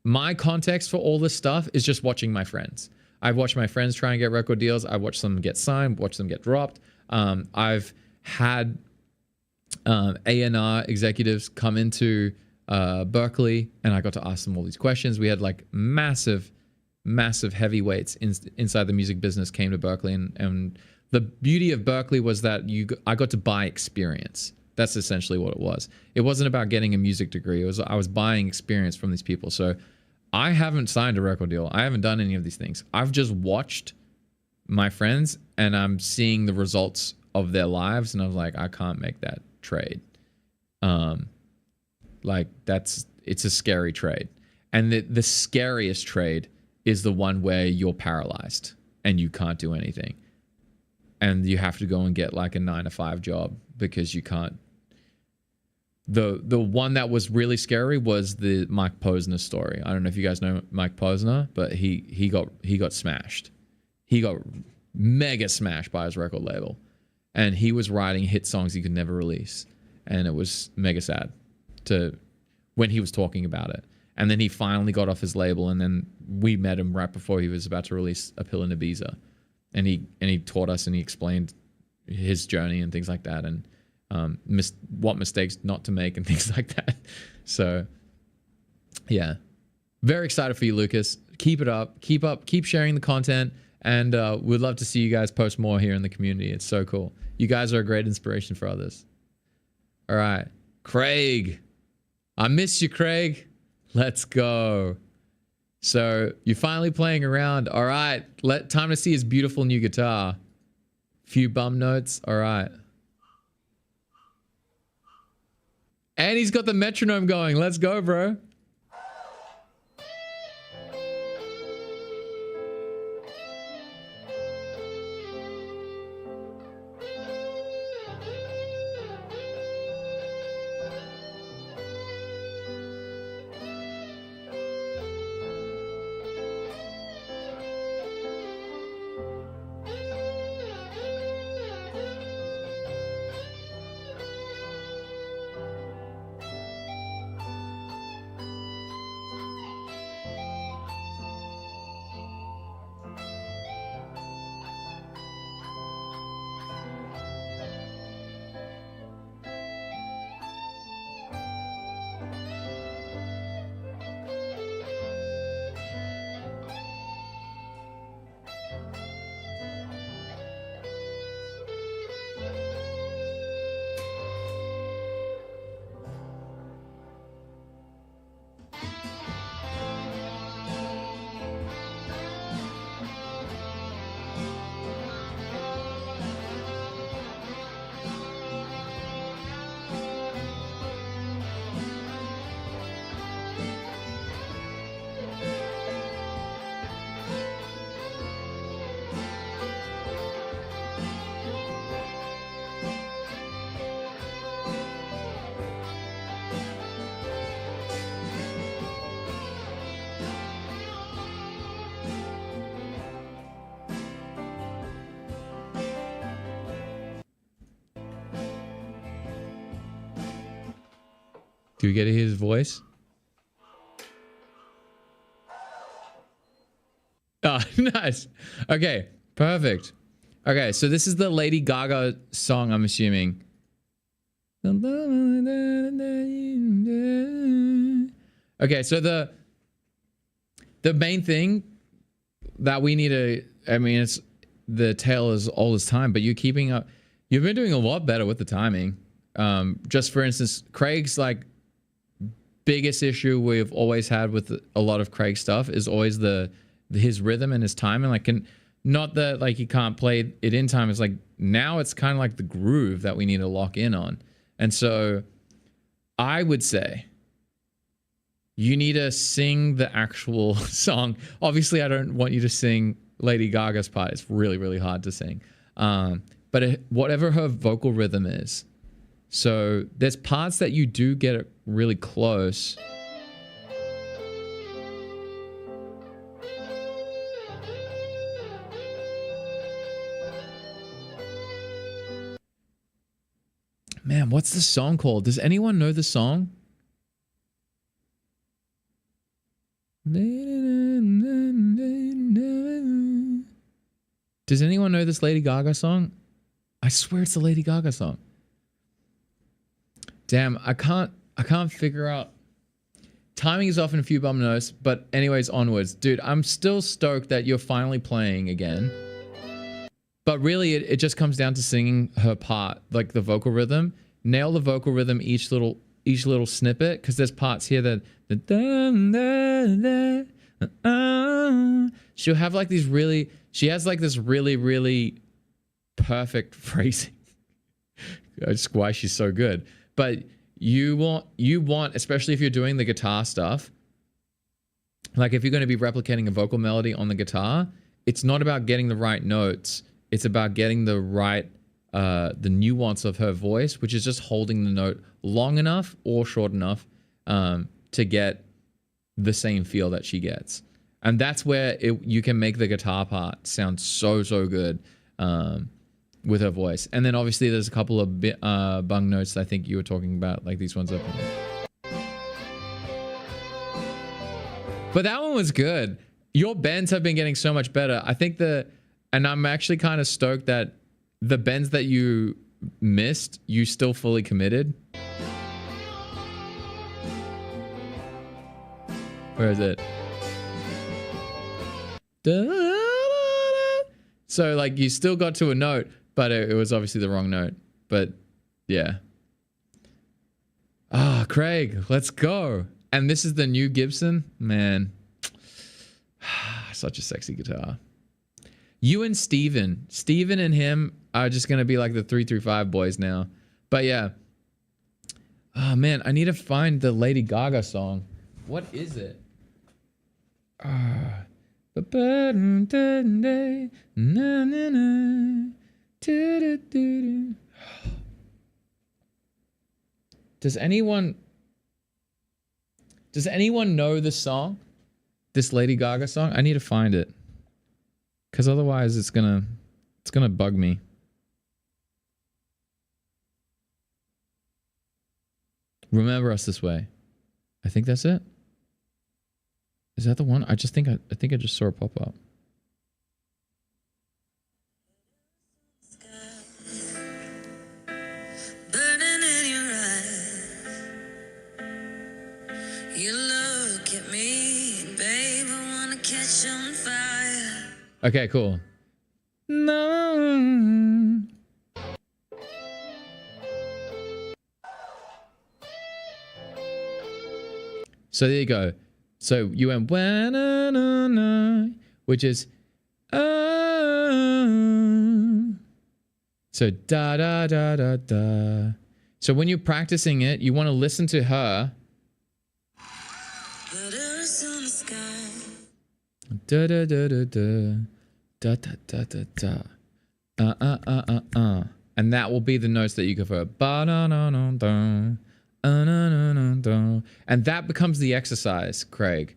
my context for all this stuff is just watching my friends. I've watched my friends try and get record deals. I've watched them get signed, watched them get dropped. I've had A&R executives come into Berkeley, and I got to ask them all these questions. We had like massive heavyweights inside the music business came to Berkeley, and the beauty of Berkeley was that I got to buy experience. That's essentially what it was. It wasn't about getting a music degree. I was buying experience from these people. So I haven't signed a record deal. I haven't done any of these things. I've just watched my friends, and I'm seeing the results of their lives, and I was like, I can't make that trade. Like it's a scary trade. And the scariest trade is the one where you're paralyzed and you can't do anything. And you have to go and get like a 9-to-5 job because you can't. The one that was really scary was the Mike Posner story. I don't know if you guys know Mike Posner, but he got smashed. He got mega smashed by his record label. And he was writing hit songs he could never release. And it was mega sad when he was talking about it. And then he finally got off his label, and then we met him right before he was about to release A Pill in Ibiza. And he taught us, and he explained his journey and things like that, and what mistakes not to make and things like that. So yeah, very excited for you, Lucas. Keep it up, keep sharing the content, and we'd love to see you guys post more here in the community. It's so cool. You guys are a great inspiration for others. All right, Craig, I miss you, Craig. Let's go. So you're finally playing around. All right, time to see his beautiful new guitar. Few bum notes. All right. And he's got the metronome going. Let's go, bro. Do we get to hear his voice? Oh, nice. Okay. Perfect. Okay, so this is the Lady Gaga song, I'm assuming. Okay, so the main thing that we need to, I mean, it's the tale is all this time, but you're keeping up. You've been doing a lot better with the timing. Just for instance, Craig's like biggest issue we've always had with a lot of Craig stuff is always his rhythm and his timing. Like, not that like he can't play it in time. It's like now it's kind of like the groove that we need to lock in on. And so I would say you need to sing the actual song. Obviously, I don't want you to sing Lady Gaga's part. It's really, really hard to sing. But whatever her vocal rhythm is. So there's parts that you do get really close. Man, what's the song called? Does anyone know the song? Does anyone know this Lady Gaga song? I swear it's the Lady Gaga song. Damn, I can't figure out. Timing is often a few bum notes, but anyways, onwards. Dude, I'm still stoked that you're finally playing again. But really, it just comes down to singing her part, like the vocal rhythm. Nail the vocal rhythm each little snippet, because there's parts here that she'll have like these really. She has like this really, really perfect phrasing. That's why she's so good. But you want, especially if you're doing the guitar stuff, like if you're going to be replicating a vocal melody on the guitar, it's not about getting the right notes. It's about getting the right, the nuance of her voice, which is just holding the note long enough or short enough to get the same feel that she gets. And that's where you can make the guitar part sound so, so good with her voice. And then obviously there's a couple of bung notes I think you were talking about, like these ones up. But that one was good. Your bends have been getting so much better. I think and I'm actually kind of stoked that the bends that you missed, you still fully committed. Where is it? So like you still got to a note, but it was obviously the wrong note. But yeah. Ah, Craig, let's go. And this is the new Gibson. Man. Such a sexy guitar. You and Steven and him are just going to be like the 335 boys now. But yeah. Oh man, I need to find the Lady Gaga song. What is it? Does anyone know this song? This Lady Gaga song? I need to find it. Cause otherwise it's gonna bug me. Remember Us This Way. I think that's it. Is that the one? I think I just saw it pop up. Burning in your eyes. You look at me, babe, I wanna catch on fire. Okay, cool. No. So there you go. So you went which is so da da da da da. So when you're practicing it, you want to listen to her. Da da da da da da da da da da. And that will be the notes that you go for. Ba da da da da. And that becomes the exercise, Craig,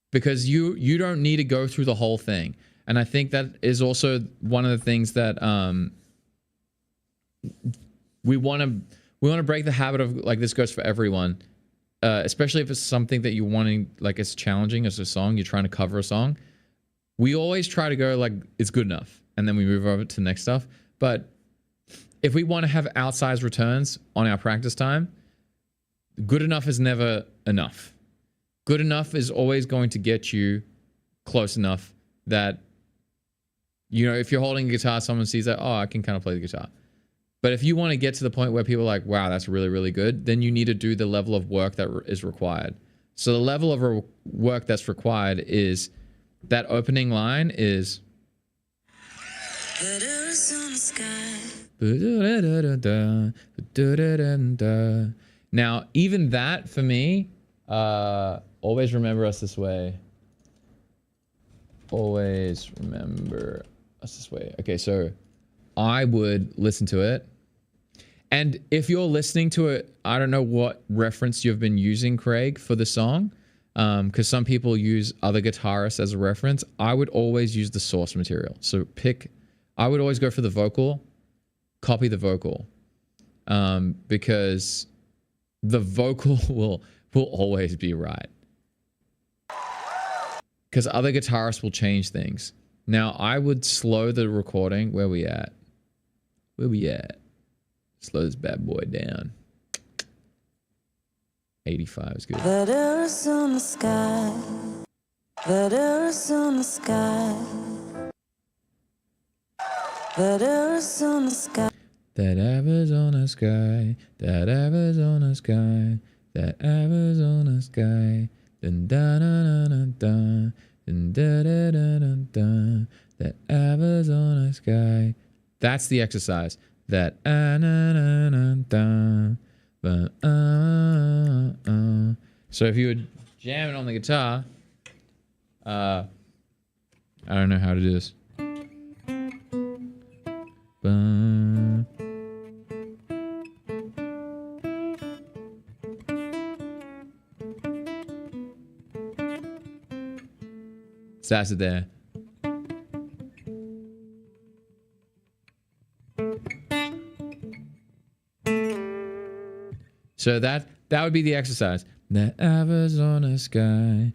because you don't need to go through the whole thing. And I think that is also one of the things that we want to break the habit of, like, this goes for everyone, especially if it's something that you wanting, like, it's challenging as a song, you're trying to cover a song. we always try to go like it's good enough, and then we move over to the next stuff. But if we want to have outsized returns on our practice time, good enough is never enough. Good enough is always going to get you close enough that, you know, if you're holding a guitar, someone sees that, oh, I can kind of play the guitar. But if you want to get to the point where people are like, wow, that's really, really good, then you need to do the level of work that is required. So the level of work that's required is that opening line is... Now, even that for me, always remember us this way. Always remember us this way. Okay, so I would listen to it. And if you're listening to it, I don't know what reference you've been using, Craig, for the song. Because some people use other guitarists as a reference. I would always use the source material. So I would always go for the vocal, copy the vocal. Because the vocal will always be right. Because other guitarists will change things. Now, I would slow the recording. Where we at? Slow this bad boy down. 85 is good. That Arizona sky. That Arizona sky. That Arizona sky. That Arizona sky. That Arizona sky. That Arizona sky. Dun da da da da da. Dun da da da da da. That Arizona sky. That's the exercise. That na na na da. So if you were jamming on the guitar, I don't know how to do this. So that's it there. So that would be the exercise. That Arizona sky.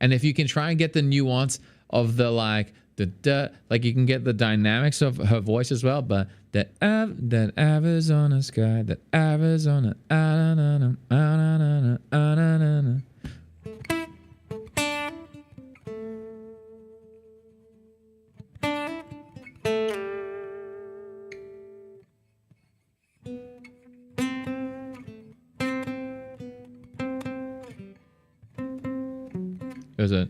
And if you can try and get the nuance of the like you can get the dynamics of her voice as well, but that Arizona sky, that Arizona Is it?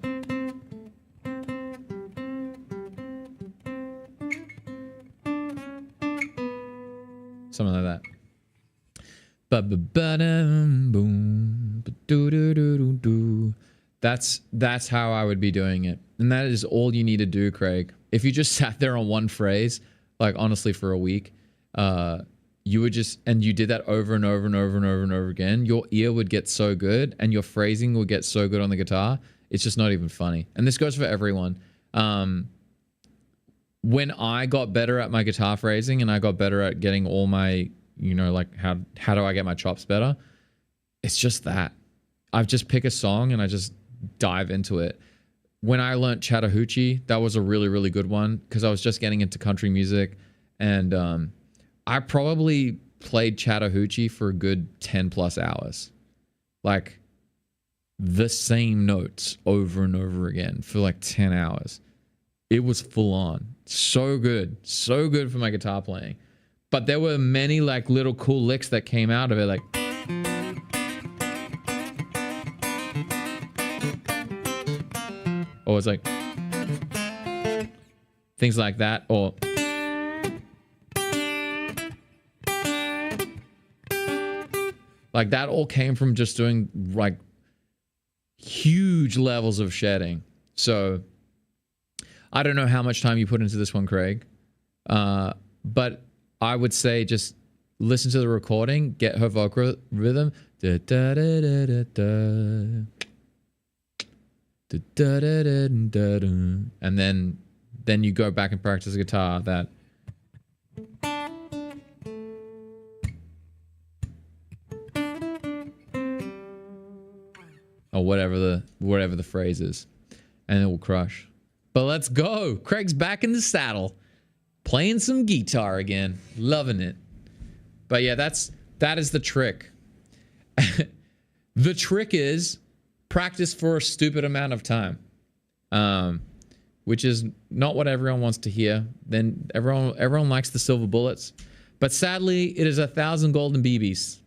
Something like that. That's how I would be doing it. And that is all you need to do, Craig. If you just sat there on one phrase, like honestly for a week, you would just, and you did that over and over and over and over and over again, your ear would get so good and your phrasing would get so good on the guitar. It's just not even funny. And this goes for everyone. When I got better at my guitar phrasing and I got better at getting all my, you know, like how do I get my chops better? It's just that. I've just pick a song and I just dive into it. When I learned Chattahoochee, that was a really, really good one because I was just getting into country music. And I probably played Chattahoochee for a good 10 plus hours. Like, the same notes over and over again for like 10 hours. It was full on. So good for my guitar playing. But there were many like little cool licks that came out of it, like or it's like things like that, or like that all came from just doing like huge levels of shedding. So I don't know how much time you put into this one, Craig, but I would say just listen to the recording, get her vocal rhythm, and then you go back and practice guitar. That whatever the phrase is, and it will crush. But let's go. Craig's back in the saddle, playing some guitar again, loving it. But yeah, that is the trick. The trick is practice for a stupid amount of time, which is not what everyone wants to hear. Then everyone likes the silver bullets, but sadly, it is 1,000 golden BBs,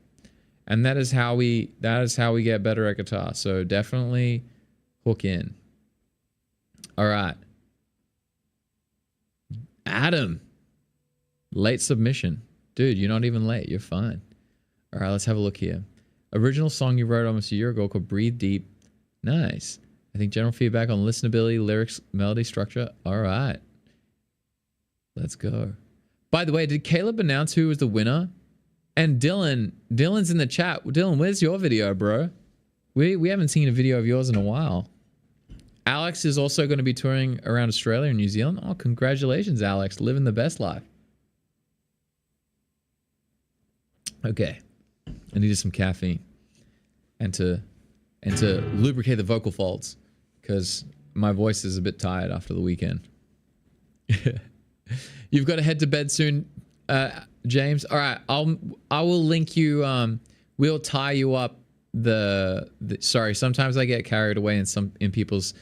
and that is how we get better at guitar. So definitely hook in. All right, Adam, late submission, dude. You're not even late. You're fine. All right, let's have a look here. Original song you wrote almost a year ago called Breathe Deep. Nice. I think general feedback on listenability, lyrics, melody, structure. All right. Let's go. By the way, did Caleb announce who was the winner? And Dylan's in the chat. Dylan, where's your video, bro? We haven't seen a video of yours in a while. Alex is also going to be touring around Australia and New Zealand. Oh, congratulations, Alex. Living the best life. Okay. I needed some caffeine and to lubricate the vocal folds because my voice is a bit tired after the weekend. You've got to head to bed soon, James. All right, I will link you. We'll tie you up. Sorry, sometimes I get carried away in people's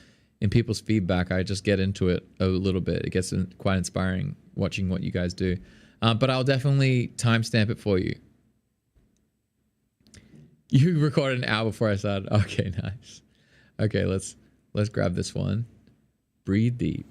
feedback. I just get into it a little bit. It gets quite inspiring watching what you guys do. But I'll definitely timestamp it for you. You recorded an hour before I started. Okay, nice. Okay, let's grab this one. Breathe deep.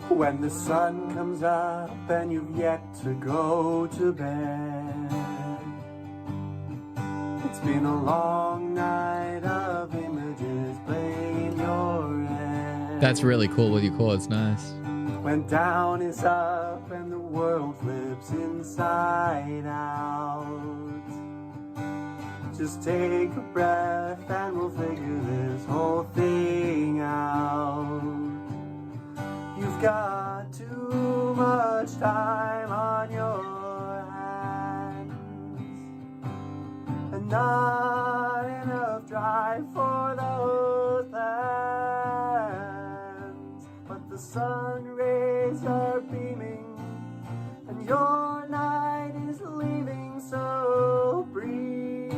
When the sun comes up and you've yet to go to bed, it's been a long night of images playing in your head. That's really cool with your chords, nice. When down is up and the world flips inside out, just take a breath and we'll figure this whole thing out. You've got too much time on your hands and not enough drive for those plans. But the sun rays are beaming and your night is leaving, so breathe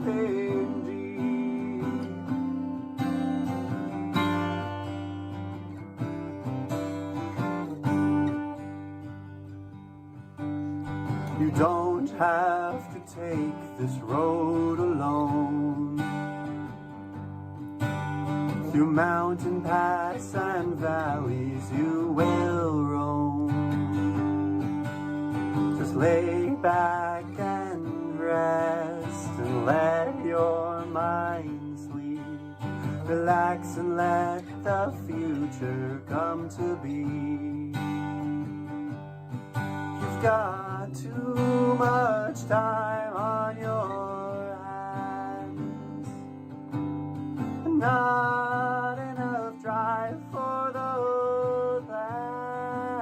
in deep. You don't have to take this road alone. Through mountain paths and valleys you will roam. Just lay back and rest and let your mind sleep. Relax and let the future come to be. You've got too much time on your hands, not enough drive for those plans.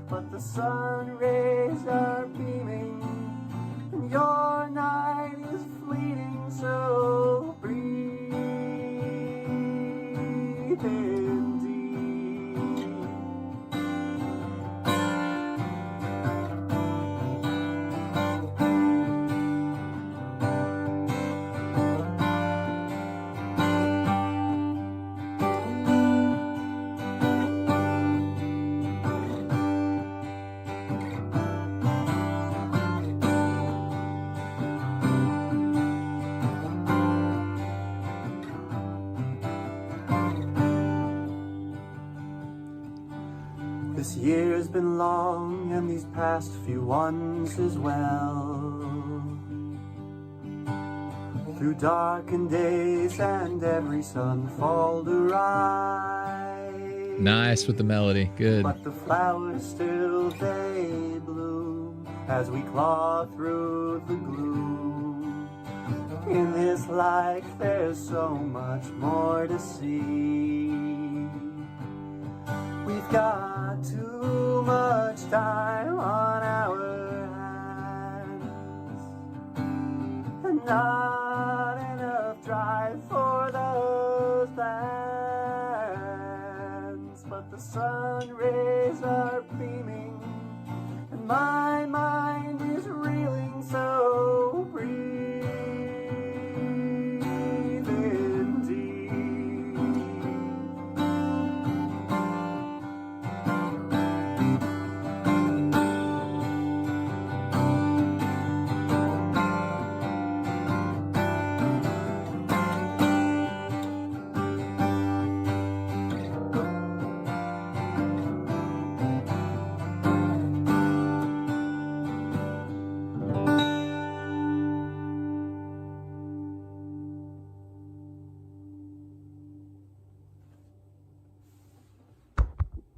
But the sun rays are beaming and your night is fleeting, so breathe in deep. This year's been long and these past few ones as well. through darkened days and every sunfall to rise. Nice with the melody. Good. But the flowers still they bloom as we claw through the gloom. In this life there's so much more to see. We've got too much time on our hands and not enough drive for those plans. But the sun rays are beaming and my mind is reeling, so breathe in deep.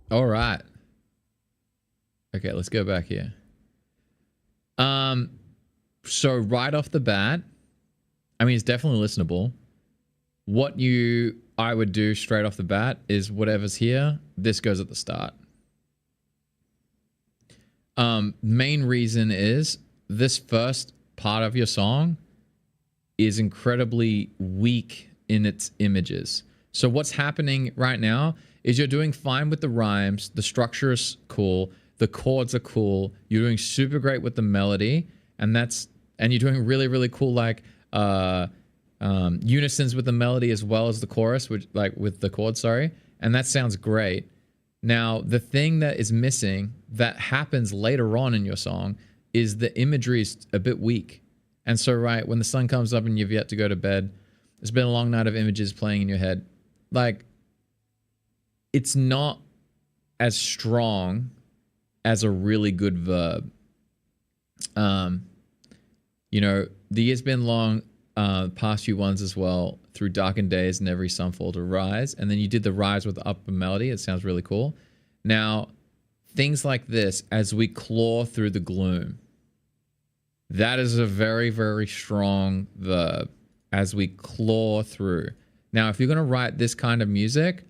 All right. Okay, let's go back here. So right off the bat, I mean, it's definitely listenable. What I would do straight off the bat is whatever's here, this goes at the start. Main reason is this first part of your song is incredibly weak in its images. So what's happening right now is you're doing fine with the rhymes, the structure is cool, the chords are cool, you're doing super great with the melody, and you're doing really, really cool like unisons with the melody as well as the chorus, which like with the chords, sorry, and that sounds great. Now, the thing that is missing that happens later on in your song is the imagery is a bit weak. And so, right, when the sun comes up and you've yet to go to bed, it's been a long night of images playing in your head. Like, it's not as strong as a really good verb. You know, the year's been long, past few ones as well, through darkened days and every sunfall to rise. And then you did the rise with the upper melody. It sounds really cool. Now, things like this, as we claw through the gloom, that is a very, very strong verb, as we claw through. Now, if you're going to write this kind of music,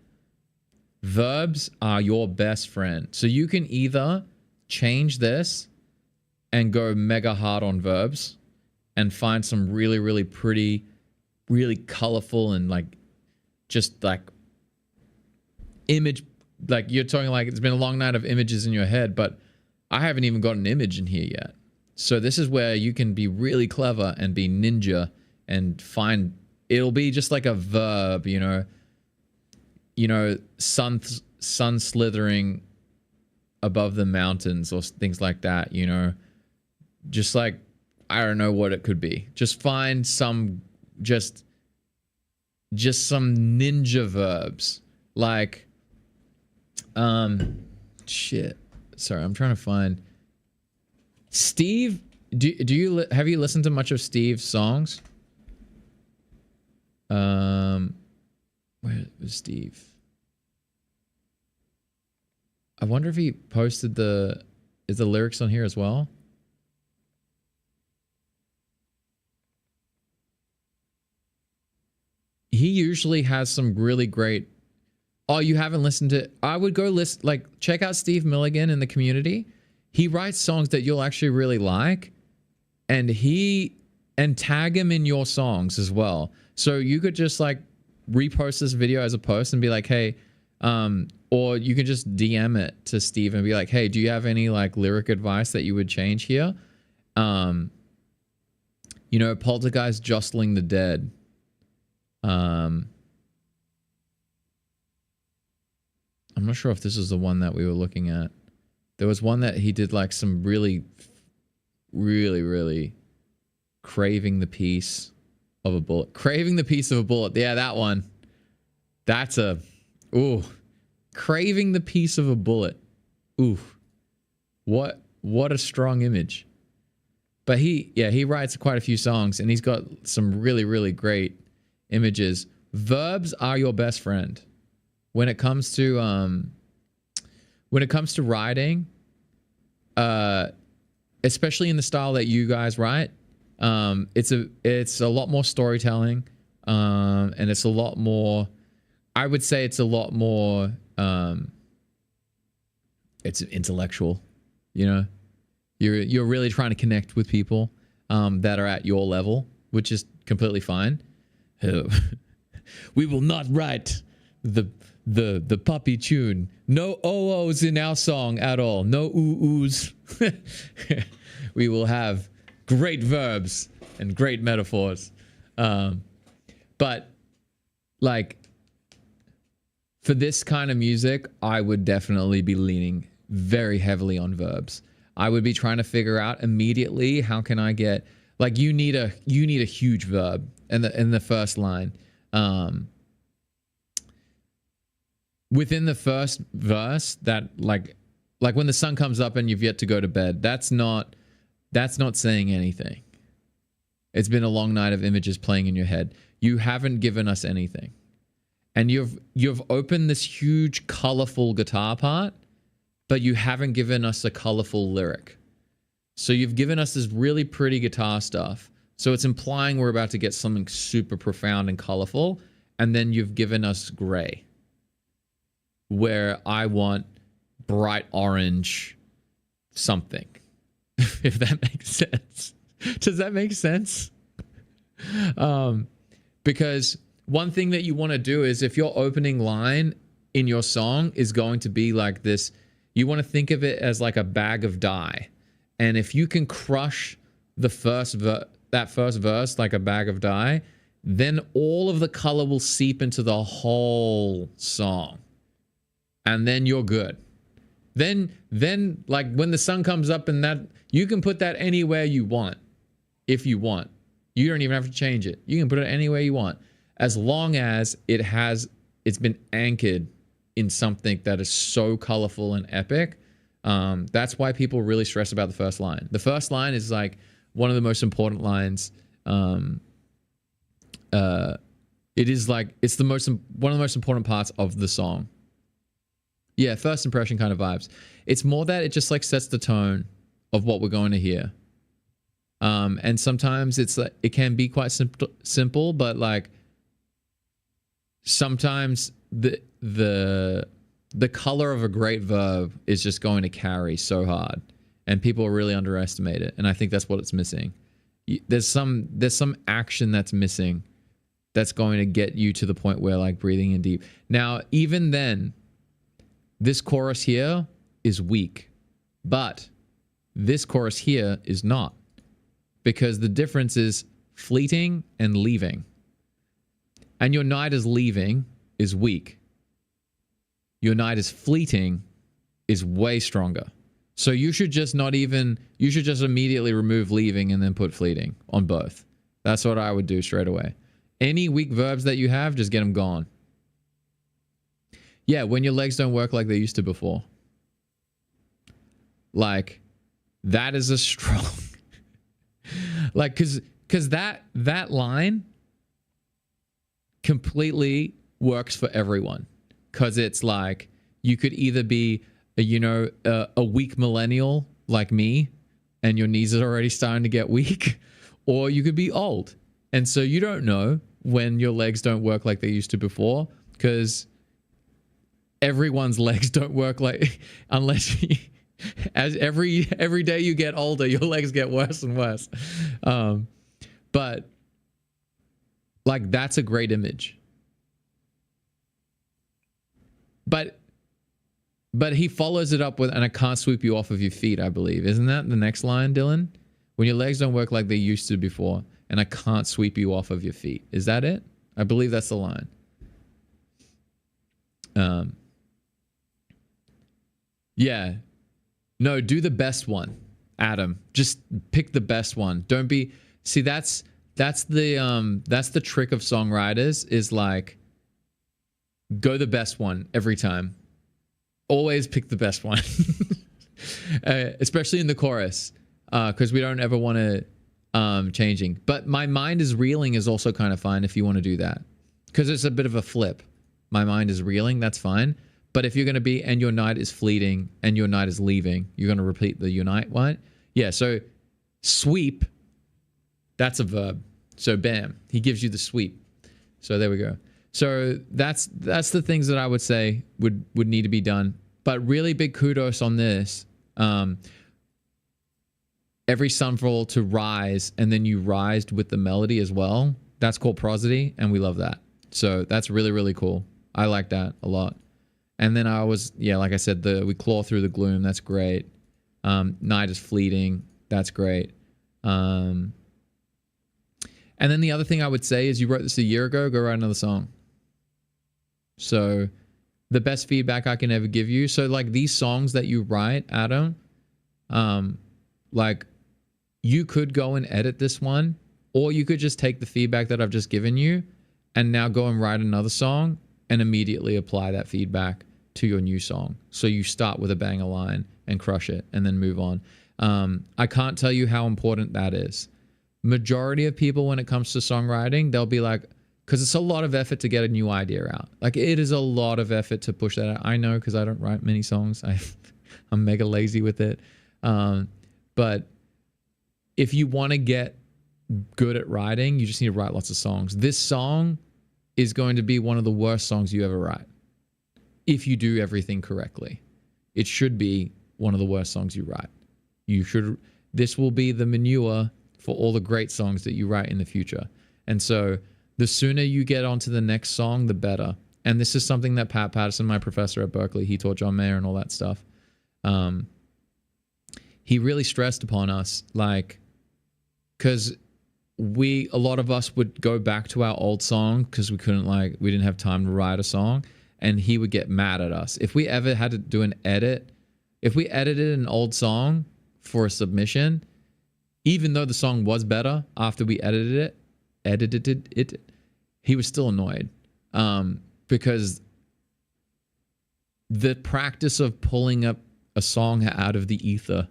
verbs are your best friend. So you can either change this and go mega hard on verbs and find some really, really pretty, really colorful and like just like image, like you're talking like it's been a long night of images in your head, but I haven't even got an image in here yet. So this is where you can be really clever and be ninja and find, it'll be just like a verb, you know, sun slithering above the mountains or things like that, you know, just like, I don't know what it could be. Just find some, just some ninja verbs. Like, shit. Sorry, I'm trying to find. Steve, have you listened to much of Steve's songs? Where was Steve? I wonder if he posted is the lyrics on here as well? He usually has some really great. Oh, you haven't listened to? I would go check out Steve Milligan in the community. He writes songs that you'll actually really like, and tag him in your songs as well. So you could just like repost this video as a post and be like, hey, or you can just DM it to Steve and be like, hey, do you have any like lyric advice that you would change here? You know, Poltergeist jostling the dead. I'm not sure if this is the one that we were looking at. There was one that he did like some really, really, really craving the piece of a bullet. Craving the piece of a bullet. Yeah, that one. That's craving the piece of a bullet. Ooh. What a strong image. But he writes quite a few songs, and he's got some really, really great images. Verbs are your best friend when it comes to writing, especially in the style that you guys write. It's a lot more storytelling, and it's a lot more. I would say it's a lot more. It's intellectual, you know. You're really trying to connect with people that are at your level, which is completely fine. We will not write the puppy tune. No oh-ohs in our song at all. No ooh-oohs. We will have great verbs and great metaphors. But like for this kind of music, I would definitely be leaning very heavily on verbs. I would be trying to figure out immediately how can I get, like, you need a huge verb in the first line. Within the first verse, that like when the sun comes up and you've yet to go to bed, that's not saying anything. It's been a long night of images playing in your head. You haven't given us anything. And you've opened this huge colorful guitar part, but you haven't given us a colorful lyric. So you've given us this really pretty guitar stuff. So it's implying we're about to get something super profound and colorful. And then you've given us gray, where I want bright orange something, if that makes sense. Does that make sense? Because one thing that you want to do is if your opening line in your song is going to be like this, you want to think of it as like a bag of dye. And if you can crush the first verse like a bag of dye, then all of the color will seep into the whole song. And then you're good. Then like when the sun comes up and that, you can put that anywhere you want. If you want. You don't even have to change it. You can put it anywhere you want. As long as it's been anchored in something that is so colorful and epic. That's why people really stress about the first line. The first line is like one of the most important lines. It is like, it's one of the most important parts of the song. Yeah, first impression kind of vibes. It's more that it just like sets the tone of what we're going to hear. And sometimes it's like, it can be quite simple, but like sometimes the color of a great verb is just going to carry so hard, and people really underestimate it. And I think that's what it's missing. There's some action that's missing that's going to get you to the point where like breathing in deep. Now, even then, this chorus here is weak, but this chorus here is not, because the difference is fleeting and leaving. And your night is leaving is weak. Your night is fleeting is way stronger. So you should just immediately remove leaving and then put fleeting on both. That's what I would do straight away. Any weak verbs that you have, just get them gone. Yeah, when your legs don't work like they used to before. Like, that is a strong... like, because that line completely works for everyone. Because it's like, you could either be, a weak millennial like me, and your knees are already starting to get weak, or you could be old. And so you don't know when your legs don't work like they used to before, because everyone's legs don't work like, unless you, as every day you get older, your legs get worse and worse. But like, that's a great image. But he follows it up with, and I can't sweep you off of your feet, I believe. Isn't that the next line, Dylan? When your legs don't work like they used to before, and I can't sweep you off of your feet. Is that it? I believe that's the line. Yeah. No, do the best one, Adam. Just pick the best one. Don't be... See, that's the trick of songwriters, is like, go the best one every time. Always pick the best one. Especially in the chorus. because we don't ever want to changing. But my mind is reeling is also kind of fine if you want to do that, because it's a bit of a flip. My mind is reeling, that's fine. But if you're going to be and your night is fleeting and your night is leaving, you're going to repeat the unite one. Yeah, so sweep, that's a verb. So bam, he gives you the sweep. So there we go. So that's the things that I would say would need to be done. But really big kudos on this. Every sunfall to rise, and then you rised with the melody as well. That's called prosody, and we love that. So that's really, really cool. I like that a lot. And then like I said, we claw through the gloom. That's great. Night is fleeting. That's great. And then the other thing I would say is you wrote this a year ago, go write another song. So the best feedback I can ever give you. So like these songs that you write, Adam, like you could go and edit this one, or you could just take the feedback that I've just given you and now go and write another song and immediately apply that feedback to your new song. So you start with a banger line and crush it and then move on. I can't tell you how important that is. Majority of people, when it comes to songwriting, they'll be like, because it's a lot of effort to get a new idea out. Like it is a lot of effort to push that out. I know, because I don't write many songs. I'm mega lazy with it. But if you want to get good at writing, you just need to write lots of songs. This song is going to be one of the worst songs you ever write. If you do everything correctly, it should be one of the worst songs you write. This will be the manure for all the great songs that you write in the future. And so the sooner you get onto the next song, the better. And this is something that Pat Patterson, my professor at Berkeley, he taught John Mayer and all that stuff. He really stressed upon us, like, because a lot of us would go back to our old song because we didn't have time to write a song, and he would get mad at us. If we ever had to do an edit, if we edited an old song for a submission, even though the song was better after we edited it, he was still annoyed. Because the practice of pulling up a song out of the ether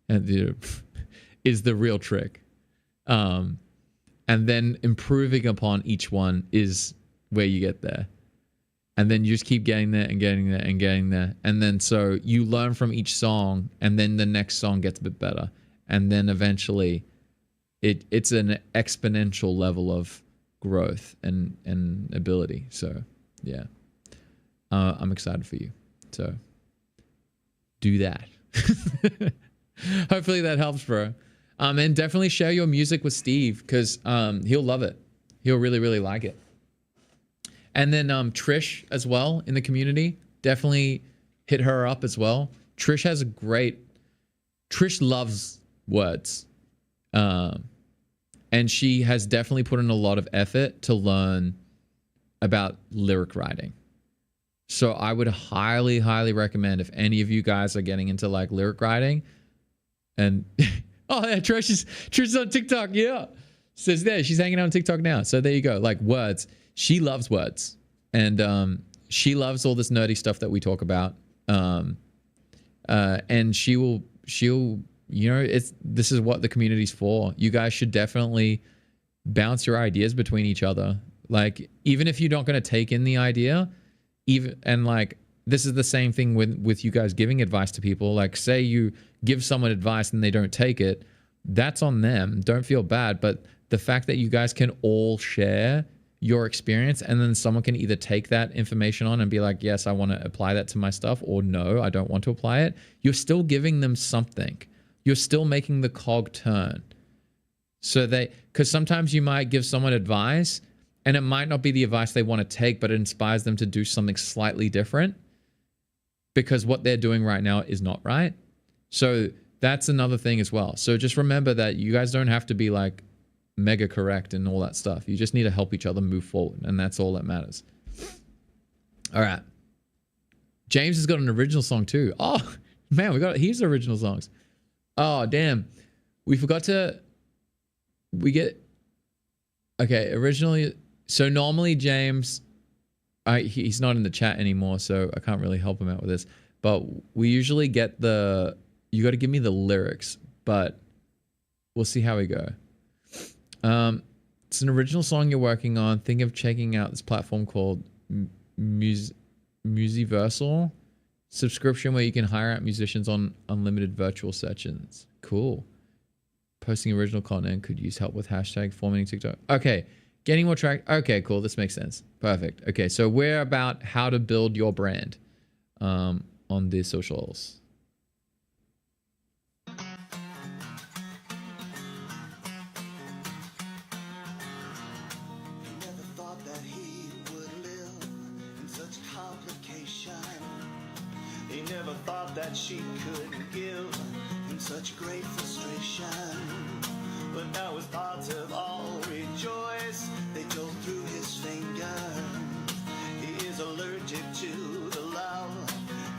is the real trick. And then improving upon each one is where you get there. And then you just keep getting there and getting there and getting there. And then so you learn from each song, and then the next song gets a bit better. And then eventually it's an exponential level of growth and ability. So yeah, I'm excited for you. So do that. Hopefully that helps, bro. And definitely share your music with Steve, because he'll love it. He'll really, really like it. And then Trish as well in the community, definitely hit her up as well. Trish loves words. And she has definitely put in a lot of effort to learn about lyric writing. So I would highly, highly recommend, if any of you guys are getting into like lyric writing, and oh yeah, Trish is on TikTok. Yeah, says there she's hanging out on TikTok now. So there you go. Like words, she loves words, and she loves all this nerdy stuff that we talk about. And she'll this is what the community's for. You guys should definitely bounce your ideas between each other. Like even if you're not going to take in the idea, this is the same thing with you guys giving advice to people. Like say you give someone advice and they don't take it, that's on them. Don't feel bad. But the fact that you guys can all share your experience, and then someone can either take that information on and be like, yes, I want to apply that to my stuff, or no, I don't want to apply it. You're still giving them something. You're still making the cog turn. Because sometimes you might give someone advice and it might not be the advice they want to take, but it inspires them to do something slightly different because what they're doing right now is not right. So that's another thing as well. So just remember that you guys don't have to be like mega correct and all that stuff. You just need to help each other move forward, and that's all that matters. All right. James has got an original song too. Oh man, we got heaps of original songs. Oh damn, we forgot to. Originally. So normally James, he's not in the chat anymore, so I can't really help him out with this. But we usually get you got to give me the lyrics, but we'll see how we go. It's an original song you're working on. Think of checking out this platform called Musiversal subscription, where you can hire out musicians on unlimited virtual sessions. Cool. Posting original content could use help with hashtag formatting TikTok. Okay, getting more track. Okay, cool. This makes sense. Perfect. Okay, so we're about how to build your brand on the socials. That she could give him such great frustration, but now his thoughts have all rejoiced. They go through his fingers. He is allergic to the love,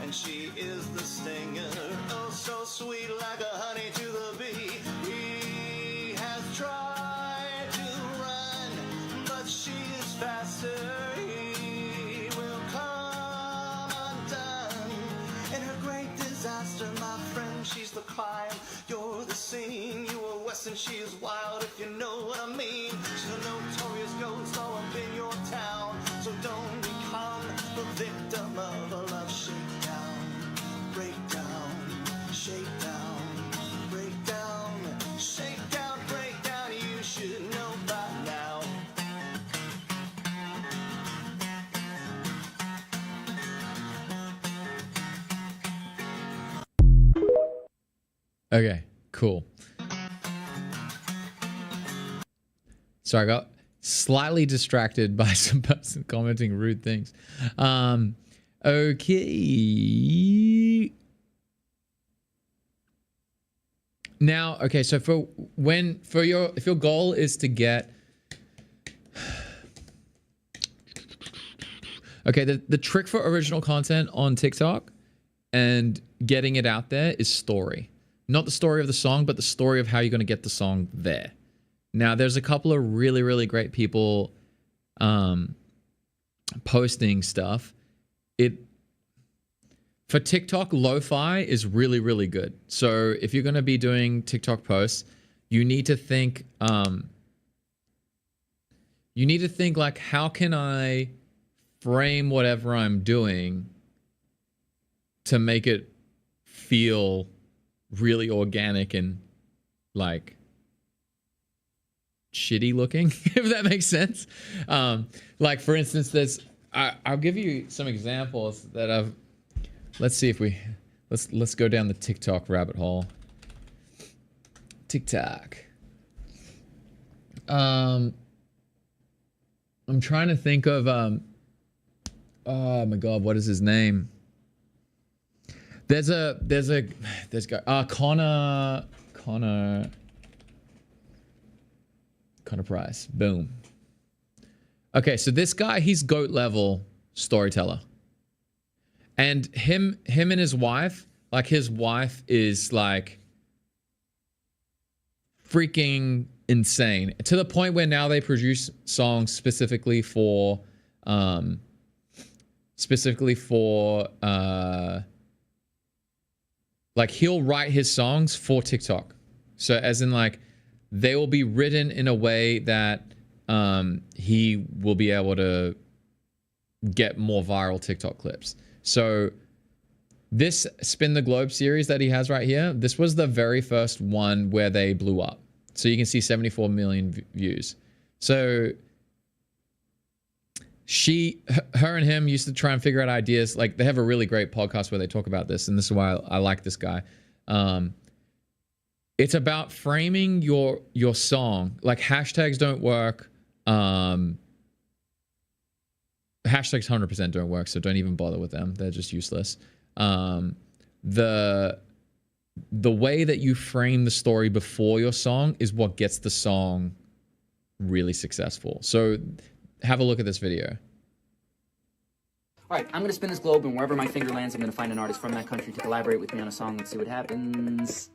and she is the stinger. Oh, so sweet like a honey to the bee. He has tried to run, but she is faster. He will come undone. In her great disaster, my friend, she's the crime. You're the scene. You are West and she is wild, if you know what I mean. She's a notorious ghost all up in your town. So don't become the victim of a love shakedown. Breakdown, shakedown, breakdown, shakedown, breakdown. You should know by now. Okay, cool. So I got slightly distracted by some person commenting rude things. Okay. Now, okay, so if your goal is to get, okay, the trick for original content on TikTok and getting it out there is story. Not the story of the song, but the story of how you're going to get the song there. Now, there's a couple of really, really great people posting stuff. For TikTok, lo-fi is really, really good. So if you're going to be doing TikTok posts, you need to think like, how can I frame whatever I'm doing to make it feel really organic and like shitty looking, if that makes sense. Like for instance, I'll give you some examples that I've, let's see if let's go down the TikTok rabbit hole. TikTok. I'm trying to think of, oh my God, what is his name? There's a guy, Connor Price. Boom. Okay, so this guy, he's GOAT level storyteller. And him and his wife, like his wife is like freaking insane, to the point where now they produce songs specifically for like he'll write his songs for TikTok. So as in like they will be written in a way that he will be able to get more viral TikTok clips. So this Spin the Globe series that he has right here, this was the very first one where they blew up. So you can see 74 million views. So her and him used to try and figure out ideas. Like they have a really great podcast where they talk about this, and this is why I like this guy. It's about framing your song. Like hashtags don't work. Hashtags 100% don't work, so don't even bother with them. They're just useless. The way that you frame the story before your song is what gets the song really successful. So have a look at this video. All right, I'm going to spin this globe, and wherever my finger lands, I'm going to find an artist from that country to collaborate with me on a song. Let's see what happens.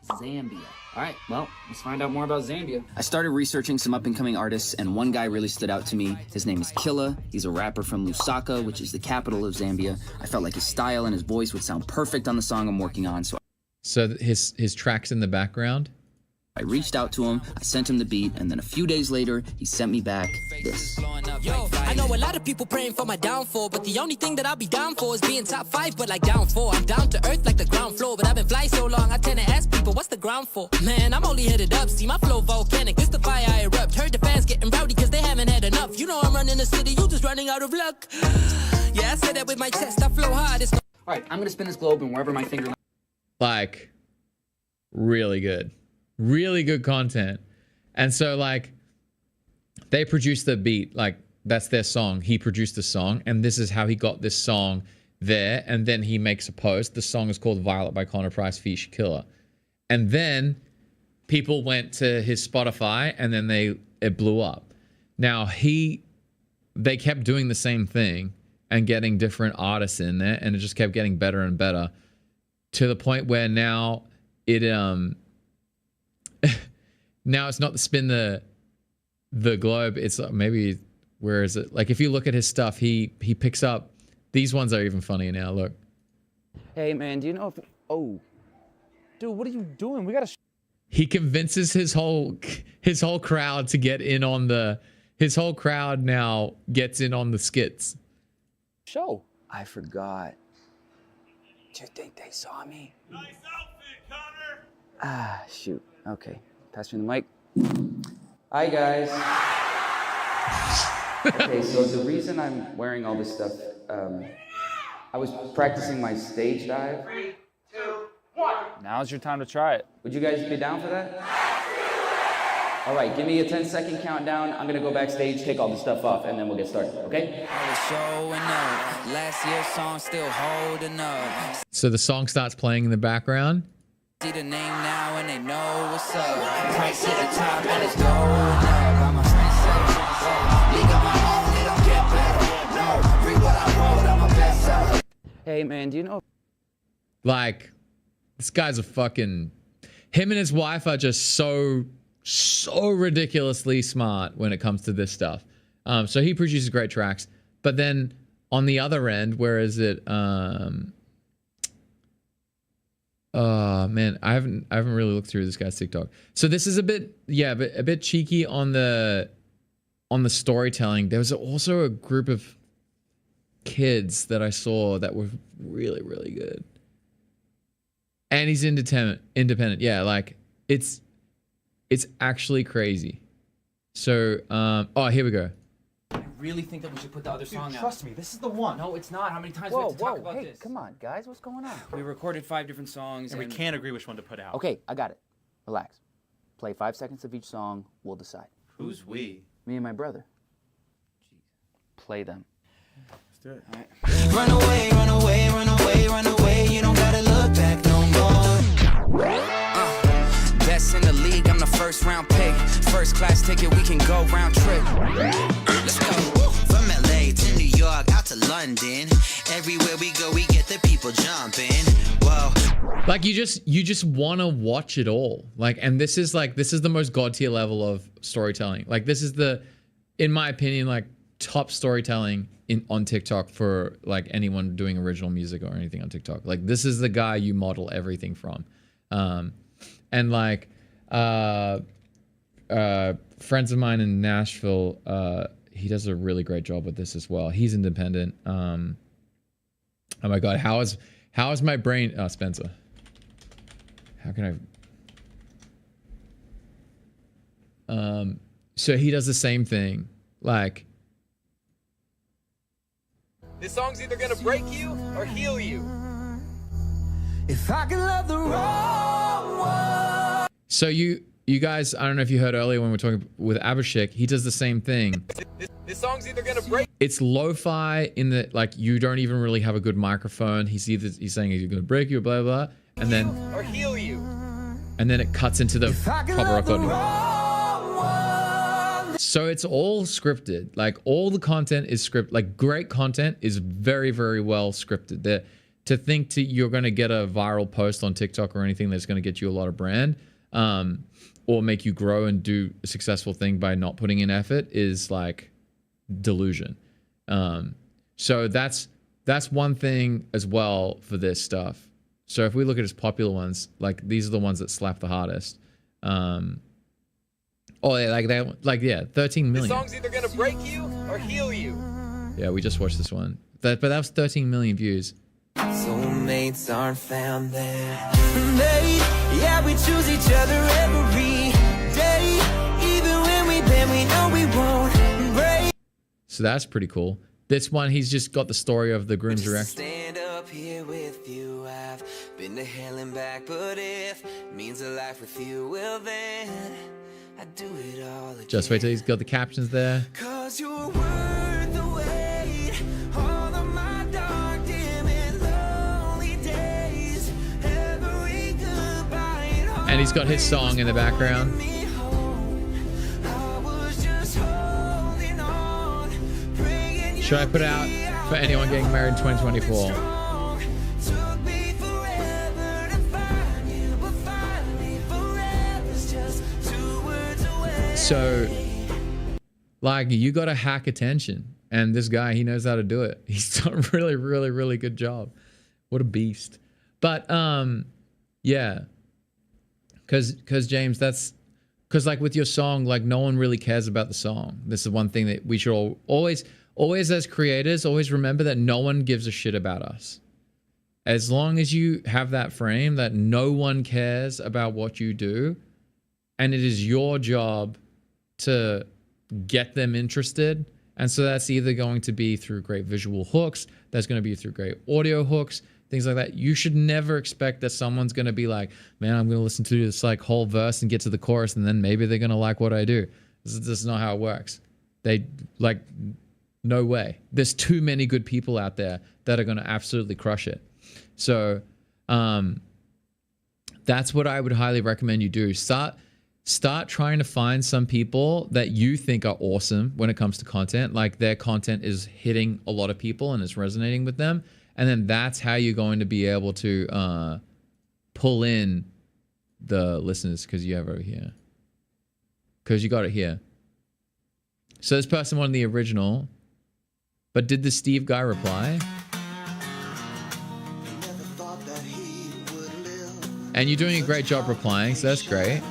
Zambia. All right, well, let's find out more about Zambia. I started researching some up-and-coming artists, and one guy really stood out to me. His name is Killa. He's a rapper from Lusaka, which is the capital of Zambia. I felt like his style and his voice would sound perfect on the song I'm working on, So his tracks in the background. I reached out to him, I sent him the beat, and then a few days later, he sent me back this. Yo, I know a lot of people praying for my downfall, but the only thing that I'll be down for is being top 5, but like down 4. I'm down to earth like the ground floor, but I've been flying so long, I tend to ask people, what's the ground for? Man, I'm only headed up, see my flow volcanic, this the fire I erupt. Heard the fans getting rowdy cause they haven't had enough. You know I'm running the city, you just running out of luck. Yeah, I said that with my chest, I flow hard. All right, I'm gonna spin this globe and wherever my finger... Like, really good. Really good content. And so, like, they produced the beat. Like, that's their song. He produced the song, and this is how he got this song there. And then he makes a post. The song is called Violet by Connor Price feat. Killer. And then people went to his Spotify, and then it blew up. Now, they kept doing the same thing and getting different artists in there, and it just kept getting better and better to the point where now it now it's not the spin the globe. It's maybe, where is it? Like, if you look at his stuff, he picks up, these ones are even funnier now. Look. Hey man, do you know if... Oh. Dude, what are you doing? We gotta... He convinces his whole crowd to get in on his whole crowd now gets in on the skits. Show. I forgot. Do you think they saw me? Nice outfit, Connor. Ah, shoot. Okay. Pass me the mic. Hi, guys. Okay, so the reason I'm wearing all this stuff, I was practicing my stage dive. 3, 2, 1. Now's your time to try it. Would you guys be down for that? All right, give me a 10-second countdown. I'm gonna go backstage, take all the stuff off, and then we'll get started, okay? I was showing up. Last year's song still holding up. So the song starts playing in the background. See the name now and they know what's up. Price at the top and it's going up. I'm a trendsetter. League on my own, it don't get better. No, read what I wrote, I'm a bestseller. Hey man, do you know... Like, this guy's a fucking... Him and his wife are just so ridiculously smart when it comes to this stuff. So he produces great tracks. But then on the other end, where is it? Oh man, I haven't really looked through this guy's TikTok. So this is a bit cheeky on the storytelling. There was also a group of kids that I saw that were really, really good. And he's independent. Yeah, like it's actually crazy. So oh, here we go. I really think that we should put the other song out. Trust me, this is the one. No, it's not. How many times do we have to talk about hey, this? come on, guys, what's going on? We recorded 5 different songs And we can't agree which one to put out. Okay, I got it. Relax. Play 5 seconds of each song. We'll decide. Who's we? Me and my brother. Play them. Let's do it. All right. Run away, run away, run away, run away. You don't gotta look back no more. Best in the league, I'm the first round pick. First class ticket, we can go round trip. Let's go. From LA to New York, out to London. Everywhere we go, we get the people jumping. Whoa. Like you just want to watch it all. Like, and this is the most god tier level of storytelling. Like this is in my opinion, like top storytelling on TikTok for like anyone doing original music or anything on TikTok. Like this is the guy you model everything from. And like friends of mine in Nashville, he does a really great job with this as well. He's independent. Oh my god, how is my brain? Oh, Spencer, how can I? So he does the same thing. Like, this song's either gonna break you or heal you. If I could love the wrong one. So you guys, I don't know if you heard earlier when we were talking with Abishek, he does the same thing. This song's either gonna break. It's lo-fi in that like you don't even really have a good microphone. He's saying he's gonna break you, blah blah, and then Or heal you. and then it cuts into the proper recording. So it's all scripted. Like all the content is scripted. Like great content is very, very well scripted. To think you're going to get a viral post on TikTok or anything that's going to get you a lot of brand, or make you grow and do a successful thing by not putting in effort is like delusion. So that's one thing as well for this stuff. So if we look at his popular ones, like these are the ones that slap the hardest. Oh, yeah, yeah, 13 The million. song's either gonna break you or heal you. Yeah, we just watched this one. But that was 13 million views. Soulmates aren't found there. Babe, yeah, we choose each other every day. Even when we bend, we know we won't break. So that's pretty cool. This one, he's just got the story of the groom's reaction. Stand up here with you. I've been to hell and back, but if means a life with you, well then I do it all again. Just wait till he's got the captions there. Cause you're worth the wait. All of my dark, dim and lonely days. Every goodbye and And he's got his song in the background. me home. I was just holding on, praying you Should I put out for anyone getting married in 2024? strong. Took me forever to find you, but finally forever's just 2 words away. So, like, you got to hack attention. And this guy, he knows how to do it. He's done a really, really, really good job. What a beast. But, yeah. Because James, that's... Because, like, with your song, like, no one really cares about the song. This is one thing that we should always as creators, always remember that no one gives a shit about us. As long as you have that frame that no one cares about what you do, and it is your job to get them interested. And so that's either going to be through great visual hooks, that's going to be through great audio hooks, things like that. You should never expect that someone's going to be like, man, I'm going to listen to this like whole verse and get to the chorus, and then maybe they're going to like what I do. This is not how it works. They like, no way. There's too many good people out there that are going to absolutely crush it. So that's what I would highly recommend you do. Start trying to find some people that you think are awesome when it comes to content, like their content is hitting a lot of people and it's resonating with them. And then that's how you're going to be able to pull in the listeners, because you have it over here. Because you got it here. So this person won the original, but did the Steve guy reply? And you're doing a great job replying, so that's great.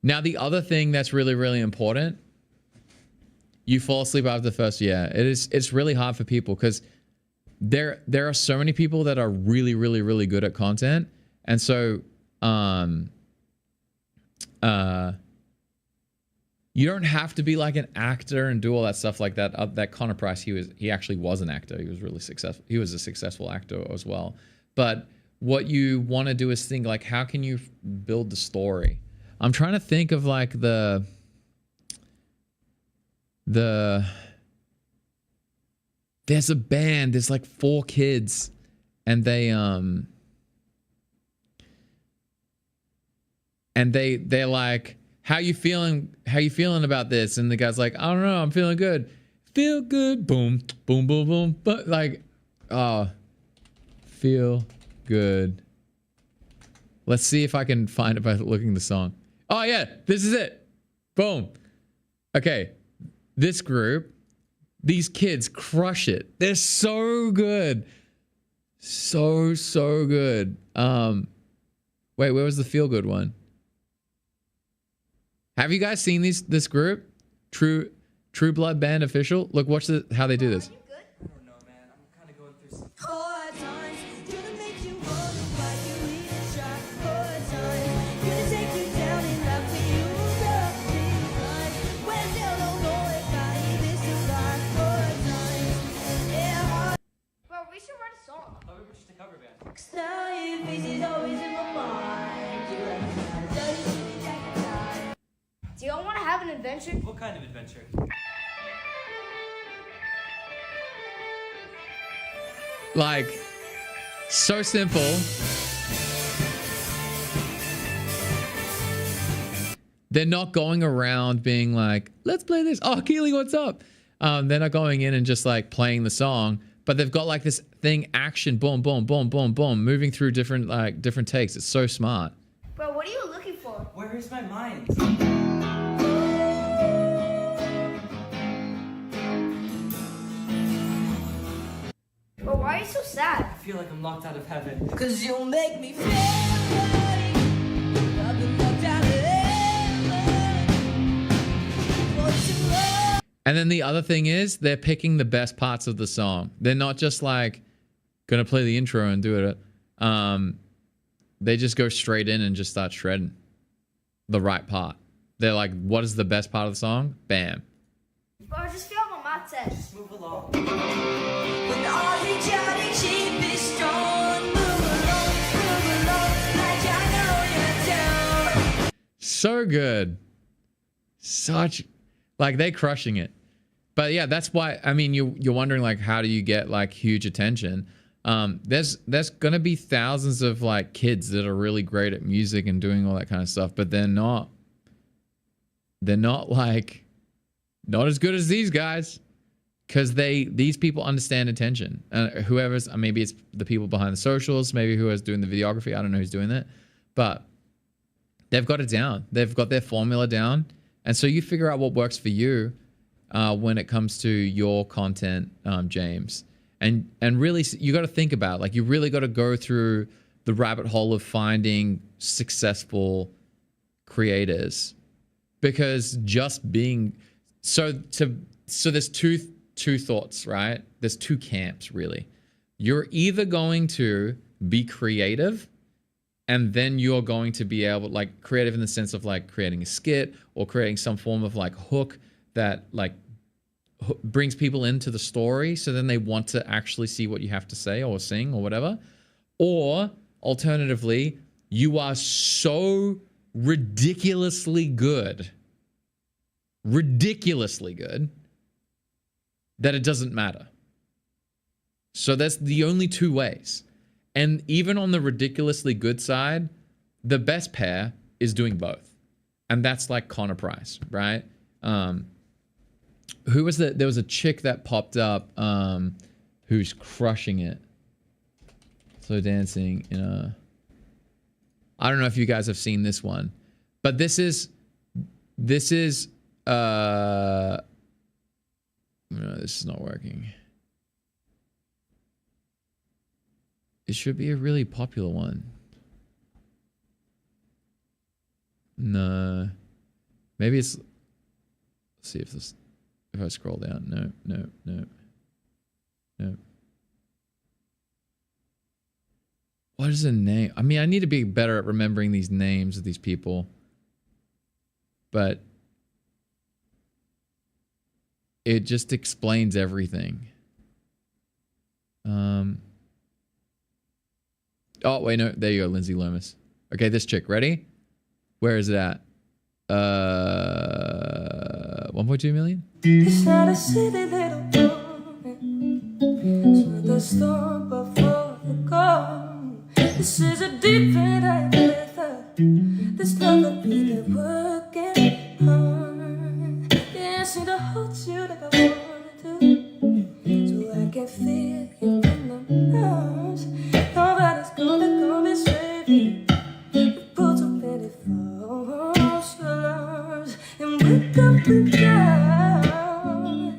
Now, the other thing that's really, really important, you fall asleep after the first year. It's really hard for people because there are so many people that are really, really, really good at content. And so you don't have to be like an actor and do all that stuff like that. That Connor Price, he actually was an actor. He was really successful. He was a successful actor as well. But what you want to do is think like, how can you build the story? I'm trying to think of like there's a band, there's like 4 kids and they're like, how you feeling about this? And the guy's like, I don't know, I'm feeling good. Feel good. Boom, boom, boom, boom. But like, feel good. Let's see if I can find it by looking at the song. Oh yeah, this is it. Boom. Okay. This group, these kids crush it. They're so good. So good. Wait, where was the feel good one? Have you guys seen this group? True Blood Band Official? Look, watch how they do this. Do y'all want to have an adventure? What kind of adventure? Like, so simple. They're not going around being like, let's play this. Oh, Keely, what's up? They're not going in and just like playing the song, but they've got like this thing, action, boom, boom, boom, boom, boom, moving through different takes. It's so smart. Bro, what are you looking for? Where is my mind? Bro, why are you you're so sad? I feel like I'm locked out of heaven. Cause you make me feel like I've been locked out of heaven. For too long. And then the other thing is they're picking the best parts of the song. They're not just like gonna play the intro and do it. They just go straight in and just start shredding the right part. They're like, what is the best part of the song? Bam. Bro, just feel on my test. Just move along. When all you try to keep is strong. Move along, like I know you do. So good. Such, like, they're crushing it. But yeah, that's why, I mean, you're wondering like, how do you get like huge attention? There's gonna be thousands of like kids that are really great at music and doing all that kind of stuff, but they're not like, not as good as these guys, because these people understand attention. Whoever's, maybe it's the people behind the socials, maybe whoever's doing the videography, I don't know who's doing that, but they've got it down. They've got their formula down. And so you figure out what works for you when it comes to your content, James. And really, you got to think about, like, you really got to go through the rabbit hole of finding successful creators, because just being so there's two thoughts, right? There's two camps, really. You're either going to be creative, and then you're going to be able, like, creative in the sense of like creating a skit or creating some form of like hook that like brings people into the story, so then they want to actually see what you have to say or sing or whatever. Or alternatively, you are so ridiculously good that it doesn't matter. So that's the only two ways. And even on the ridiculously good side, the best pair is doing both. And that's like Connor Price, right? Who was that? There was a chick that popped up who's crushing it. So dancing in a... I don't know if you guys have seen this one, but this is no, this is not working. It should be a really popular one. No. Maybe it's... Let's see if this... If I scroll down. No. What is the name? I mean, I need to be better at remembering these names of these people. But... it just explains everything. Oh, wait, no. There you go, Lindsay Lomas. Okay, this chick. Ready? Where is it at? 1.2 million? It's not a silly little moment. It's with the storm before the calm. This is a deep red weather. This love will be the working hard. Dancing to hold you like I want to, so I can feel you in my arms. Nobody's gonna come and save you. We put too many false alarms, and we're coming down,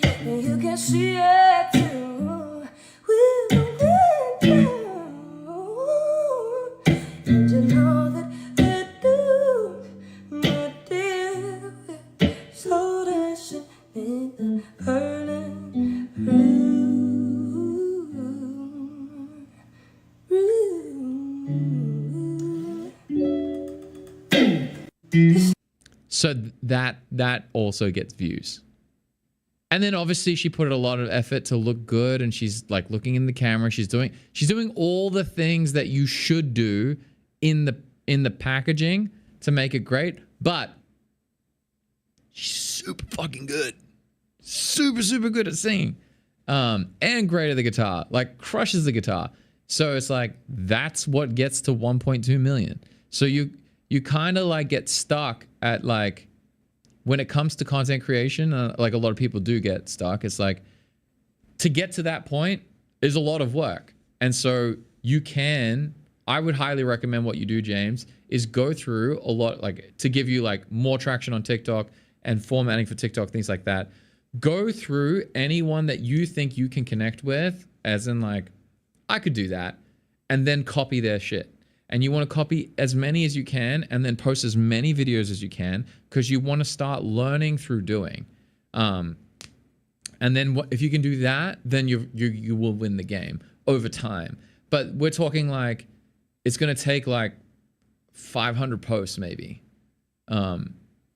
and you can see it too. We're going down, and you know that we do, my dear. So dancing in the burning room. So that also gets views. And then obviously she put a lot of effort to look good, and she's like looking in the camera. She's doing all the things that you should do in the packaging to make it great. But she's super fucking good. Super good at singing. And great at the guitar. Like, crushes the guitar. So it's like, that's what gets to 1.2 million. So you kind of like get stuck at, like, when it comes to content creation, like a lot of people do get stuck. It's like, to get to that point is a lot of work. And so I would highly recommend what you do, James, is go through a lot, like, to give you like more traction on TikTok and formatting for TikTok, things like that. Go through anyone that you think you can connect with as in like, I could do that, and then copy their shit. And you want to copy as many as you can, and then post as many videos as you can, because you want to start learning through doing. And then if you can do that, then you will win the game over time. But we're talking like, it's going to take like 500 posts maybe.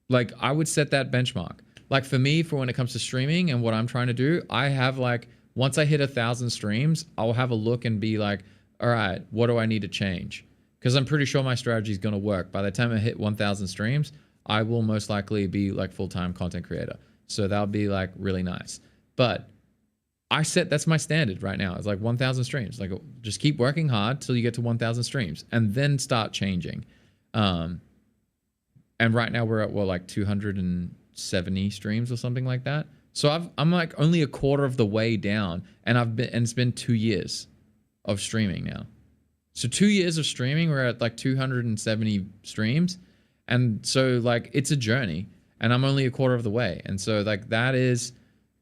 Like I would set that benchmark. Like for me, for when it comes to streaming and what I'm trying to do, I have like, once I hit 1,000 streams, I'll have a look and be like, all right, what do I need to change? Because I'm pretty sure my strategy is going to work. By the time I hit 1,000 streams, I will most likely be like full-time content creator. So that'll be like really nice. But that's my standard right now. It's like 1,000 streams. Like just keep working hard till you get to 1,000 streams and then start changing. And right now we're at like 270 streams or something like that. So I'm like only a quarter of the way down, and it's been 2 years of streaming now. So 2 years of streaming, we're at like 270 streams. And so like, it's a journey, and I'm only a quarter of the way. And so like, that is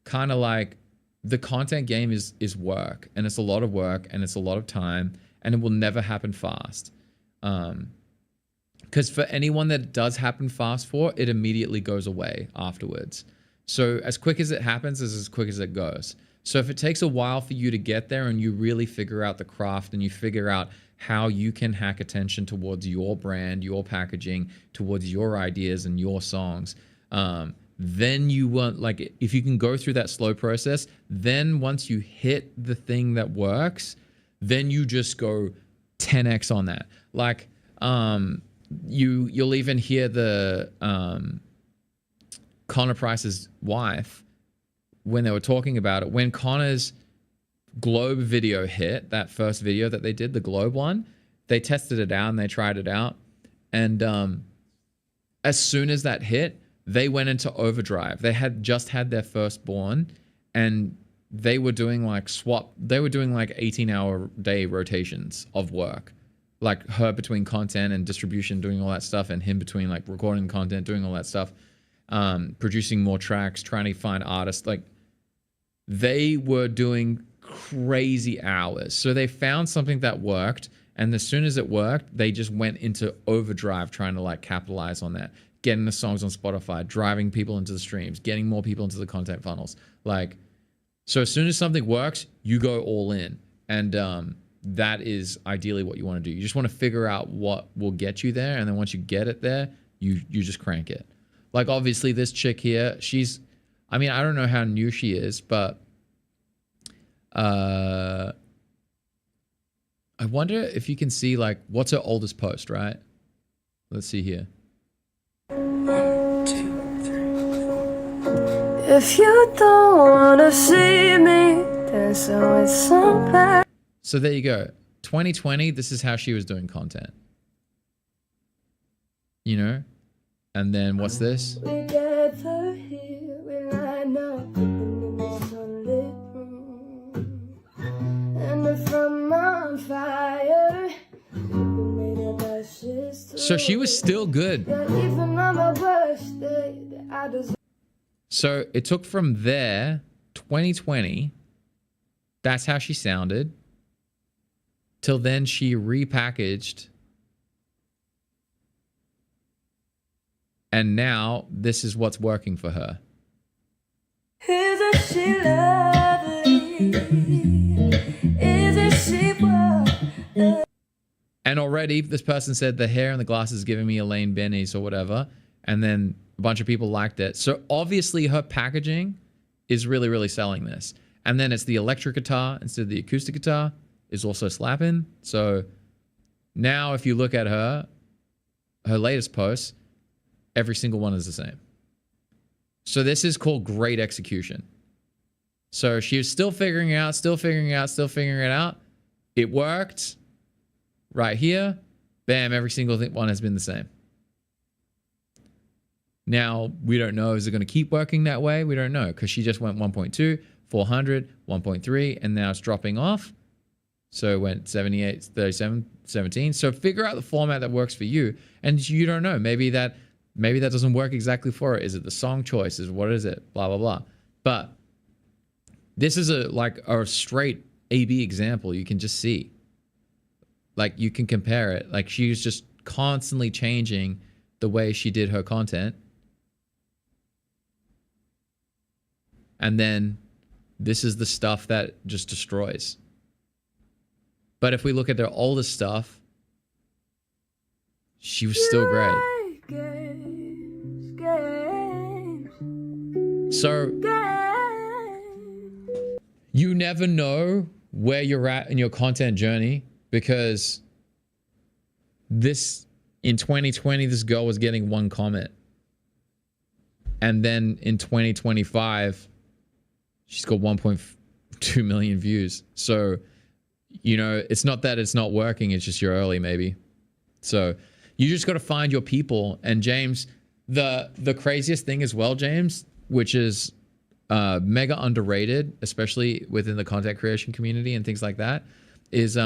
kind of like, the content game is work, and it's a lot of work, and it's a lot of time, and it will never happen fast. Because for anyone that does happen fast for, it immediately goes away afterwards. So as quick as it happens is as quick as it goes. So if it takes a while for you to get there and you really figure out the craft and you figure out how you can hack attention towards your brand, your packaging, towards your ideas and your songs, then you want, like, if you can go through that slow process, then once you hit the thing that works, then you just go 10x on that. Like, you'll even hear the Connor Price's wife, when they were talking about it, when Connor's Globe video hit, that first video that they did, the Globe one, they tested it out and they tried it out. And as soon as that hit, they went into overdrive. They had just had their firstborn, and they were doing like 18-hour day rotations of work. Like her between content and distribution, doing all that stuff, and him between like recording content, doing all that stuff, producing more tracks, trying to find artists. Like, they were doing crazy hours. So they found something that worked, and as soon as it worked, they just went into overdrive trying to like capitalize on that, getting the songs on Spotify, driving people into the streams, getting more people into the content funnels. Like, so as soon as something works, you go all in. And that is ideally what you want to do. You just want to figure out what will get you there, and then once you get it there, you just crank it. Like, obviously this chick here, I mean, I don't know how new she is, but I wonder if you can see, like, what's her oldest post, right? Let's see here. 1, 2, 3, 4. If you don't wanna see me dancing with somebody. So there you go. 2020, this is how she was doing content. You know? And then what's this? We gather here, we line up in the sunlit room. And if I'm on fire, we made our ashes too. So she was still good. Yeah, even on my birthday, I deserve. So it took from there, 2020, that's how she sounded, till then she repackaged. And now this is what's working for her. Isn't she lovely? Isn't she wild? And already this person said the hair and the glasses giving me Elaine Benny's or whatever. And then a bunch of people liked it. So obviously her packaging is really, really selling this. And then it's the electric guitar instead of the acoustic guitar is also slapping. So now if you look at her latest post, every single one is the same. So this is called great execution. So she was still figuring it out, still figuring it out. It worked. Right here, bam, every single one has been the same. Now, we don't know, is it going to keep working that way? We don't know, because she just went 1.2, 400, 1.3, and now it's dropping off. So it went 78, 37, 17. So figure out the format that works for you. And you don't know, maybe that doesn't work exactly for it. Is it the song choices? What is it? Blah, blah, blah. But this is a straight A/B example. You can just see. Like, you can compare it. Like, she was just constantly changing the way she did her content. And then this is the stuff that just destroys. But if we look at their older stuff, she was still great. So you never know where you're at in your content journey, because this, in 2020, this girl was getting 1 comment. And then in 2025, she's got 1.2 million views. So, you know, it's not that it's not working, it's just you're early maybe. So you just got to find your people. And James, the craziest thing as well, James, which is mega underrated, especially within the content creation community and things like that, is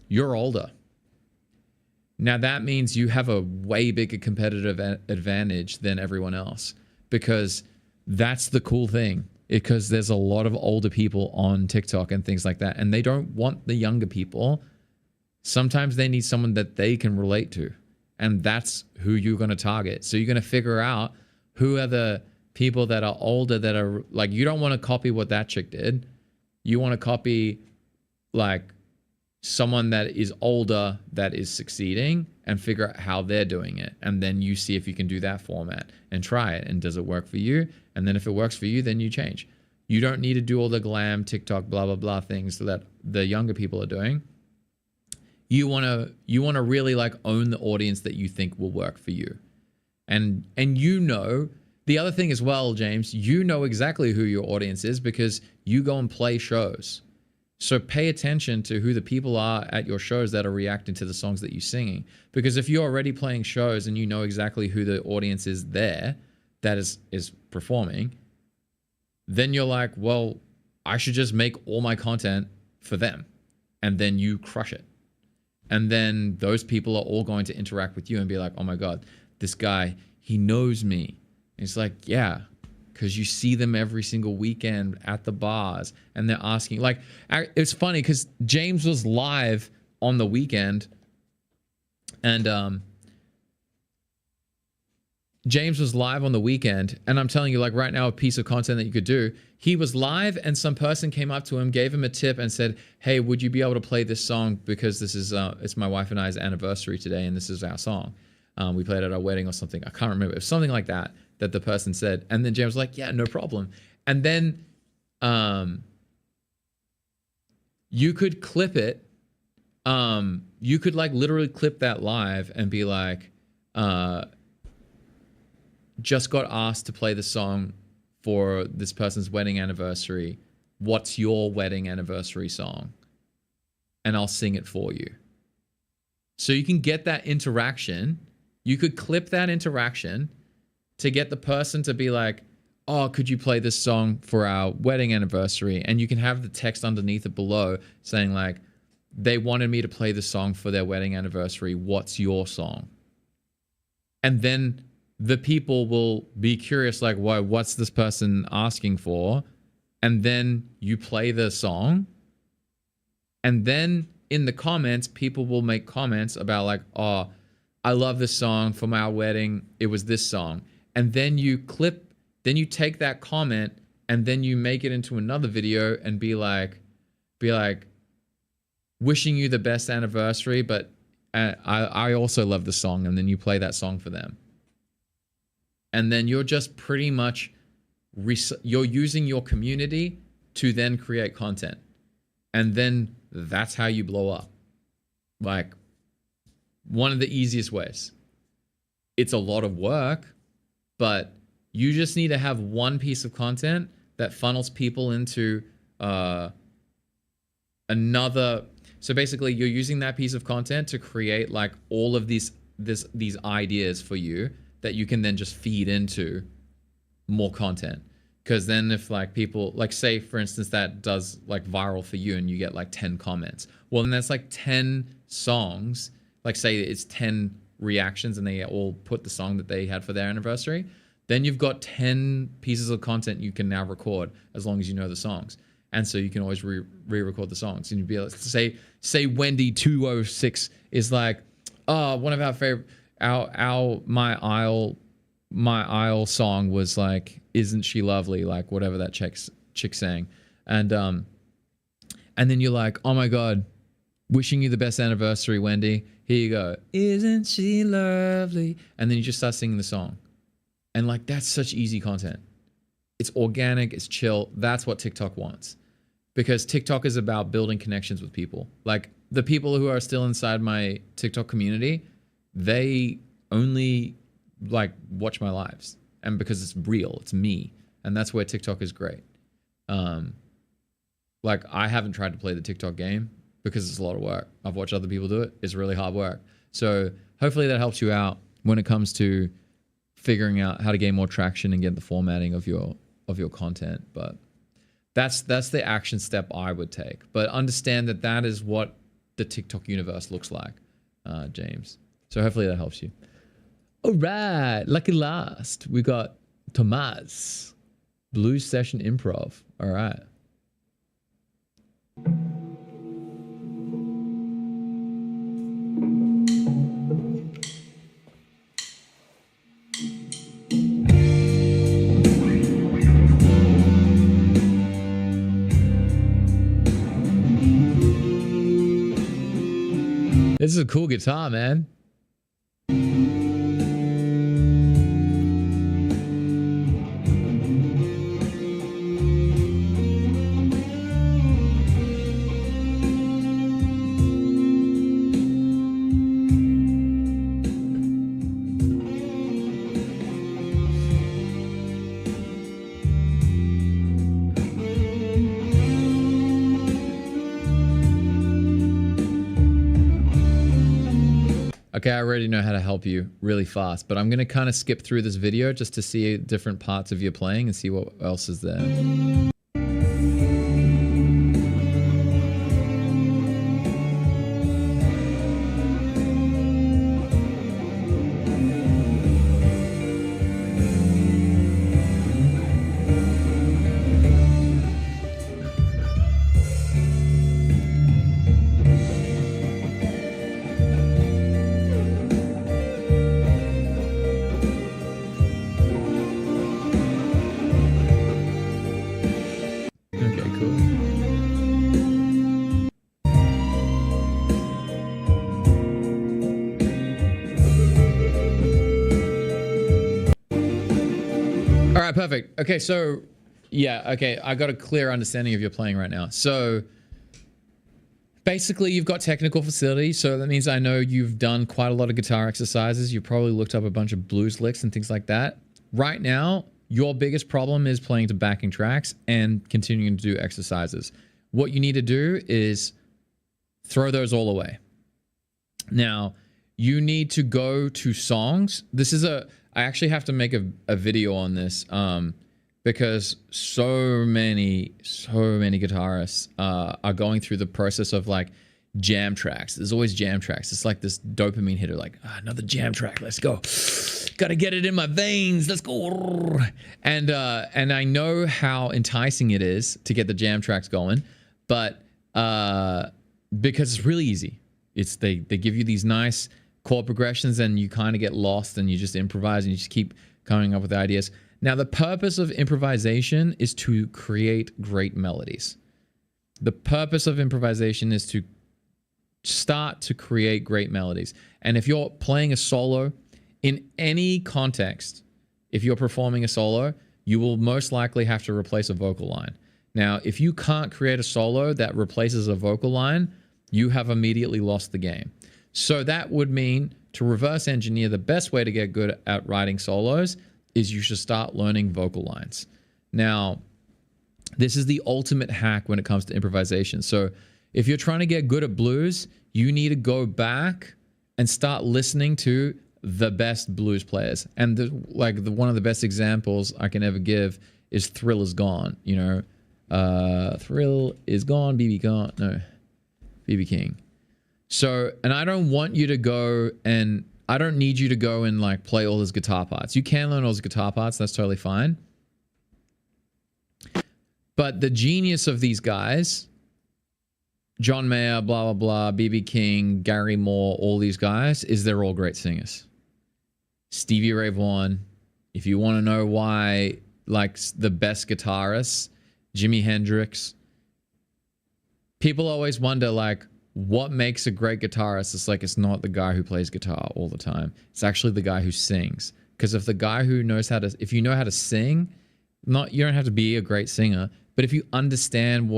you're older. Now that means you have a way bigger competitive advantage than everyone else, because that's the cool thing. Because there's a lot of older people on TikTok and things like that, and they don't want the younger people. Sometimes they need someone that they can relate to, and that's who you're going to target. So you're going to figure out who are the people that are older, that are like, you don't want to copy what that chick did. You want to copy like someone that is older that is succeeding, and figure out how they're doing it. And then you see if you can do that format and try it. And does it work for you? And then if it works for you, then you change. You don't need to do all the glam, TikTok, blah, blah, blah things that the younger people are doing. You want to really like own the audience that you think will work for you. And you know, the other thing as well, James, you know exactly who your audience is because you go and play shows. So pay attention to who the people are at your shows that are reacting to the songs that you're singing. Because if you're already playing shows and you know exactly who the audience is there that is performing, then you're like, well, I should just make all my content for them. And then you crush it. And then those people are all going to interact with you and be like, oh my God, this guy, he knows me. And it's like, yeah, because you see them every single weekend at the bars and they're asking, like, it's funny because James was live on the weekend, and and I'm telling you, like, right now, a piece of content that you could do, he was live and some person came up to him, gave him a tip and said, hey, would you be able to play this song, because this is it's my wife and I's anniversary today and this is our song. We played at our wedding or something. I can't remember. It was something like that the person said. And then James was like, yeah, no problem. And then you could clip it. You could like literally clip that live and be like, just got asked to play the song for this person's wedding anniversary. What's your wedding anniversary song? And I'll sing it for you. So you can get that interaction. You could clip that interaction to get the person to be like, oh, could you play this song for our wedding anniversary? And you can have the text underneath it below saying like, they wanted me to play the song for their wedding anniversary. What's your song? And then the people will be curious, like, why, what's this person asking for? And then you play the song. And then in the comments, people will make comments about like, oh, I love this song for my wedding. It was this song. And then you take that comment and then you make it into another video and be like, wishing you the best anniversary, but I also love the song. And then you play that song for them. And then you're just pretty much, you're using your community to then create content. And then that's how you blow up. Like, one of the easiest ways. It's a lot of work, but you just need to have one piece of content that funnels people into another. So basically, you're using that piece of content to create like all of these ideas for you that you can then just feed into more content. Because then if like people, like say for instance, that does like viral for you and you get like 10 comments. Well, then that's like 10 songs. Like say it's 10 reactions and they all put the song that they had for their anniversary. Then you've got 10 pieces of content you can now record as long as you know the songs. And so you can always re-record the songs, and you'd be able to say Wendy 206 is like, oh, one of our favorite, my aisle song was like, isn't she lovely? Like whatever that chick sang. And then you're like, oh my God, wishing you the best anniversary, Wendy. Here you go. Isn't she lovely? And then you just start singing the song. And like, that's such easy content. It's organic, it's chill. That's what TikTok wants. Because TikTok is about building connections with people. Like the people who are still inside my TikTok community, they only like watch my lives. And because it's real, it's me. And that's where TikTok is great. Like I haven't tried to play the TikTok game because it's a lot of work. I've watched other people do it. It's really hard work. So hopefully that helps you out when it comes to figuring out how to gain more traction and get the formatting of your content. But that's the action step I would take. But understand that is what the TikTok universe looks like, James. So hopefully that helps you. All right, lucky last, we got Thomasz, Blues Session Improv. All right. This is a cool guitar, man. Okay, I already know how to help you really fast, but I'm going to kind of skip through this video just to see different parts of your playing and see what else is there. Perfect. Okay, so yeah, okay, I got a clear understanding of your playing right now. So basically you've got technical facility, so that means I know you've done quite a lot of guitar exercises. You've probably looked up a bunch of blues licks and things like that. Right now, your biggest problem is playing to backing tracks and continuing to do exercises. What you need to do is throw those all away. Now, you need to go to songs. I actually have to make a video on this because so many guitarists are going through the process of like jam tracks. There's always jam tracks. It's like this dopamine hitter, like another jam track. Let's go. Gotta get it in my veins. Let's go. And I know how enticing it is to get the jam tracks going, but because it's really easy. They give you these nice chord progressions and you kind of get lost and you just improvise and you just keep coming up with ideas. Now, the purpose of improvisation is to create great melodies. The purpose of improvisation is to start to create great melodies. And if you're playing a solo in any context, if you're performing a solo, you will most likely have to replace a vocal line. Now, if you can't create a solo that replaces a vocal line, you have immediately lost the game. So that would mean to reverse engineer, the best way to get good at writing solos is you should start learning vocal lines. Now, this is the ultimate hack when it comes to improvisation. So if you're trying to get good at blues, you need to go back and start listening to the best blues players. And one of the best examples I can ever give is Thrill Is Gone. You know, Thrill Is Gone, BB King. So, and I don't want you to go and I don't need you to go and like play all his guitar parts. You can learn all his guitar parts. That's totally fine. But the genius of these guys, John Mayer, blah, blah, blah, B.B. King, Gary Moore, all these guys, is they're all great singers. Stevie Ray Vaughan, if you want to know why, like, the best guitarists, Jimi Hendrix. People always wonder, like, what makes a great guitarist? It's like, it's not the guy who plays guitar all the time. It's actually the guy who sings. Because if the guy who knows how to, if you know how to sing, you don't have to be a great singer, but if you understand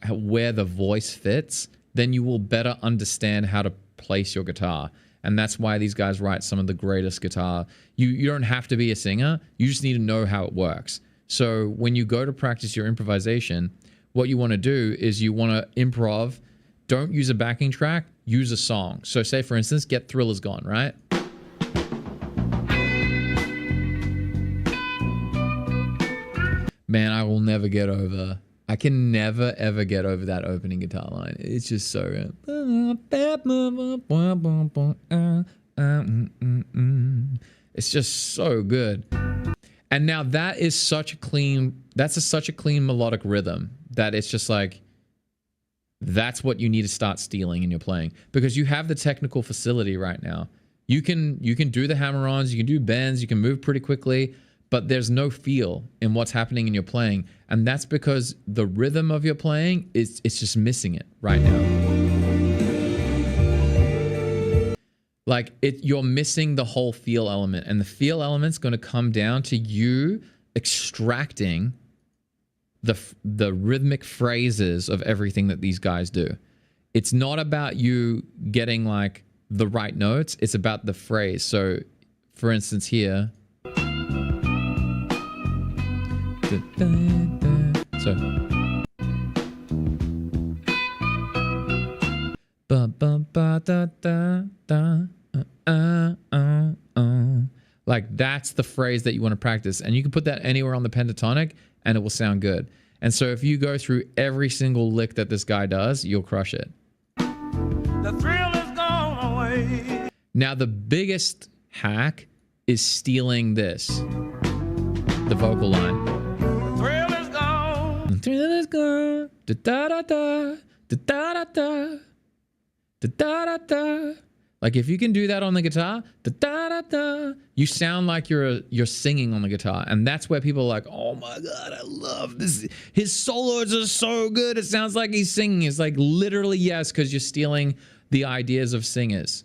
where the voice fits, then you will better understand how to place your guitar. And that's why these guys write some of the greatest guitar. You don't have to be a singer. You just need to know how it works. So when you go to practice your improvisation, what you want to do is you want to improv. Don't use a backing track. Use a song. So say, for instance, Get Thriller's Gone, right? Man, I will never get over. I can never, ever get over that opening guitar line. It's just so good. It's just so good. And now that is such a clean, such a clean melodic rhythm that it's just like, that's what you need to start stealing in your playing, because you have the technical facility right now. You can do the hammer-ons, you can do bends, you can move pretty quickly, but there's no feel in what's happening in your playing. And that's because the rhythm of your playing it's just missing it right now. Like you're missing the whole feel element, and the feel element's going to come down to you extracting the rhythmic phrases of everything that these guys do. It's not about you getting like the right notes, it's about the phrase. So for instance here, so like that's the phrase that you want to practice, and you can put that anywhere on the pentatonic and it will sound good. And so if you go through every single lick that this guy does, you'll crush it. The thrill is gone away. Now the biggest hack is stealing this, the vocal line. The thrill is gone. The thrill is gone. Da da da da da da da da da da da. Like if you can do that on the guitar, da da da da, you sound like you're singing on the guitar, and that's where people are like, "Oh my god, I love this! His solos are so good. It sounds like he's singing." It's like literally yes, because you're stealing the ideas of singers.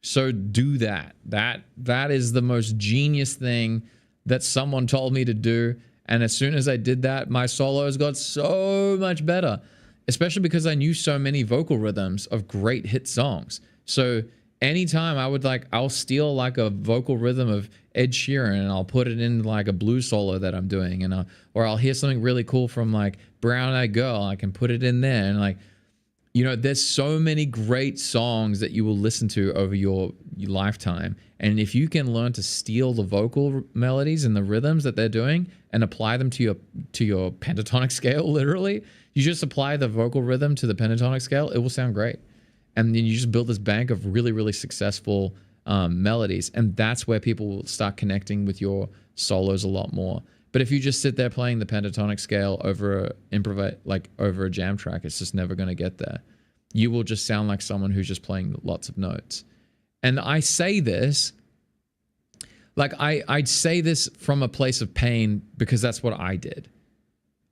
So do that. That is the most genius thing that someone told me to do, and as soon as I did that, my solos got so much better. Especially because I knew so many vocal rhythms of great hit songs. So anytime I'll steal like a vocal rhythm of Ed Sheeran and I'll put it in like a blues solo that I'm doing, and or I'll hear something really cool from like Brown Eyed Girl, I can put it in there, and like, you know, there's so many great songs that you will listen to over your lifetime. And if you can learn to steal the vocal melodies and the rhythms that they're doing and apply them to your pentatonic scale, literally, you just apply the vocal rhythm to the pentatonic scale, it will sound great. And then you just build this bank of really, really successful melodies. And that's where people will start connecting with your solos a lot more. But if you just sit there playing the pentatonic scale over a jam track, it's just never going to get there. You will just sound like someone who's just playing lots of notes. And I say this, like I'd say this from a place of pain because that's what I did.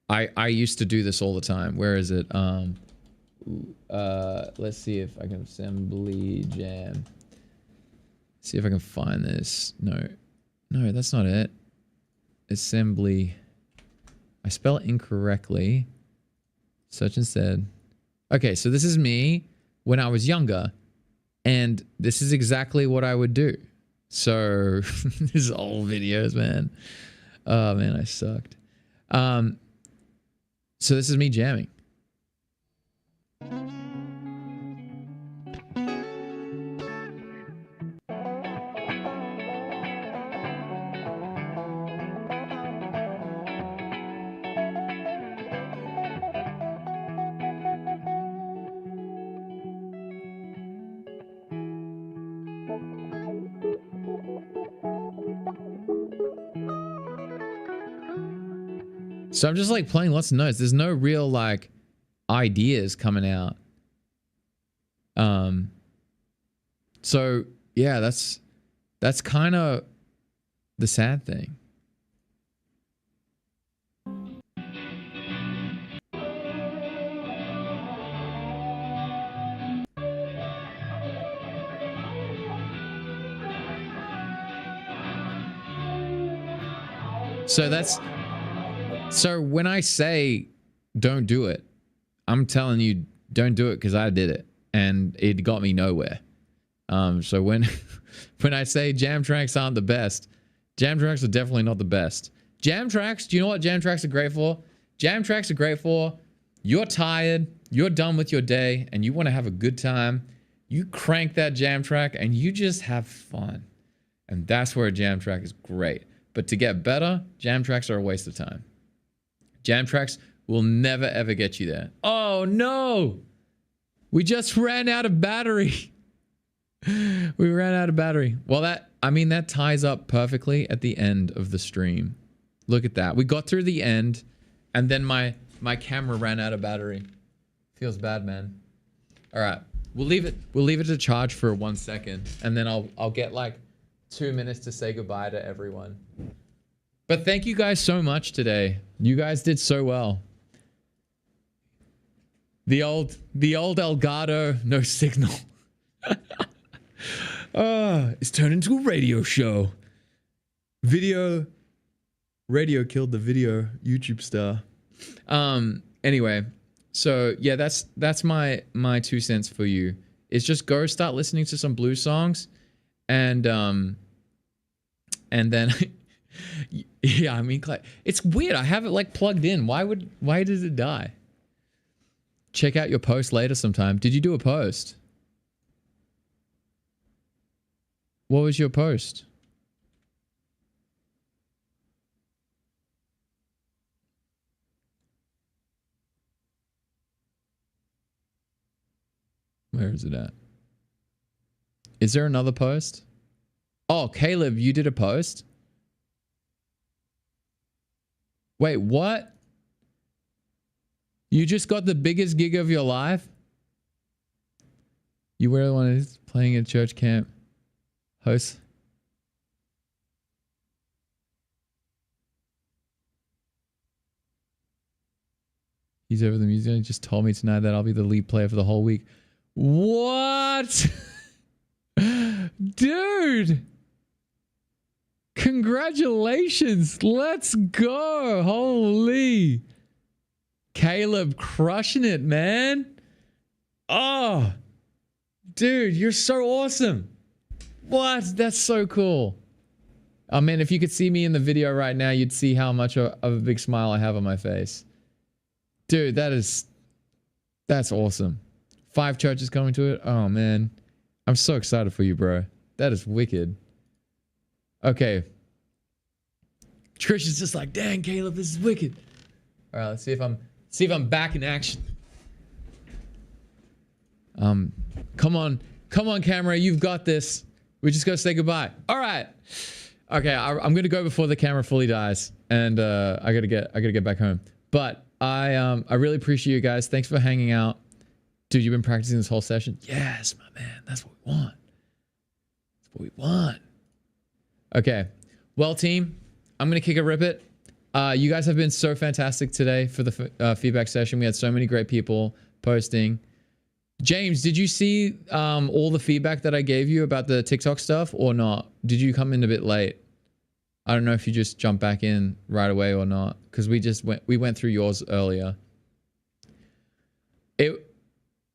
I used to do this all the time. Where is it? Let's see if I can assembly jam. See if I can find this. No, that's not it. Assembly. I spell it incorrectly. Such instead. Okay, so this is me when I was younger, and this is exactly what I would do. So this is old videos, man. Oh man, I sucked. So this is me jamming. So I'm just like playing lots of notes. There's no real like ideas coming out. So yeah, that's kind of the sad thing. So when I say don't do it, I'm telling you don't do it because I did it and it got me nowhere. So when I say jam tracks aren't the best, jam tracks are definitely not the best. Jam tracks, do you know what jam tracks are great for? Jam tracks are great for you're tired, you're done with your day, and you want to have a good time. You crank that jam track and you just have fun. And that's where a jam track is great. But to get better, jam tracks are a waste of time. Jam tracks will never ever get you there. Oh no! We just ran out of battery. We ran out of battery. Well, that ties up perfectly at the end of the stream. Look at that. We got through the end and then my camera ran out of battery. Feels bad, man. All right. We'll leave it to charge for 1 second and then I'll get like 2 minutes to say goodbye to everyone. But thank you guys so much today. You guys did so well. The old Elgato, no signal. It's turned into a radio show. Radio killed the video YouTube star. Anyway, so yeah, that's my 2 cents for you. Is just go start listening to some blues songs, and then yeah, I mean, it's weird. I have it like plugged in. Why did it die? Check out your post later sometime. Did you do a post? What was your post? Where is it at? Is there another post? Oh, Caleb, you did a post? Wait, what? You just got the biggest gig of your life? You were the one who's playing at church camp. Host. He's over the music. He just told me tonight that I'll be the lead player for the whole week. What? Dude! Congratulations! Let's go! Holy! Caleb crushing it, man! Oh! Dude, you're so awesome! What? That's so cool. Oh man, if you could see me in the video right now, you'd see how much of a big smile I have on my face. Dude, that's awesome. 5 churches coming to it. Oh man. I'm so excited for you, bro. That is wicked. Okay. Trish is just like, dang, Caleb, this is wicked. All right, let's see if I'm back in action. Come on, camera, you've got this. We just gotta say goodbye. All right. Okay, I'm gonna go before the camera fully dies, and I gotta get back home. But I really appreciate you guys. Thanks for hanging out, dude. You've been practicing this whole session. Yes, my man. That's what we want. That's what we want. Okay, well, team, I'm gonna kick a rip it. You guys have been so fantastic today for the feedback session. We had so many great people posting. James, did you see all the feedback that I gave you about the TikTok stuff or not? Did you come in a bit late? I don't know if you just jumped back in right away or not, because we went through yours earlier. You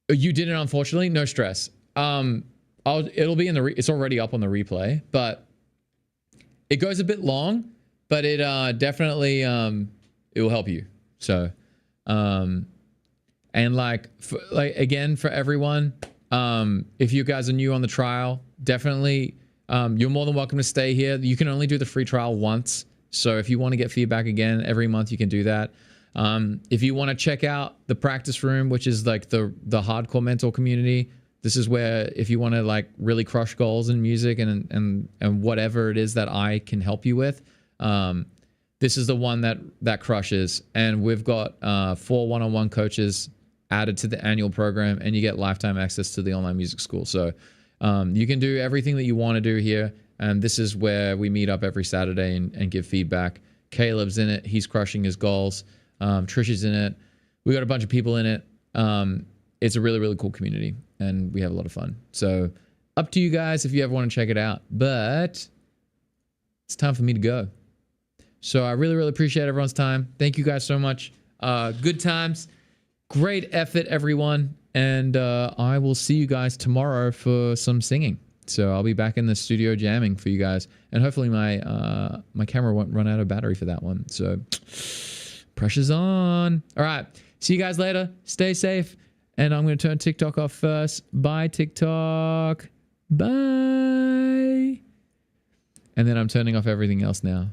didn't, unfortunately. No stress. It'll be in the it's already up on the replay, but it goes a bit long, but it definitely it will help you. So and again, for everyone, if you guys are new on the trial, definitely you're more than welcome to stay here. You can only do the free trial once, so if you want to get feedback again every month, you can do that. If you want to check out the practice room, which is like the hardcore mentor community, this is where if you want to like really crush goals in music and whatever it is that I can help you with, this is the one that crushes. And we've got 4 one-on-one coaches added to the annual program, and you get lifetime access to the online music school. So you can do everything that you want to do here. And this is where we meet up every Saturday and give feedback. Caleb's in it. He's crushing his goals. Trish is in it. We got a bunch of people in it. It's a really, really cool community, and we have a lot of fun. So up to you guys if you ever want to check it out. But it's time for me to go. So I really, really appreciate everyone's time. Thank you guys so much. Good times. Great effort, everyone. And I will see you guys tomorrow for some singing. So I'll be back in the studio jamming for you guys. And hopefully my camera won't run out of battery for that one. So pressure's on. All right. See you guys later. Stay safe. And I'm going to turn TikTok off first. Bye, TikTok. Bye. And then I'm turning off everything else now.